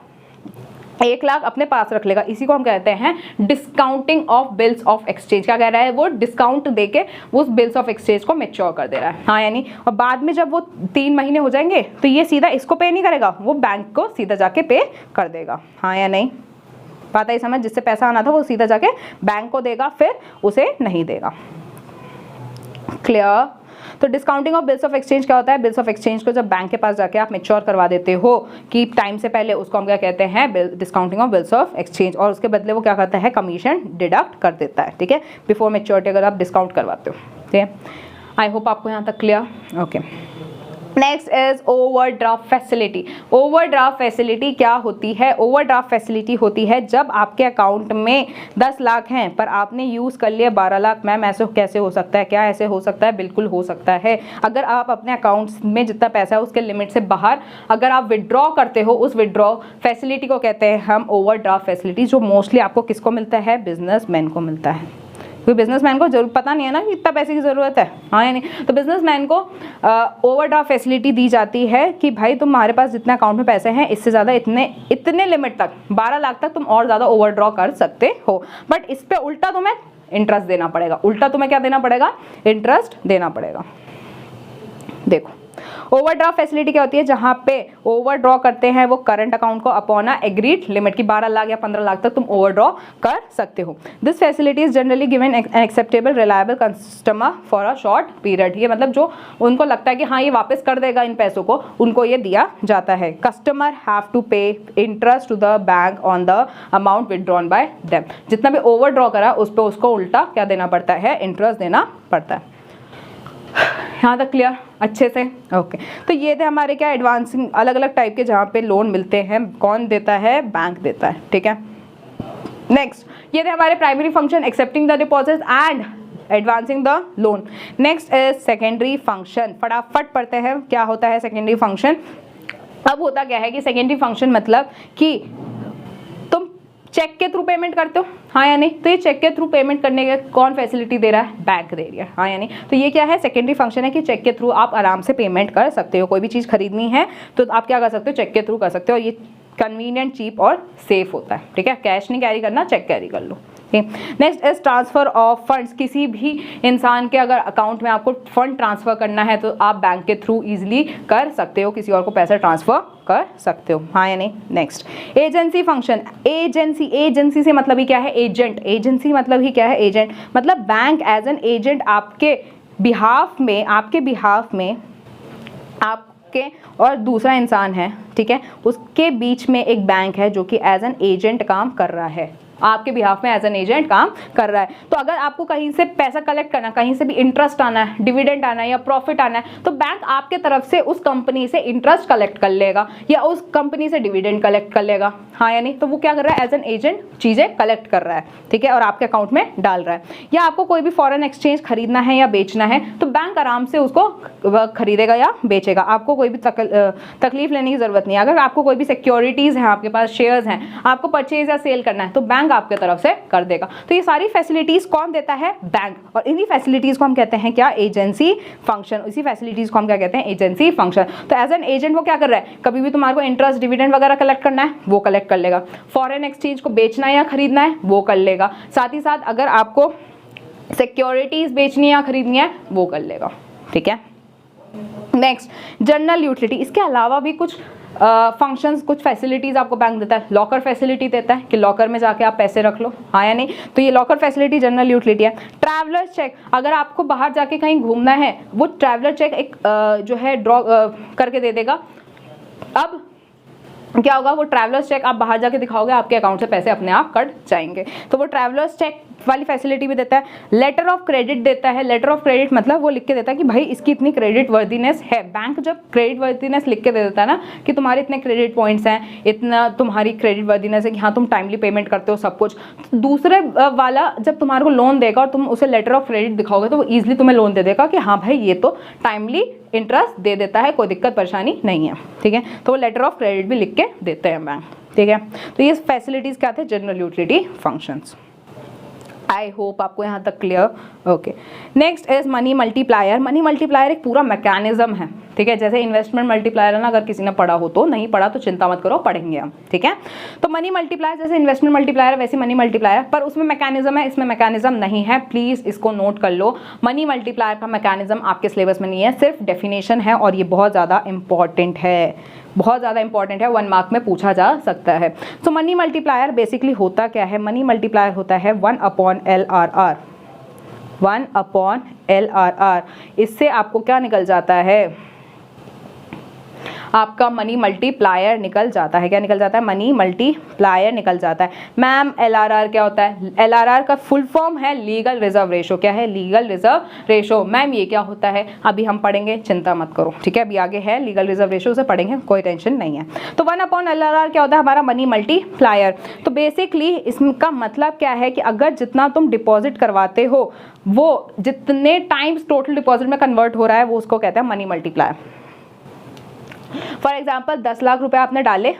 1 लाख अपने पास रख लेगा। इसी को हम कहते हैं discounting of bills of exchange. क्या कह रहा है? वो डिस्काउंट देके उस बिल्स ऑफ एक्सचेंज को मैच्योर कर दे रहा है, हाँ यानी। और बाद में जब वो 3 महीने हो जाएंगे तो ये सीधा इसको पे नहीं करेगा, वो बैंक को सीधा जाके पे कर देगा, हाँ या नहीं? बात आई समझ? जिससे पैसा आना था वो सीधा जाके बैंक को देगा, फिर उसे नहीं देगा। क्लियर? तो discounting of bills of exchange क्या होता है? बिल्स ऑफ एक्सचेंज को जब बैंक के पास जाके आप मैच्योर करवा देते हो कि टाइम से पहले, उसको हम क्या कहते हैं? Discounting of bills of exchange. और उसके बदले वो क्या करता है? कमीशन डिडक्ट कर देता है, ठीक है, बिफोर मैच्योरिटी, अगर आप डिस्काउंट करवाते हो, ठीक है। आई होप आपको यहाँ तक clear? Okay. Next is overdraft facility. Overdraft facility क्या होती है? ओवरड्राफ्ट फैसिलिटी होती है जब आपके अकाउंट में 10 लाख हैं पर आपने यूज़ कर लिया 12 लाख। मैम ऐसे कैसे हो सकता है? क्या ऐसे हो सकता है? बिल्कुल हो सकता है। अगर आप अपने अकाउंट में जितना पैसा है उसके लिमिट से बाहर अगर आप विड्रॉ करते हो, उस विड्रॉ फैसिलिटी को कहते हैं हम ओवरड्राफ्ट फैसिलिटी, जो मोस्टली आपको किसको मिलता है? बिजनेसमैन को मिलता है। क्योंकि बिजनेसमैन को जरूर पता नहीं है ना कि इतना पैसे की ज़रूरत है, हाँ या नहीं। तो बिजनेसमैन को ओवरड्राफ्ट फैसिलिटी दी जाती है कि भाई तुम्हारे पास जितने अकाउंट में पैसे हैं इससे ज़्यादा इतने लिमिट तक 12 लाख तक तुम और ज़्यादा ओवरड्रॉ कर सकते हो, बट इस पर उल्टा तुम्हें इंटरेस्ट देना पड़ेगा। उल्टा तुम्हें क्या देना पड़ेगा? इंटरेस्ट देना पड़ेगा। देखो ओवरड्राफ्ट फैसिलिटी क्या होती है? जहां पे ओवरड्रॉ करते हैं वो करंट अकाउंट को अपॉन अ एग्रीड लिमिट की 12 लाख या 15 लाख तक तुम ओवरड्रॉ कर सकते हो। This facility is generally given an acceptable reliable customer for a short period. ये मतलब जो उनको लगता है कि हाँ ये वापस कर देगा इन पैसों को, उनको ये दिया जाता है। Customer have to pay interest to the bank on the amount withdrawn by them. जितना भी ओवरड्रॉ करा उस पर उसको उल्टा क्या देना पड़ता है? इंटरेस्ट देना पड़ता है। यहाँ तक क्लियर अच्छे से? ओके तो ये थे हमारे क्या एडवांसिंग अलग अलग टाइप के जहाँ पे लोन मिलते हैं। कौन देता है? बैंक देता है, ठीक है। नेक्स्ट ये थे हमारे primary function, accepting the deposit and advancing the loan. Next is secondary function. फटाफट पढ़ते हैं क्या होता है सेकेंडरी फंक्शन। अब होता क्या है कि सेकेंडरी फंक्शन मतलब कि तुम चेक के थ्रू पेमेंट करते हो, हाँ या नहीं। तो ये चेक के थ्रू पेमेंट करने के कौन फैसिलिटी दे रहा है? बैंक दे रही है, हाँ या नहीं। तो ये क्या है? सेकेंडरी फंक्शन है कि चेक के थ्रू आप आराम से पेमेंट कर सकते हो। कोई भी चीज़ खरीदनी है तो आप क्या कर सकते हो? चेक के थ्रू कर सकते हो। ये कन्वीनियंट, चीप और सेफ होता है, ठीक है। कैश नहीं कैरी करना, चेक कैरी कर लो। Next is transfer of funds. किसी भी इंसान के अगर अकाउंट में आपको फंड ट्रांसफर करना है तो आप बैंक के थ्रू इजीली कर सकते हो, किसी और को पैसा ट्रांसफर कर सकते हो, हाँ या नहीं। Next agency function. एजेंसी से मतलब ही क्या है? एजेंट। एजेंसी मतलब ही क्या है? एजेंट। मतलब बैंक एज एन एजेंट आपके बिहाफ में आपके और दूसरा इंसान है, ठीक है, उसके बीच में एक बैंक है जो कि एज एन एजेंट काम कर रहा है, आपके बिहाफ में एज एन एजेंट काम कर रहा है। तो अगर आपको कहीं से पैसा कलेक्ट करना, कहीं से भी इंटरेस्ट आना है, डिविडेंड आना है या प्रॉफिट आना है, तो बैंक आपके तरफ से उस कंपनी से इंटरेस्ट कलेक्ट कर लेगा या उस कंपनी से डिविडेंड कलेक्ट कर लेगा, हाँ या नहीं। तो वो क्या कर रहा है? एज एन एजेंट चीज़ें कलेक्ट कर रहा है, ठीक है, और आपके अकाउंट में डाल रहा है। या आपको कोई भी फॉरेन एक्सचेंज खरीदना है या बेचना है तो बैंक आराम से उसको खरीदेगा या बेचेगा, आपको कोई भी तकलीफ लेने की जरूरत नहीं है। अगर आपको कोई भी सिक्योरिटीज़ हैं, आपके पास शेयर्स हैं, आपको परचेज या सेल करना है तो बैंक आपके तरफ से कर देगा। तो ये सारी फैसिलिटीज कौन देता है? बैंक। और इन्हीं फैसिलिटीज को हम कहते हैं क्या? Agency function. इसी फैसिलिटीज को हम क्या कहते हैं? Agency function. तो एज एन एजेंट वो क्या कर रहा है? कभी भी तुम्हारे को इंटरेस्ट, डिविडेंड वगैरह कलेक्ट करना है वो कलेक्ट कर लेगा। फॉरेन एक्सचेंज को बेचना या खरीदना है वो कर लेगा। साथ ही साथ अगर आपको सिक्योरिटीज बेचनी या खरीदनी है वो कर लेगा, ठीक है। Next general utility. इसके अलावा भी कुछ फंक्शंस, कुछ फैसिलिटीज़ आपको बैंक देता है। लॉकर फैसिलिटी देता है कि लॉकर में जाके आप पैसे रख लो, हाँ या नहीं। तो ये लॉकर फैसिलिटी जनरल यूटिलिटी है। ट्रैवलर चेक, अगर आपको बाहर जाके कहीं घूमना है वो ट्रैवलर चेक एक जो है ड्रॉ करके दे देगा। अब क्या होगा? वो ट्रैवलर्स चेक आप बाहर जाके दिखाओगे, आपके अकाउंट से पैसे अपने आप कट जाएंगे। तो वो ट्रैवलर्स चेक वाली फैसिलिटी भी देता है। लेटर ऑफ क्रेडिट देता है। लेटर ऑफ क्रेडिट मतलब वो लिख के देता है कि भाई इसकी इतनी क्रेडिट वर्दीनेस है। बैंक जब क्रेडिट वर्दीनेस लिख के दे देता है ना कि तुम्हारे इतने क्रेडिट पॉइंट्स हैं, इतना तुम्हारी क्रेडिट वर्दीनेस है कि हाँ तुम टाइमली पेमेंट करते हो सब कुछ, तो दूसरे वाला जब तुम्हारे को लोन देगा और तुम उसे लेटर ऑफ क्रेडिट दिखाओगे तो वो ईजिली तुम्हें लोन दे देगा कि हाँ भाई ये तो टाइमली इंटरेस्ट दे देता है, कोई दिक्कत परेशानी नहीं है, ठीक है। तो वो लेटर ऑफ क्रेडिट भी लिख के देते हैं बैंक, ठीक है। तो ये फैसिलिटीज़ क्या थे? General utility functions. I hope आपको यहाँ तक clear. Okay next is money multiplier. Money multiplier एक पूरा मैकेनिज्म है, ठीक है। जैसे इन्वेस्टमेंट मल्टीप्लायर है ना, अगर किसी ने पढ़ा हो तो, नहीं पढ़ा तो चिंता मत करो, पढ़ेंगे हम, ठीक है। तो मनी मल्टीप्लायर जैसे इन्वेस्टमेंट मल्टीप्लायर है वैसे मनी मल्टीप्लायर, पर उसमें मैकेनिज्म है, इसमें मैकेनिज्म नहीं है। प्लीज़ इसको नोट कर लो। मनी मल्टीप्लायर का मैकेनिज्म आपके सिलेबस में नहीं है, सिर्फ डेफिनेशन है और ये बहुत ज़्यादा इंपॉर्टेंट है, बहुत ज़्यादा इंपॉर्टेंट है, 1 मार्क में पूछा जा सकता है। तो मनी मल्टीप्लायर बेसिकली होता क्या है? मनी मल्टीप्लायर होता है 1/LRR। 1/LRR। इससे आपको क्या निकल जाता है? आपका मनी मल्टीप्लायर निकल जाता है। क्या निकल जाता है? मनी मल्टीप्लायर निकल जाता है। मैम LRR क्या होता है? LRR का फुल फॉर्म है लीगल रिजर्व रेशो। क्या है? Legal reserve ratio. मैम ये क्या होता है? अभी हम पढ़ेंगे, चिंता मत करो, ठीक है, अभी आगे है लीगल रिजर्व रेशो, से पढ़ेंगे, कोई टेंशन नहीं है। तो 1/LRR क्या होता है? हमारा मनी मल्टीप्लायर। तो बेसिकली इसका मतलब क्या है कि अगर जितना तुम डिपॉजिट करवाते हो वो जितने टाइम्स टोटल डिपॉजिट में कन्वर्ट हो रहा है वो उसको कहते हैं money multiplier. For example 10 lakh रुपए आपने डाले,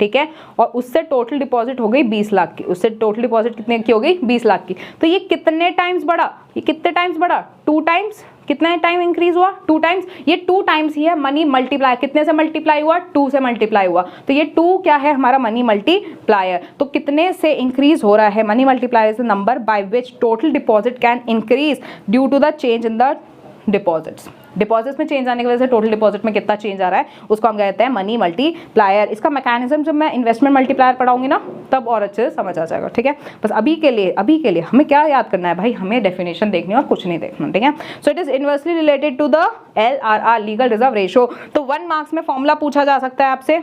ठीक है, और उससे टोटल डिपॉजिट हो गई 20 लाख की। उससे टोटल डिपॉजिट कितने की हो गई? 20 लाख की। तो ये कितने टाइम्स बढ़ा? ये कितने टाइम्स बढ़ा? 2 टाइम्स। कितना टाइम इंक्रीज हुआ? 2 टाइम्स। ये 2 टाइम्स ही है मनी मल्टीप्लायर। कितने से मल्टीप्लाई हुआ? 2 से मल्टीप्लाई हुआ। तो ये 2 क्या है? हमारा मनी मल्टीप्लायर। तो कितने से इंक्रीज हो रहा है? Money multiplier is the number by which total deposit can increase due to the change in the deposits. Deposits में चेंज आने की वजह से टोटल डिपॉजिट में कितना चेंज आ रहा है उसको हम कहते हैं मनी मल्टीप्लायर। इसका मैकेनिज्म जब मैं इन्वेस्टमेंट मल्टीप्लायर पढ़ाऊंगी ना तब और अच्छे से समझ आ जाएगा, ठीक है। बस अभी के लिए हमें क्या याद करना है भाई? हमें डेफिनेशन देखनी है और कुछ नहीं देखना, ठीक है। So it is inversely related to the LRR, legal reserve ratio. तो 1 मार्क्स में फॉर्मूला पूछा जा सकता है आपसे।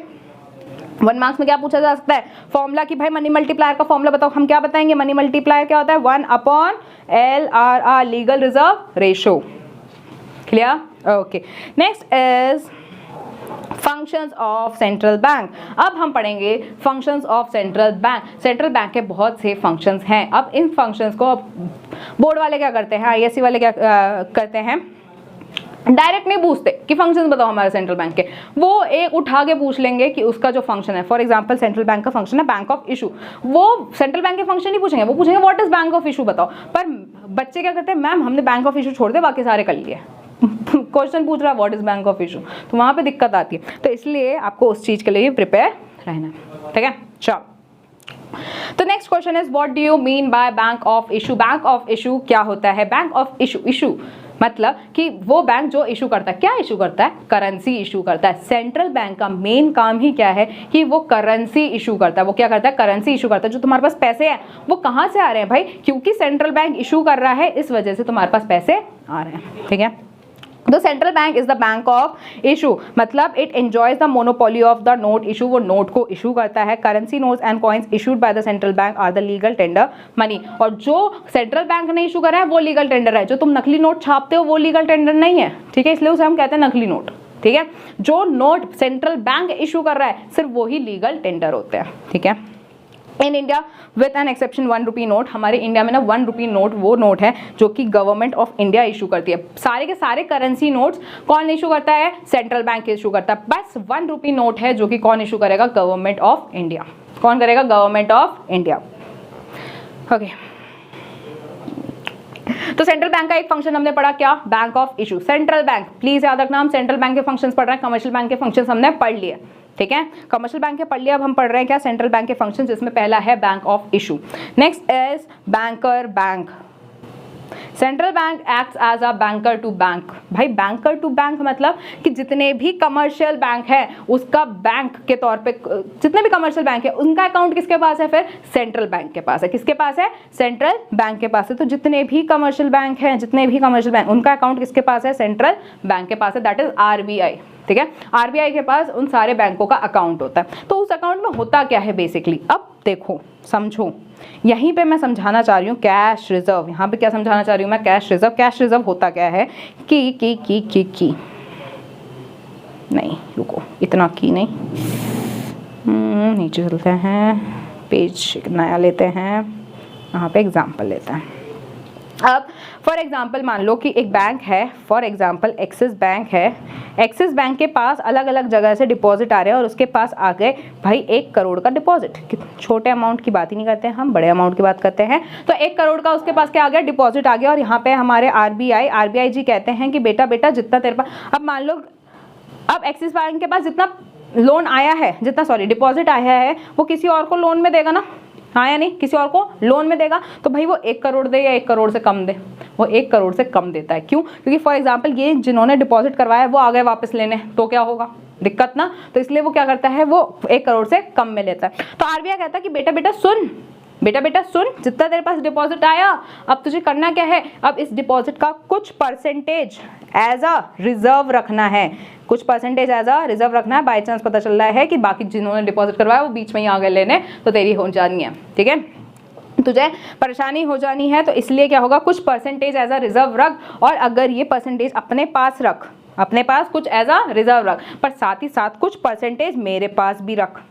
1 मार्क्स में क्या पूछा जा सकता है? फॉर्मूला कि भाई मनी मल्टीप्लायर का फॉर्मूला बताओ। हम क्या बताएंगे? मनी मल्टीप्लायर क्या होता है? 1/LRR, legal reserve ratio. Clear? Okay. Next is functions of central bank. अब हम पढ़ेंगे functions of central bank. Central bank के बहुत से फंक्शंस हैं। अब इन फंक्शंस को बोर्ड वाले क्या करते हैं, ISC वाले क्या करते हैं? डायरेक्ट नहीं पूछते कि फंक्शंस बताओ हमारे सेंट्रल बैंक के, वो एक उठा के पूछ लेंगे कि उसका जो फंक्शन है। फॉर एग्जांपल सेंट्रल बैंक का फंक्शन है बैंक ऑफ इशू, वो सेंट्रल बैंक के फंक्शन नहीं पूछेंगे, वो पूछेंगे what is bank of issue बताओ। पर बच्चे क्या करते हैं? मैम हमने बैंक ऑफ इशू छोड़ दे, बाकी सारे कर लिए। क्वेश्चन पूछ रहा है what is bank of issue, तो वहां पे दिक्कत आती है। तो इसलिए आपको उस चीज के लिए प्रिपेयर रहना है, ठीक है। चलो, तो next question is what do you mean by bank of issue? Bank of issue क्या होता है? बैंक ऑफ इशू मतलब कि वो बैंक जो इशू करता है, क्या इशू करता है? करेंसी इशू करता है। सेंट्रल बैंक का मेन काम ही क्या है कि वो करेंसी इशू करता है। वो क्या करता है? करेंसी इशू करता है। जो तुम्हारे पास पैसे हैं वो कहाँ से आ रहे हैं भाई? क्योंकि सेंट्रल बैंक इशू कर रहा है, इस वजह से तुम्हारे पास पैसे आ रहे हैं, ठीक है। तो central bank is the bank of issue, मतलब it enjoys the monopoly of the note issue. वो नोट को इशू करता है। Currency notes and coins issued by the central bank are the legal tender money. और जो central bank ने issue करा है वो लीगल टेंडर है। जो तुम नकली नोट छापते हो वो लीगल टेंडर नहीं है, ठीक है, इसलिए उसे हम कहते हैं नकली नोट, ठीक है। जो नोट सेंट्रल बैंक इशू कर रहा है सिर्फ वही लीगल टेंडर होते हैं, ठीक है। In India with an exception 1 rupee note, हमारे इंडिया में ना 1 रुपी नोट वो नोट है जो कि गवर्नमेंट ऑफ इंडिया इशू करती है। सारे के सारे करेंसी नोट्स कौन इशू करता है? सेंट्रल बैंक इशू करता है। बस 1 रुपी नोट है जो कि कौन इशू करेगा? Government of India. कौन करेगा? Government of India. ओके, तो सेंट्रल बैंक का एक फंक्शन हमने पढ़ा, क्या? Bank of issue. Central bank, please याद रखना, हम सेंट्रल बैंक के फंक्शंस पढ़ रहे हैं, कमर्शियल बैंक के फंक्शंस हमने पढ़ लिए, ठीक है। कमर्शियल बैंक के पढ़ लिया, अब हम पढ़ रहे हैं क्या? सेंट्रल बैंक के फंक्शन, जिसमें पहला है bank of issue. Next is banker bank. Central bank acts as a banker to bank. भाई बैंकर टू बैंक मतलब कि जितने भी कमर्शियल बैंक है उसका बैंक के तौर पे, जितने भी कमर्शियल बैंक है उनका अकाउंट किसके पास है? फिर सेंट्रल बैंक के पास है। किसके पास है? सेंट्रल बैंक के पास है। तो जितने भी कमर्शियल बैंक हैं, जितने भी कमर्शियल बैंक, उनका अकाउंट किसके पास है? सेंट्रल बैंक के पास है, दैट इज RBI, ठीक है। RBI के पास उन सारे बैंकों का अकाउंट होता है। तो उस अकाउंट में होता क्या है बेसिकली? अब देखो, समझो, यहीं पे मैं समझाना चाह रही हूँ कैश रिजर्व। यहाँ पे क्या समझाना चाह रही हूँ मैं? Cash reserve. कैश रिजर्व होता क्या है कि नहीं, रुको, इतना की नहीं, नीचे चलते हैं, पेज नया लेते हैं, यहाँ पे एग्जाम्पल लेते हैं। अब फॉर एग्जांपल मान लो कि एक बैंक है, फॉर एग्जांपल एक्सिस बैंक है। एक्सिस बैंक के पास अलग अलग जगह से डिपॉजिट आ रहे हैं और उसके पास आ गए भाई 1 करोड़ का डिपॉजिट। छोटे अमाउंट की बात ही नहीं करते हैं हम, बड़े अमाउंट की बात करते हैं। तो 1 करोड़ का उसके पास क्या आ गया? डिपॉजिट आ गया। और यहाँ पे हमारे RBI जी कहते हैं कि बेटा जितना तेरे पास, अब मान लो अब एक्सिस बैंक के पास जितना लोन आया है, डिपॉजिट आया है, वो किसी और को लोन में देगा ना? हाँ या नहीं? किसी और को लोन में देगा। तो भाई वो 1 करोड़ दे या 1 करोड़ से कम दे, वो 1 करोड़ से कम देता है। क्यों? क्योंकि फॉर एग्जांपल ये जिन्होंने डिपॉजिट करवाया है वो आ गए वापस लेने, तो क्या होगा? दिक्कत ना। तो इसलिए वो क्या करता है? वो 1 करोड़ से कम में लेता है। तो RBI कहता है कि बेटा सुन, बेटा बेटा सुन, जितना तेरे पास डिपॉजिट आया अब तुझे करना क्या है, अब इस डिपॉजिट का कुछ परसेंटेज एज अ रिजर्व रखना है, कुछ परसेंटेज एज अ रिजर्व रखना है। बाई चांस पता चल रहा है कि बाकी जिन्होंने डिपॉजिट करवाया वो बीच में ही आ गए लेने, तो तेरी हो जानी है, ठीक है, तुझे परेशानी हो जानी है। तो इसलिए क्या होगा, कुछ परसेंटेज एज अ रिजर्व रख, और अगर ये परसेंटेज अपने पास रख, अपने पास कुछ एज अ रिजर्व रख, पर साथ ही साथ कुछ परसेंटेज मेरे पास भी रख,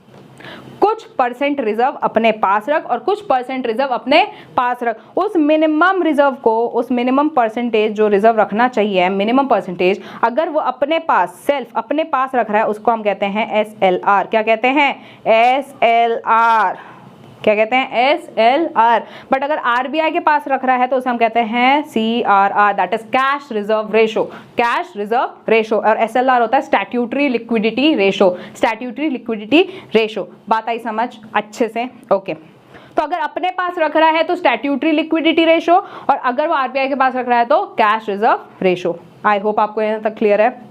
कुछ परसेंट रिजर्व अपने पास रख और कुछ परसेंट रिजर्व अपने पास रख। उस मिनिमम रिजर्व को, उस मिनिमम परसेंटेज जो रिजर्व रखना चाहिए, मिनिमम परसेंटेज, अगर वो अपने पास सेल्फ अपने पास रख रहा है उसको हम कहते हैं SLR। क्या कहते हैं? SLR। क्या कहते हैं? SLR। बट अगर RBI के पास रख रहा है तो उसे हम कहते हैं CRR, that is cash reserve ratio, cash reserve ratio. और SLR होता है statutory liquidity ratio, statutory liquidity ratio. बात आई समझ अच्छे से? ओके। तो अगर अपने पास रख रहा है तो स्टैट्यूटरी लिक्विडिटी रेशो, और अगर वो RBI के पास रख रहा है तो cash reserve ratio. I hope आपको यहाँ तक क्लियर है।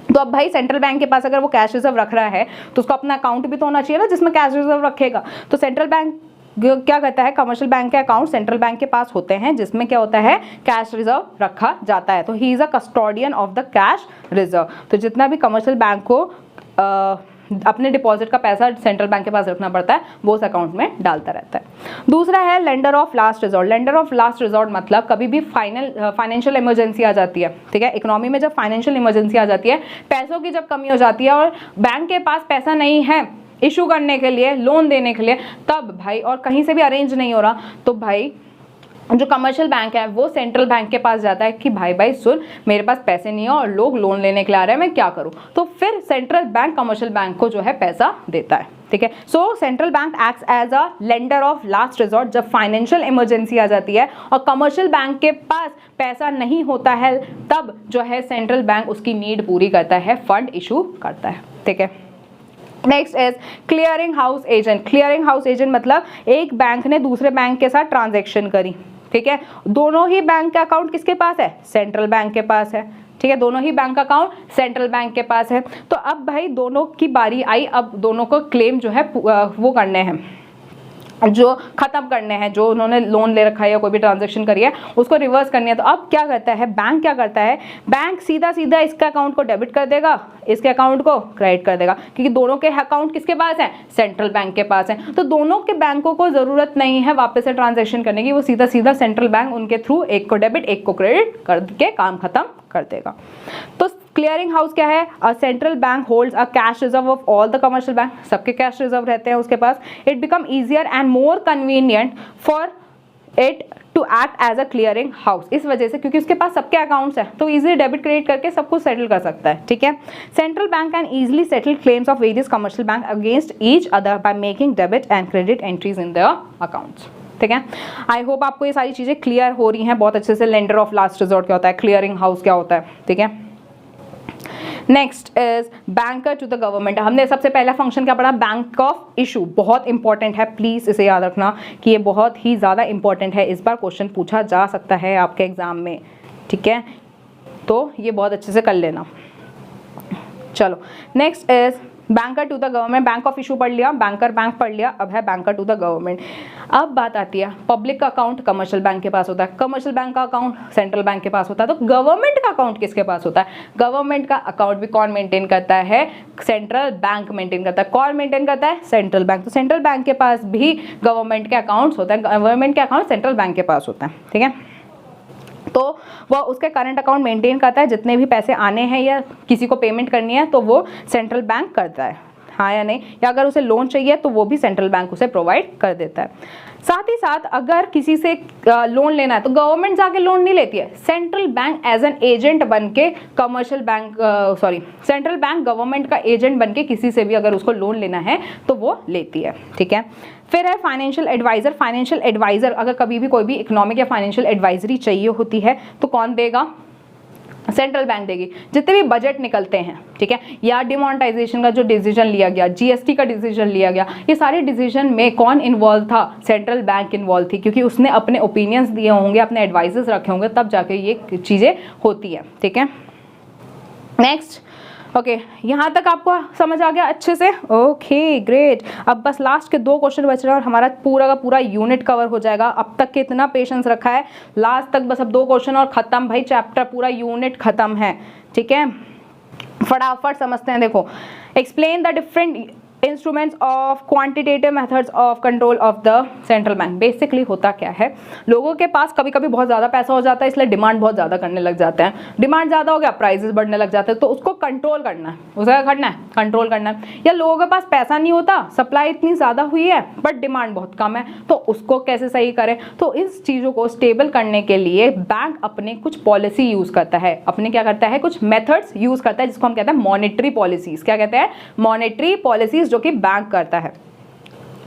तो अब भाई सेंट्रल बैंक के पास अगर वो कैश रिजर्व रख रहा है तो उसको अपना अकाउंट भी तो होना चाहिए ना जिसमें कैश रिजर्व रखेगा। तो सेंट्रल बैंक क्या करता है, कमर्शियल बैंक के अकाउंट सेंट्रल बैंक के पास होते हैं जिसमें क्या होता है, कैश रिजर्व रखा जाता है। तो he is a custodian of the cash reserve. तो जितना भी कमर्शियल बैंक को अपने डिपॉजिट का पैसा सेंट्रल बैंक के पास रखना पड़ता है वो उस अकाउंट में डालता रहता है। दूसरा है lender of last resort. Lender of last resort मतलब कभी भी फाइनेंशियल इमरजेंसी आ जाती है, ठीक है, इकोनॉमी में जब फाइनेंशियल इमरजेंसी आ जाती है, पैसों की जब कमी हो जाती है और बैंक के पास पैसा नहीं है इशू करने के लिए, लोन देने के लिए, तब भाई, और कहीं से भी अरेंज नहीं हो रहा, तो भाई जो कमर्शियल बैंक है वो सेंट्रल बैंक के पास जाता है कि भाई सुन, मेरे पास पैसे नहीं है और लोग लोन लेने के लिए आ रहे हैं, मैं क्या करूं। तो फिर सेंट्रल बैंक कमर्शियल बैंक को जो है पैसा देता है, ठीक है। So central bank acts as a lender of last resort जब फाइनेंशियल इमरजेंसी आ जाती है और कमर्शियल बैंक के पास पैसा नहीं होता है, तब जो है सेंट्रल बैंक उसकी नीड पूरी करता है, फंड इशू करता है, ठीक है। Next is clearing house agent. Clearing house agent मतलब एक बैंक ने दूसरे बैंक के साथ ट्रांजैक्शन करी, ठीक है, दोनों ही बैंक का अकाउंट किसके पास है, सेंट्रल बैंक के पास है, ठीक है, दोनों ही बैंक का अकाउंट सेंट्रल बैंक के पास है। तो अब भाई दोनों की बारी आई, अब दोनों को क्लेम जो है वो करने हैं, जो खत्म करने हैं, जो उन्होंने लोन ले रखा है या कोई भी ट्रांजैक्शन करी है उसको रिवर्स करनी है। तो अब क्या करता है बैंक, क्या करता है बैंक, सीधा सीधा इसके अकाउंट को डेबिट कर देगा, इसके अकाउंट को क्रेडिट कर देगा, क्योंकि दोनों के अकाउंट किसके पास है, सेंट्रल बैंक के पास है। तो दोनों के बैंकों को जरूरत नहीं है वापस से ट्रांजैक्शन करने की, वो सीधा सीधा सेंट्रल बैंक उनके थ्रू एक को डेबिट एक को क्रेडिट करके काम खत्म कर देगा। तो क्लियरिंग हाउस क्या है, a central bank holds a cash reserve of all the commercial bank, सबके कैश रिजर्व रहते हैं उसके पास। It become easier and more convenient for it to act as a clearing house, इस वजह से क्योंकि उसके पास सबके अकाउंट्स है तो इजीली डेबिट क्रेडिट करके सब कुछ सेटल कर सकता है, ठीक है। Central bank can easily settle claims of various commercial bank against each other by making debit and credit entries in their accounts, ठीक है। आई होप आपको ये सारी चीजें क्लियर हो रही हैं बहुत अच्छे से। लेंडर ऑफ लास्ट रिजॉर्ट क्या होता है, क्लियरिंग हाउस क्या होता है, ठीक है। Next is banker to the government. हमने सबसे पहला फंक्शन क्या पढ़ा, बैंक ऑफ इशू, बहुत इंपॉर्टेंट है, प्लीज इसे याद रखना कि ये बहुत ही ज्यादा इंपॉर्टेंट है, इस बार क्वेश्चन पूछा जा सकता है आपके एग्जाम में, ठीक है, तो ये बहुत अच्छे से कर लेना। चलो next is banker to the government. Bank of issue पढ़ लिया, बैंकर बैंक पढ़ लिया, अब है बैंकर टू द गवर्नमेंट। अब बात आती है पब्लिक का अकाउंट कमर्शियल बैंक के पास होता है, कमर्शियल बैंक का अकाउंट सेंट्रल बैंक के पास होता है, तो गवर्नमेंट का अकाउंट किसके पास होता है, गवर्नमेंट का अकाउंट भी कौन मेंटेन करता है, सेंट्रल बैंक मेंटेन करता है। कौन मेंटेन करता है, सेंट्रल बैंक। तो सेंट्रल बैंक के पास भी गवर्नमेंट के अकाउंट्स होते हैं, गवर्नमेंट के अकाउंट सेंट्रल बैंक के पास होता है, ठीक है। तो वह उसके करंट अकाउंट मेंटेन करता है, जितने भी पैसे आने हैं या किसी को पेमेंट करनी है तो वो सेंट्रल बैंक करता है, हाँ या नहीं, या अगर उसे लोन चाहिए तो वो भी सेंट्रल बैंक उसे प्रोवाइड कर देता है। साथ ही साथ अगर किसी से लोन लेना है तो गवर्नमेंट जाके लोन नहीं लेती है, central bank as an agent बन के commercial bank central bank government का एजेंट बन के किसी से भी अगर उसको लोन लेना है तो वो लेती है, ठीक है। फिर है फाइनेंशियल एडवाइजर। फाइनेंशियल एडवाइजर अगर कभी भी कोई भी इकोनॉमिक या फाइनेंशियल एडवाइजरी चाहिए होती है तो कौन देगा, सेंट्रल बैंक देगी। जितने भी बजट निकलते हैं, ठीक है, या डिमोनेटाइजेशन का जो डिसीजन लिया गया, जीएसटी का डिसीजन लिया गया, ये सारे डिसीजन में कौन इन्वॉल्व था, सेंट्रल बैंक इन्वॉल्व थी, क्योंकि उसने अपने ओपिनियंस दिए होंगे, अपने एडवाइजेस रखे होंगे, तब जाके ये चीज़ें होती है, ठीक है। नेक्स्ट ओके यहाँ तक आपको समझ आ गया अच्छे से? Okay great. अब बस लास्ट के 2 क्वेश्चन बच रहे हैं और हमारा पूरा का पूरा यूनिट कवर हो जाएगा। अब तक के इतना पेशेंस रखा है, लास्ट तक बस अब 2 क्वेश्चन और खत्म भाई, चैप्टर पूरा यूनिट खत्म है। ठीक है, फटाफट समझते हैं। देखो, explain the different instruments of quantitative methods of control of the central bank. Basically होता क्या है, लोगों के पास कभी कभी बहुत ज़्यादा पैसा हो जाता है, इसलिए डिमांड बहुत ज़्यादा करने लग जाते हैं। डिमांड ज़्यादा हो गया, प्राइसेस बढ़ने लग जाते हैं, तो उसको कंट्रोल करना है, उसका करना है कंट्रोल करना है। या लोगों के पास पैसा नहीं होता, सप्लाई इतनी ज़्यादा हुई है बट डिमांड बहुत कम है, तो उसको कैसे सही करें? तो इस चीज़ों को स्टेबल करने के लिए बैंक अपने कुछ पॉलिसी यूज़ करता है, अपने क्या करता है, कुछ मेथड्स यूज़ करता है, जिसको हम कहते हैं मॉनेटरी पॉलिसीज़। क्या कहते हैं? मॉनेटरी पॉलिसीज़, जो कि बैंक करता है।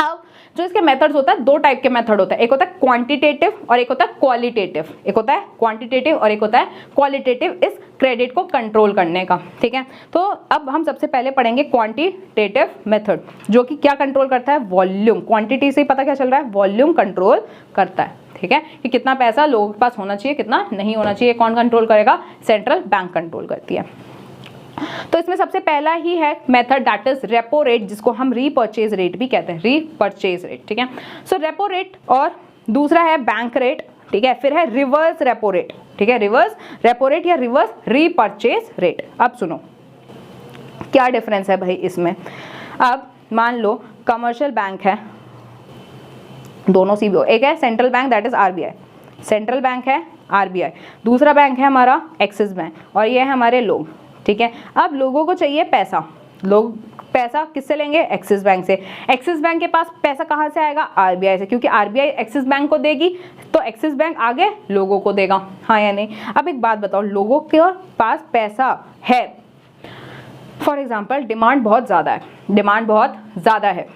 अब जो इसके मेथड्स होता है, 2 टाइप के मेथड होता है, एक होता है क्वांटिटेटिव और एक होता है क्वालिटेटिव। एक होता है क्वांटिटेटिव और एक होता है क्वालिटेटिव, इस क्रेडिट को कंट्रोल करने का। ठीक है, तो अब हम सबसे पहले पढ़ेंगे क्वांटिटेटिव मेथड, जो कि क्या कंट्रोल करता है? वॉल्यूम। क्वांटिटी से ही पता क्या चल रहा है, वॉल्यूम कंट्रोल करता है। ठीक है, कि कितना पैसा लोगों के पास होना चाहिए, कितना नहीं होना चाहिए, कौन कंट्रोल करेगा? सेंट्रल बैंक कंट्रोल करती है। तो इसमें सबसे पहला ही है method, that is repo rate, जिसको हम रीपर्चेज रेट भी कहते हैं, रीपर्चेज रेट। ठीक है, सो रेपो रेट, और दूसरा है बैंक रेट। ठीक है, फिर है रिवर्स रेपो रेट। ठीक है, रिवर्स रेपो रेट या रिवर्स रीपर्चेज रेट। अब सुनो क्या डिफरेंस है भाई इसमें। अब मान लो कमर्शियल बैंक है, दोनों CBO, एक है central bank that is RBI, central bank है RBI, दूसरा बैंक है हमारा एक्सिस बैंक, और ये है हमारे लोग। ठीक है, अब लोगों को चाहिए पैसा, लोग पैसा किससे लेंगे? एक्सिस बैंक से। एक्सिस बैंक के पास पैसा कहाँ से आएगा? RBI से, क्योंकि RBI एक्सिस बैंक को देगी तो एक्सिस बैंक आगे लोगों को देगा, हाँ या नहीं? अब एक बात बताओ, लोगों के पास पैसा है, फॉर एग्जाम्पल डिमांड बहुत ज़्यादा है, डिमांड बहुत ज़्यादा है।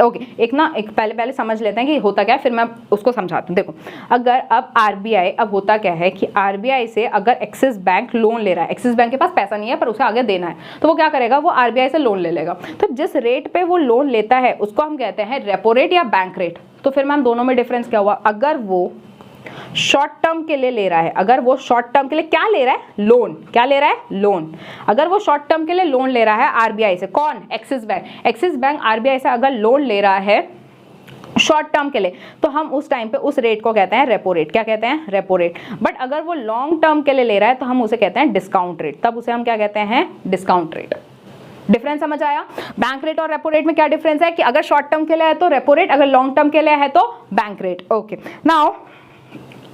ओके, एक पहले समझ लेते हैं कि होता क्या है, फिर मैं उसको समझाती हूँ। देखो, अगर अब RBI, अब होता क्या है कि RBI से अगर एक्सिस बैंक लोन ले रहा है, एक्सिस बैंक के पास पैसा नहीं है पर उसे आगे देना है, तो वो क्या करेगा? वो RBI से लोन ले लेगा। तो जिस रेट पे वो लोन लेता है उसको हम कहते हैं रेपो रेट या बैंक रेट। तो फिर मैम दोनों में डिफरेंस क्या हुआ? अगर वो शॉर्ट टर्म के लिए ले रहा है, अगर वो शॉर्ट टर्म के लिए क्या ले रहा है? लोन। क्या ले रहा है? लोन। अगर वो शॉर्ट टर्म के लिए लोन ले रहा है RBI से, कौन? Axis bank. Axis bank RBI से अगर लोन ले रहा है शॉर्ट टर्म के लिए, तो हम उस टाइम पे उस रेट को कहते हैं रेपो रेट। क्या कहते हैं? Repo rate. बट अगर वो लॉन्ग टर्म के लिए ले रहा है तो हम उसे कहते हैं डिस्काउंट रेट, तब उसे हम क्या कहते हैं? Discount rate. डिफरेंस समझ आया? बैंक रेट और रेपो रेट में क्या डिफरेंस है कि अगर शॉर्ट टर्म के लिए है तो रेपो रेट, अगर लॉन्ग टर्म के लिए है तो बैंक रेट। ओके, नाउ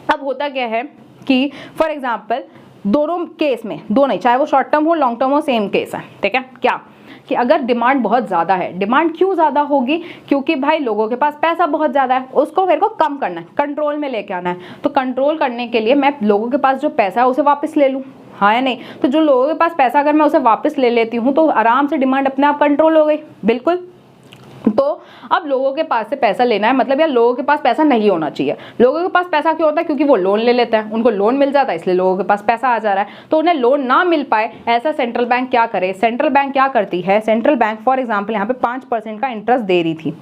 अब होता क्या है कि फॉर एग्जाम्पल दोनों केस में, दो नहीं, चाहे वो शॉर्ट टर्म हो लॉन्ग टर्म हो, सेम केस है। ठीक है, क्या कि अगर डिमांड बहुत ज़्यादा है, डिमांड क्यों ज़्यादा होगी? क्योंकि भाई लोगों के पास पैसा बहुत ज़्यादा है, उसको मेरे को कम करना है, कंट्रोल में लेके आना है। तो कंट्रोल करने के लिए मैं लोगों के पास जो पैसा है उसे वापस ले लूँ, हाँ या नहीं? तो जो लोगों के पास पैसा अगर मैं उसे वापस ले लेती हूँ तो आराम से डिमांड अपने आप कंट्रोल हो गई। बिल्कुल। तो अब लोगों के पास से पैसा लेना है, मतलब यार लोगों के पास पैसा नहीं होना चाहिए। लोगों के पास पैसा क्यों होता है? क्योंकि वो लोन ले लेते हैं, उनको लोन मिल जाता है, इसलिए लोगों के पास पैसा आ जा रहा है। तो उन्हें लोन ना मिल पाए, ऐसा सेंट्रल बैंक क्या करे? सेंट्रल बैंक क्या करती है? सेंट्रल बैंक फॉर एग्जाम्पल यहाँ पे 5% का इंटरेस्ट दे रही थी।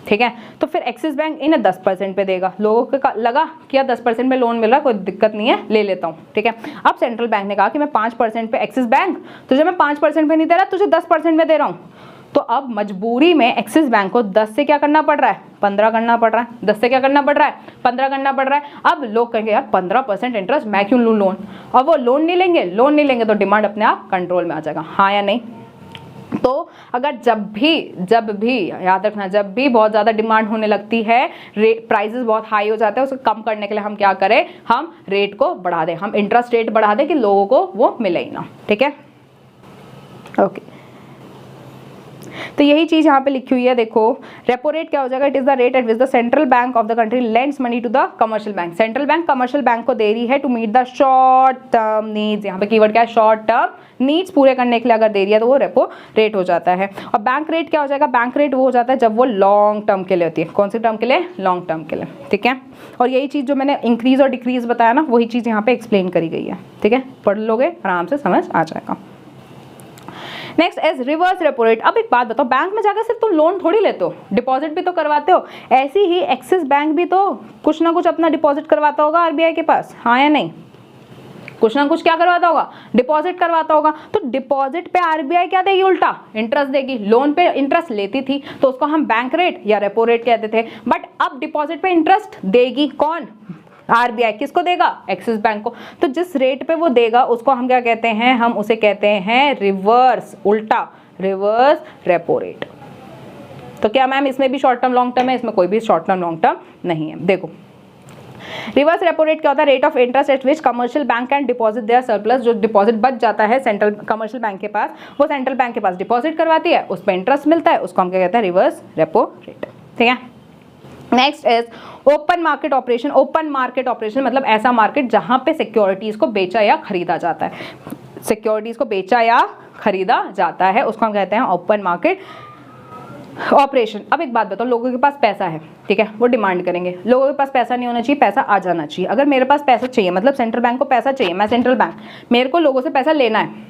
ठीक है, तो फिर एक्सिस बैंक इन्हें 10% पे देगा। लोगों को लगा कि यार 10% में लोन मिल रहा है, कोई दिक्कत नहीं है, ले लेता हूँ। ठीक है, अब सेंट्रल बैंक ने कहा कि मैं 5% पे, एक्सिस बैंक तुझे मैं 5% पे नहीं दे रहा, तुझे 10% में दे रहा हूँ। तो अब मजबूरी में एक्सिस बैंक को 10 से क्या करना पड़ रहा है? 15 करना पड़ रहा है। 10 से क्या करना पड़ रहा है? 15 करना पड़ रहा है। अब लोग कहेंगे यार 15% इंटरेस्ट, मैं क्यों लूँ लोन? अब वो लोन नहीं लेंगे, लोन नहीं लेंगे तो डिमांड अपने आप कंट्रोल में आ जाएगा, हाँ या नहीं? तो अगर जब भी याद रखना, जब भी बहुत ज़्यादा डिमांड होने लगती है, प्राइसेस बहुत हाई हो जाते हैं, उसे कम करने के लिए हम क्या करें? हम रेट को बढ़ा दें, हम इंटरेस्ट रेट बढ़ा दें कि लोगों को वो मिले ही ना। ठीक है, ओके। तो यही चीज यहाँ पे लिखी हुई है, देखो रेपो रेट क्या हो जाएगा? It is the rate at which the central bank of the country lends money to the commercial bank. Central bank commercial bank को दे रही है to meet the short term needs. यहाँ पे कीवर्ड क्या है? शॉर्ट टर्म नीड्स पूरे करने के लिए अगर दे रही है तो वो रेपो रेट हो जाता है। और बैंक रेट क्या हो जाएगा? बैंक रेट वो हो जाता है जब वो लॉन्ग टर्म के लिए होती है। कौन सी टर्म के लिए? लॉन्ग टर्म के लिए। ठीक है, और यही चीज़ जो मैंने इंक्रीज और डिक्रीज बताया ना, वही चीज़ यहाँ पे एक्सप्लेन करी गई है। ठीक है, पढ़ लोगे आराम से समझ आ जाएगा। Next is reverse repo rate. अब एक बात बताओ, बैंक में जाकर सिर्फ तुम लोन थोड़ी लेते हो, डिपॉजिट भी तो करवाते हो। ऐसी ही एक्सिस बैंक भी तो कुछ ना कुछ अपना डिपॉजिट करवाता होगा RBI के पास, हाँ या नहीं? कुछ ना कुछ क्या करवाता होगा, डिपॉजिट करवाता होगा। तो डिपॉजिट पे आरबीआई क्या देगी, उल्टा इंटरेस्ट देगी। लोन पे इंटरेस्ट लेती थी तो उसको हम बैंक रेट या रेपो रेट कहते थे, बट अब डिपॉजिट पे इंटरेस्ट देगी कौन, आरबीआई। किसको देगा, एक्सिस बैंक को। तो जिस रेट पे वो देगा उसको हम क्या कहते हैं, हम उसे कहते हैं रिवर्स, उल्टा रिवर्स रेपो रेट। तो क्या मैम इसमें भी शॉर्ट टर्म लॉन्ग टर्म है, इसमें कोई भी शॉर्ट टर्म लॉन्ग टर्म नहीं है। देखो रिवर्स रेपो रेट क्या होता है, rate of interest at which commercial bank can deposit their surplus. जो डिपॉजिट बच जाता है सेंट्रल कमर्शियल बैंक के पास, वो सेंट्रल बैंक के पास डिपॉजिट करवाती है, उस पर इंटरेस्ट मिलता है, उसको हम क्या कहते हैं, रिवर्स रेपो रेट। ठीक है। Next is open market operation. Open market operation मतलब ऐसा मार्केट जहां पे सिक्योरिटीज को बेचा या खरीदा जाता है, सिक्योरिटीज को बेचा या खरीदा जाता है, उसको हम कहते हैं ओपन मार्केट ऑपरेशन। अब एक बात बताओ, लोगों के पास पैसा है, ठीक है, वो डिमांड करेंगे। लोगों के पास पैसा नहीं होना चाहिए, पैसा आ जाना चाहिए। अगर मेरे पास पैसा चाहिए, मतलब सेंट्रल बैंक को पैसा चाहिए, मैं सेंट्रल बैंक, मेरे को लोगों से पैसा लेना है,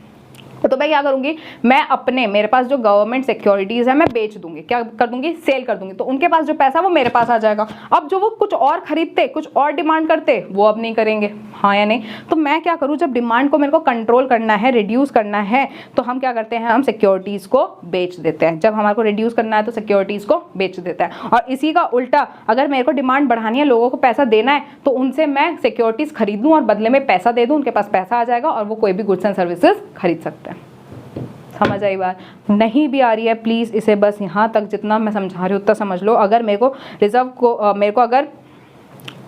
तो मैं क्या करूंगी, मैं अपने, मेरे पास जो गवर्नमेंट सिक्योरिटीज है मैं बेच दूंगी, क्या कर दूंगी, सेल कर दूंगी। तो उनके पास जो पैसा वो मेरे पास आ जाएगा। अब जो वो कुछ और खरीदते, कुछ और डिमांड करते, वो अब नहीं करेंगे, हाँ या नहीं। तो मैं क्या करूँ, जब डिमांड को मेरे को कंट्रोल करना है, रिड्यूस करना है, तो हम क्या करते हैं, हम सिक्योरिटीज को बेच देते हैं। जब हमारे को रिड्यूस करना है तो सिक्योरिटीज को बेच देता है। और इसी का उल्टा, अगर मेरे को डिमांड बढ़ानी है, लोगों को पैसा देना है, तो उनसे मैं सिक्योरिटीज खरीद लूँ और बदले में पैसा दे दूँ, उनके पास पैसा आ जाएगा और वो कोई भी गुड्स एंड सर्विसेज खरीद सकते हैं। समझ आई बात? नहीं भी आ रही है प्लीज़ इसे बस यहाँ तक जितना मैं समझा रही हूँ उतना समझ लो। अगर मेरे को रिजर्व को मेरे को अगर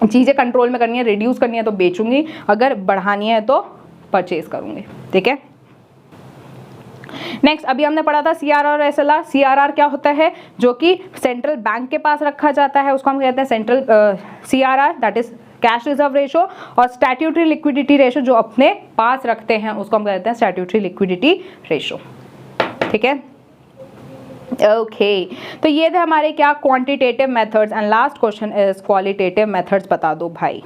चीज़ें कंट्रोल में करनी है, रिड्यूस करनी है तो बेचूंगी, अगर बढ़ानी है तो परचेज करूँगी। ठीक है। नेक्स्ट अभी हमने पढ़ा था सीआरआर और एसएलआर। सीआरआर क्या होता है, जो कि सेंट्रल बैंक के पास रखा जाता है, उसको हम कहते हैं central CRR, that is cash reserve ratio. और स्टैट्यूटरी लिक्विडिटी रेशो, जो अपने पास रखते हैं, उसको हम कहते हैं स्टैट्यूटरी लिक्विडिटी रेशो। ठीक है। ओके तो ये थे हमारे क्या quantitative methods. And last question is qualitative methods बता दो भाई।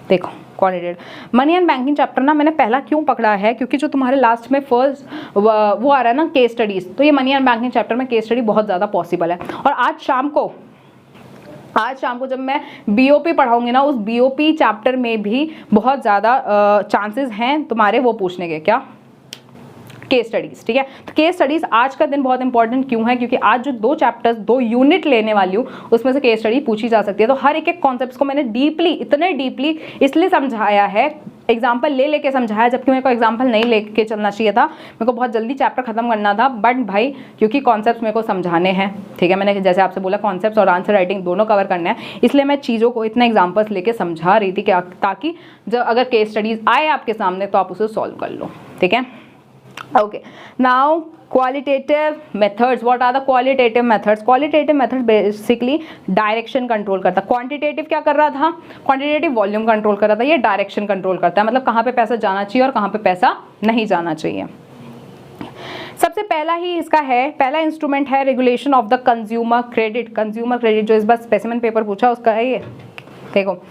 देखो qualitative money and banking chapter ना मैंने पहला क्यों पकड़ा है, क्योंकि जो तुम्हारे लास्ट में फर्स्ट वो आ रहा है ना केस स्टडीज, तो ये मनी एंड बैंकिंग चैप्टर में केस स्टडी बहुत ज़्यादा पॉसिबल है। और आज शाम को जब मैं बीओपी पढ़ाऊंगी ना, उस बीओपी चैप्टर में भी बहुत ज़्यादा चांसेस हैं तुम्हारे वो पूछने के, क्या, केस स्टडीज। ठीक है। तो केस स्टडीज आज का दिन बहुत इंपॉर्टेंट क्यों है, क्योंकि आज जो 2 चैप्टर्स 2 यूनिट लेने वाली हूँ उसमें से केस स्टडी पूछी जा सकती है। तो हर एक कॉन्सेप्ट को मैंने इतने डीपली इसलिए समझाया है, एग्जाम्पल लेके समझाया, जबकि मेरे को एग्जाम्पल नहीं लेके चलना चाहिए था, मेरे को बहुत जल्दी चैप्टर खत्म करना था, बट भाई क्योंकि कॉन्सेप्ट्स मेरे को समझाने हैं, ठीक है, मैंने जैसे आपसे बोला कॉन्सेप्ट्स और आंसर राइटिंग दोनों कवर करना है, इसलिए मैं चीज़ों को इतने एग्जाम्पल्स लेके समझा रही थी कि ताकि जब अगर केस स्टडीज आए आपके सामने तो आप उसे सॉल्व कर लो। ठीक है। Okay, now qualitative methods. What are the qualitative methods? Qualitative methods basically direction control करता है। Quantitative क्या कर रहा था? Quantitative volume control कर रहा था, ये direction control करता है, मतलब कहाँ पे पैसा जाना चाहिए और कहाँ पे पैसा नहीं जाना चाहिए। सबसे पहला ही इसका है, पहला इंस्ट्रूमेंट है regulation of the consumer credit. Consumer credit जो इस बार स्पेसिमेन पेपर पूछा उसका है ये। देखो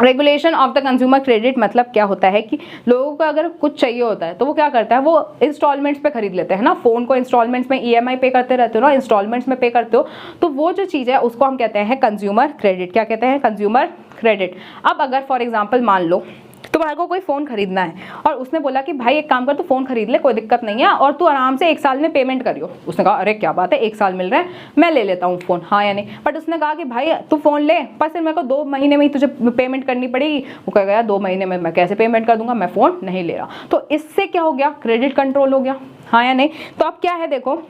regulation of the consumer credit मतलब क्या होता है कि लोगों को अगर कुछ चाहिए होता है तो वो क्या करता है, वो इंस्टॉलमेंट्स पे खरीद लेते हैं ना, फ़ोन को इंस्टॉलमेंट्स में ईएमआई पे करते रहते हो ना, इंस्टॉलमेंट्स में पे करते हो, तो वो जो चीज़ है उसको हम कहते हैं कंज्यूमर क्रेडिट। क्या कहते हैं? Consumer credit. अब अगर फॉर एग्जाम्पल मान लो तुम्हारे को कोई फ़ोन खरीदना है और उसने बोला कि भाई एक काम कर, तू फ़ोन खरीद ले, कोई दिक्कत नहीं है, और तू आराम से 1 साल में पेमेंट करियो। उसने कहा अरे क्या बात है, 1 साल मिल रहा है, मैं ले लेता हूँ फ़ोन, हाँ या नहीं। बट उसने कहा कि भाई तू फ़ोन ले, पर फिर मेरे को 2 महीने में ही तुझे पेमेंट करनी पड़ेगी। वो कहेगा यार 2 महीने में मैं कैसे पेमेंट कर दूंगा, मैं फ़ोन नहीं ले रहा। तो इससे क्या हो गया, क्रेडिट कंट्रोल हो गया, हाँ या नहीं। तो अब क्या है, देखो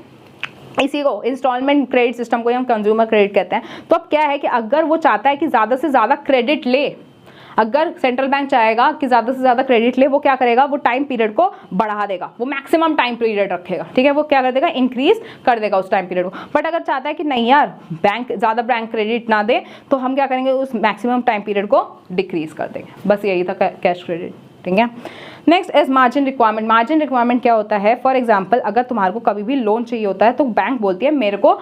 इसी को इंस्टॉलमेंट क्रेडिट सिस्टम को हम कंज्यूमर क्रेडिट कहते हैं। तो अब क्या है कि अगर वो चाहता है कि ज़्यादा से ज़्यादा क्रेडिट ले, अगर सेंट्रल बैंक चाहेगा कि ज़्यादा से ज़्यादा क्रेडिट ले, वो क्या करेगा, वो टाइम पीरियड को बढ़ा देगा, वो मैक्सिमम टाइम पीरियड रखेगा। ठीक है, वो क्या कर देगा, इंक्रीज कर देगा उस टाइम पीरियड को। बट अगर चाहता है कि नहीं यार बैंक ज़्यादा बैंक क्रेडिट ना दे, तो हम क्या करेंगे, उस मैक्सिमम टाइम पीरियड को डिक्रीज कर देंगे। बस यही था कैश क्रेडिट। ठीक है। Next is margin requirement. Margin requirement क्या होता है, फॉर एग्जांपल अगर तुम्हारे को कभी भी लोन चाहिए होता है तो बैंक बोलती है मेरे को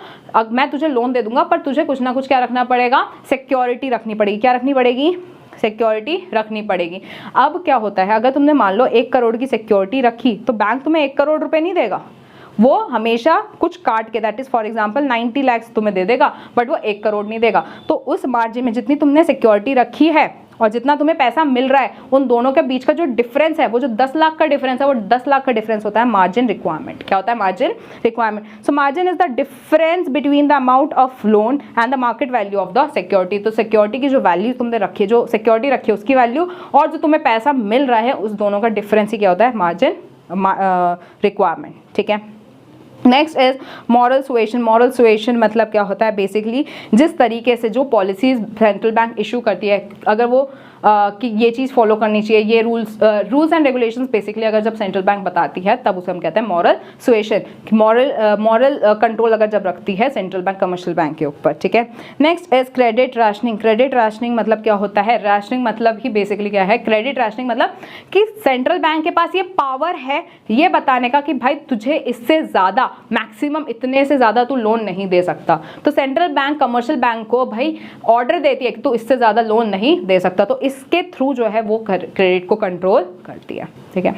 मैं तुझे लोन दे दूंगा, पर तुझे कुछ ना कुछ क्या रखना पड़ेगा, सिक्योरिटी रखनी पड़ेगी। क्या रखनी पड़ेगी, सिक्योरिटी रखनी पड़ेगी। अब क्या होता है, अगर तुमने मान लो 1 करोड़ की सिक्योरिटी रखी तो बैंक तुम्हें 1 करोड़ रुपए नहीं देगा, वो हमेशा कुछ काट के, that is for example 90 lakh तुम्हें दे देगा, बट वो 1 करोड़ नहीं देगा। तो उस मार्जिन में जितनी तुमने सिक्योरिटी रखी है और जितना तुम्हें पैसा मिल रहा है उन दोनों के बीच का जो डिफरेंस है, वो जो 10 लाख का डिफरेंस है, वो 10 लाख का डिफरेंस होता है मार्जिन रिक्वायरमेंट। क्या होता है? Margin requirement. So margin is the difference between the amount of loan and the market value of the security. तो सिक्योरिटी की जो वैल्यू तुमने रखी है, जो सिक्योरिटी रखी है उसकी वैल्यू और जो तुम्हें पैसा मिल रहा है उस दोनों का डिफरेंस ही क्या होता है? Margin requirement. ठीक है। Next is moral suasion. Moral suasion मतलब क्या होता है? बेसिकली जिस तरीके से जो पॉलिसीज सेंट्रल बैंक इशू करती है, अगर वो कि ये चीज़ फॉलो करनी चाहिए, ये रूल्स एंड रेगुलेशंस बेसिकली अगर जब सेंट्रल बैंक बताती है तब उसे हम कहते हैं मॉरल सुएशन। मॉरल कंट्रोल अगर जब रखती है सेंट्रल बैंक कमर्शियल बैंक के ऊपर। ठीक है। Next is credit rationing. Credit rationing मतलब क्या होता है? राशनिंग मतलब ही बेसिकली क्या है? क्रेडिट राशनिंग मतलब कि सेंट्रल बैंक के पास ये पावर है ये बताने का कि भाई तुझे इससे ज़्यादा, मैक्सिमम इतने से ज़्यादा तू लोन नहीं दे सकता। तो सेंट्रल बैंक कमर्शियल बैंक को भाई ऑर्डर देती है कि तू इससे ज़्यादा लोन नहीं दे सकता, तो इसके थ्रू जो है वो क्रेडिट को कंट्रोल करती है। ठीक है।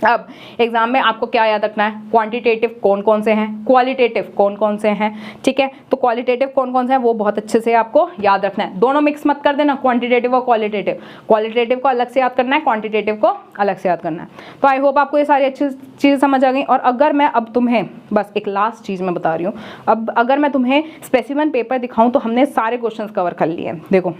अब एग्जाम में आपको क्या याद रखना है? क्वांटिटेटिव कौन कौन से हैं, क्वालिटेटिव कौन कौन से हैं। ठीक है। तो क्वालिटेटिव कौन कौन से हैं वो बहुत अच्छे से आपको याद रखना है। दोनों मिक्स मत कर देना, क्वांटिटेटिव और क्वालिटेटिव। क्वालिटेटिव को अलग से याद करना है, क्वांटिटेटिव को अलग से याद करना है। तो आई होप आपको ये सारी अच्छी चीज़ें समझ आ गई। और अगर मैं अब तुम्हें बस एक लास्ट चीज़ मैं बता रही हूँ, अब अगर मैं तुम्हें स्पेसिमेन पेपर दिखाऊँ तो हमने सारे क्वेश्चन कवर कर लिए। देखो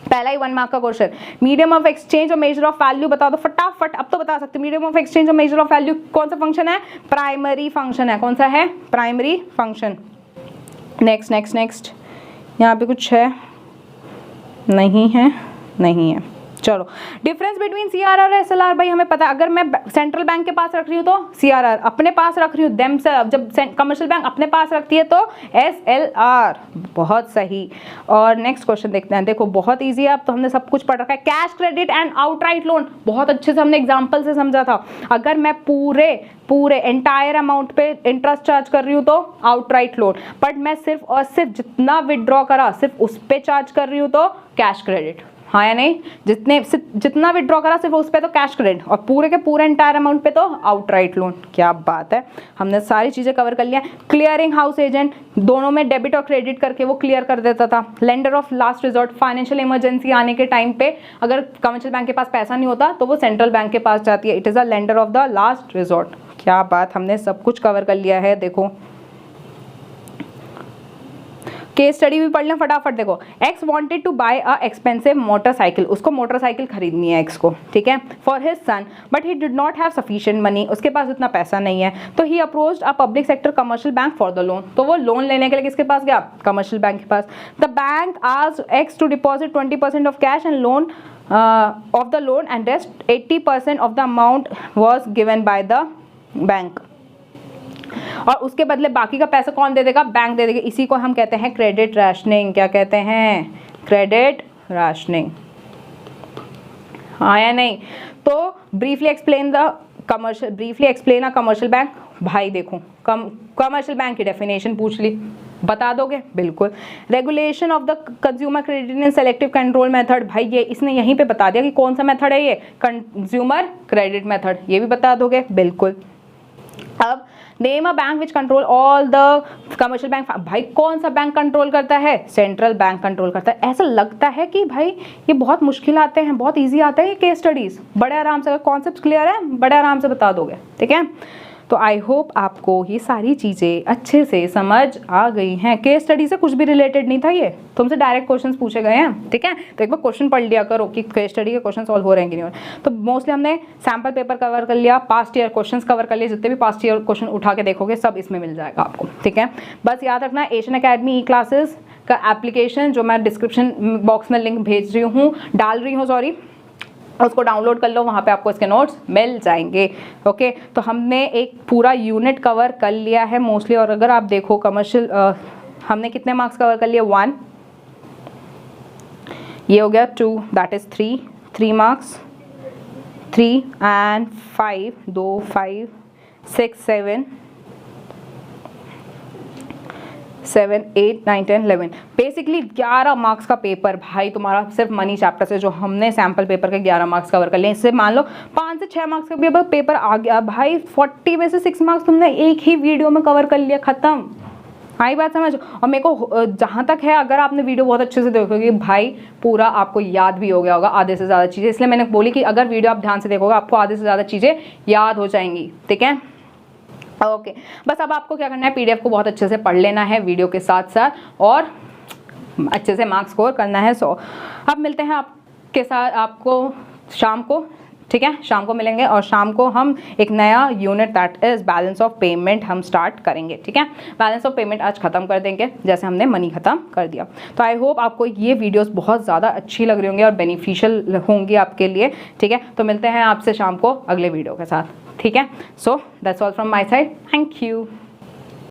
पहला ही 1 मार्क का क्वेश्चन, मीडियम ऑफ एक्सचेंज और मेजर ऑफ वैल्यू बताओ। तो फटाफट अब तो बता सकते हो, मीडियम ऑफ एक्सचेंज और मेजर ऑफ वैल्यू कौन सा फंक्शन है? प्राइमरी फंक्शन है। कौन सा है? Primary function. Next next next, यहाँ पे कुछ है? नहीं है, नहीं है। चलो, डिफरेंस बिटवीन सीआरआर और एसएलआर भाई हमें पता है। अगर मैं सेंट्रल बैंक के पास रख रही हूँ तो सीआरआर, अपने पास रख रही हूँ देम से, जब कमर्शियल बैंक अपने पास रखती है तो एसएलआर। बहुत सही। और नेक्स्ट क्वेश्चन देखते हैं। देखो बहुत इजी है, अब तो हमने सब कुछ पढ़ रखा है। Cash credit and outright loan बहुत अच्छे से हमने एग्जाम्पल से समझा था। अगर मैं पूरे एंटायर अमाउंट पे इंटरेस्ट चार्ज कर रही हूँ तो आउटराइट लोन, बट मैं सिर्फ और सिर्फ जितना विड्रॉ करा सिर्फ उस पे चार्ज कर रही हूँ तो कैश क्रेडिट। हाँ या नहीं? जितना विड्रॉ करा सिर्फ उस पे तो कैश क्रेडिट, और पूरे के पूरे एंटायर अमाउंट पे तो आउटराइट लोन। क्या बात है, हमने सारी चीज़ें कवर कर लिया। क्लियरिंग हाउस एजेंट दोनों में डेबिट और क्रेडिट करके वो क्लियर कर देता था। Lender of last resort, financial emergency आने के टाइम पे अगर कमर्शियल बैंक के पास पैसा नहीं होता तो वो सेंट्रल बैंक के पास जाती है। It is a lender of the last resort. क्या बात, हमने सब कुछ कवर कर लिया है। देखो केस स्टडी भी पढ़ लें फटाफट। देखो X wanted to buy a expensive motorcycle, उसको मोटरसाइकिल खरीदनी है एक्स को, ठीक है, for his son, but he did not have sufficient money, उसके पास उतना पैसा नहीं है। तो he approached a public sector commercial bank for the loan, तो वो लोन लेने के लिए किसके पास गया? कमर्शियल बैंक के पास। The bank asked X to deposit 20% of cash and loan of the loan and rest 80% of the amount was given by the bank, और उसके बदले बाकी का पैसा कौन दे देगा? बैंक दे देगा। इसी को हम कहते हैं क्रेडिट राशनिंग। क्या कहते हैं? Credit rationing. हाँ या नहीं? तो briefly explain a commercial bank. भाई देखो कमर्शियल बैंक की डेफिनेशन पूछ ली, बता दोगे? बिल्कुल। Regulation of the consumer credit in selective control method, भाई ये इसने यहीं पे बता दिया कि कौन सा मेथड है ये, कंज्यूमर क्रेडिट मेथड, ये भी बता दोगे? बिल्कुल। अब name a bank which control all the commercial bank, भाई कौन सा बैंक कंट्रोल करता है? सेंट्रल बैंक कंट्रोल करता है। ऐसा लगता है कि भाई ये बहुत मुश्किल आते हैं, बहुत इजी आते हैं ये केस स्टडीज, बड़े आराम से, अगर कॉन्सेप्ट क्लियर है बड़े आराम से बता दोगे, ठीक है। तो आई होप आपको ये सारी चीज़ें अच्छे से समझ आ गई हैं। केस स्टडी से कुछ भी रिलेटेड नहीं था, ये तुमसे डायरेक्ट क्वेश्चंस पूछे गए हैं, ठीक है। तो एक बार क्वेश्चन पढ़ लिया करो कि केस स्टडी के क्वेश्चन सॉल्व हो रहे हैं कि नहीं हो रहे। तो मोस्टली हमने सैम्पल पेपर कवर कर लिया, पास्ट ईयर क्वेश्चन कवर कर लिए, जितने भी पास्ट ईयर क्वेश्चन उठा के देखोगे सब इसमें मिल जाएगा आपको, ठीक है। बस याद रखना एशियन अकेडमी ई क्लासेस का एप्लीकेशन जो मैं डिस्क्रिप्शन बॉक्स में लिंक भेज रही हूँ, डाल रही हूँ, सॉरी, उसको डाउनलोड कर लो, वहाँ पे आपको इसके नोट्स मिल जाएंगे, ओके। तो हमने एक पूरा यूनिट कवर कर लिया है मोस्टली, और अगर आप देखो कमर्शियल हमने कितने मार्क्स कवर कर लिए? 1, ये हो गया 2, that is 3 marks, 3 and 5, 2 5 6 7 8 9 10 11, basically 11 marks का पेपर भाई तुम्हारा सिर्फ मनी चैप्टर से, जो हमने सैम्पल पेपर के 11 मार्क्स कवर कर लिए। इससे मान लो 5 से 6 मार्क्स का पेपर आ गया भाई, 40 में से 6 मार्क्स तुमने एक ही वीडियो में कवर कर लिया, खत्म। आई बात समझ। और मेरे को जहाँ तक है, अगर आपने वीडियो बहुत अच्छे से देखोगे भाई, पूरा आपको याद भी हो गया होगा आधे से ज़्यादा चीज़ें, इसलिए मैंने बोली कि अगर वीडियो आप ध्यान से देखोगे आपको आधे से ज़्यादा चीज़ें याद हो जाएंगी, ठीक है। ओके, बस अब आपको क्या करना है, PDF को बहुत अच्छे से पढ़ लेना है वीडियो के साथ साथ, और अच्छे से मार्क्स स्कोर करना है। सो अब मिलते हैं आपके साथ, आपको शाम को, ठीक है, शाम को मिलेंगे, और शाम को हम एक नया unit that is balance of payment हम स्टार्ट करेंगे, ठीक है। बैलेंस ऑफ पेमेंट आज खत्म कर देंगे जैसे हमने मनी खत्म कर दिया। तो आई होप आपको ये वीडियोस बहुत ज़्यादा अच्छी लग रही होंगी और बेनिफिशियल होंगी आपके लिए, ठीक है। तो मिलते हैं आपसे शाम को अगले वीडियो के साथ, ठीक है। So that's all from my side, thank you.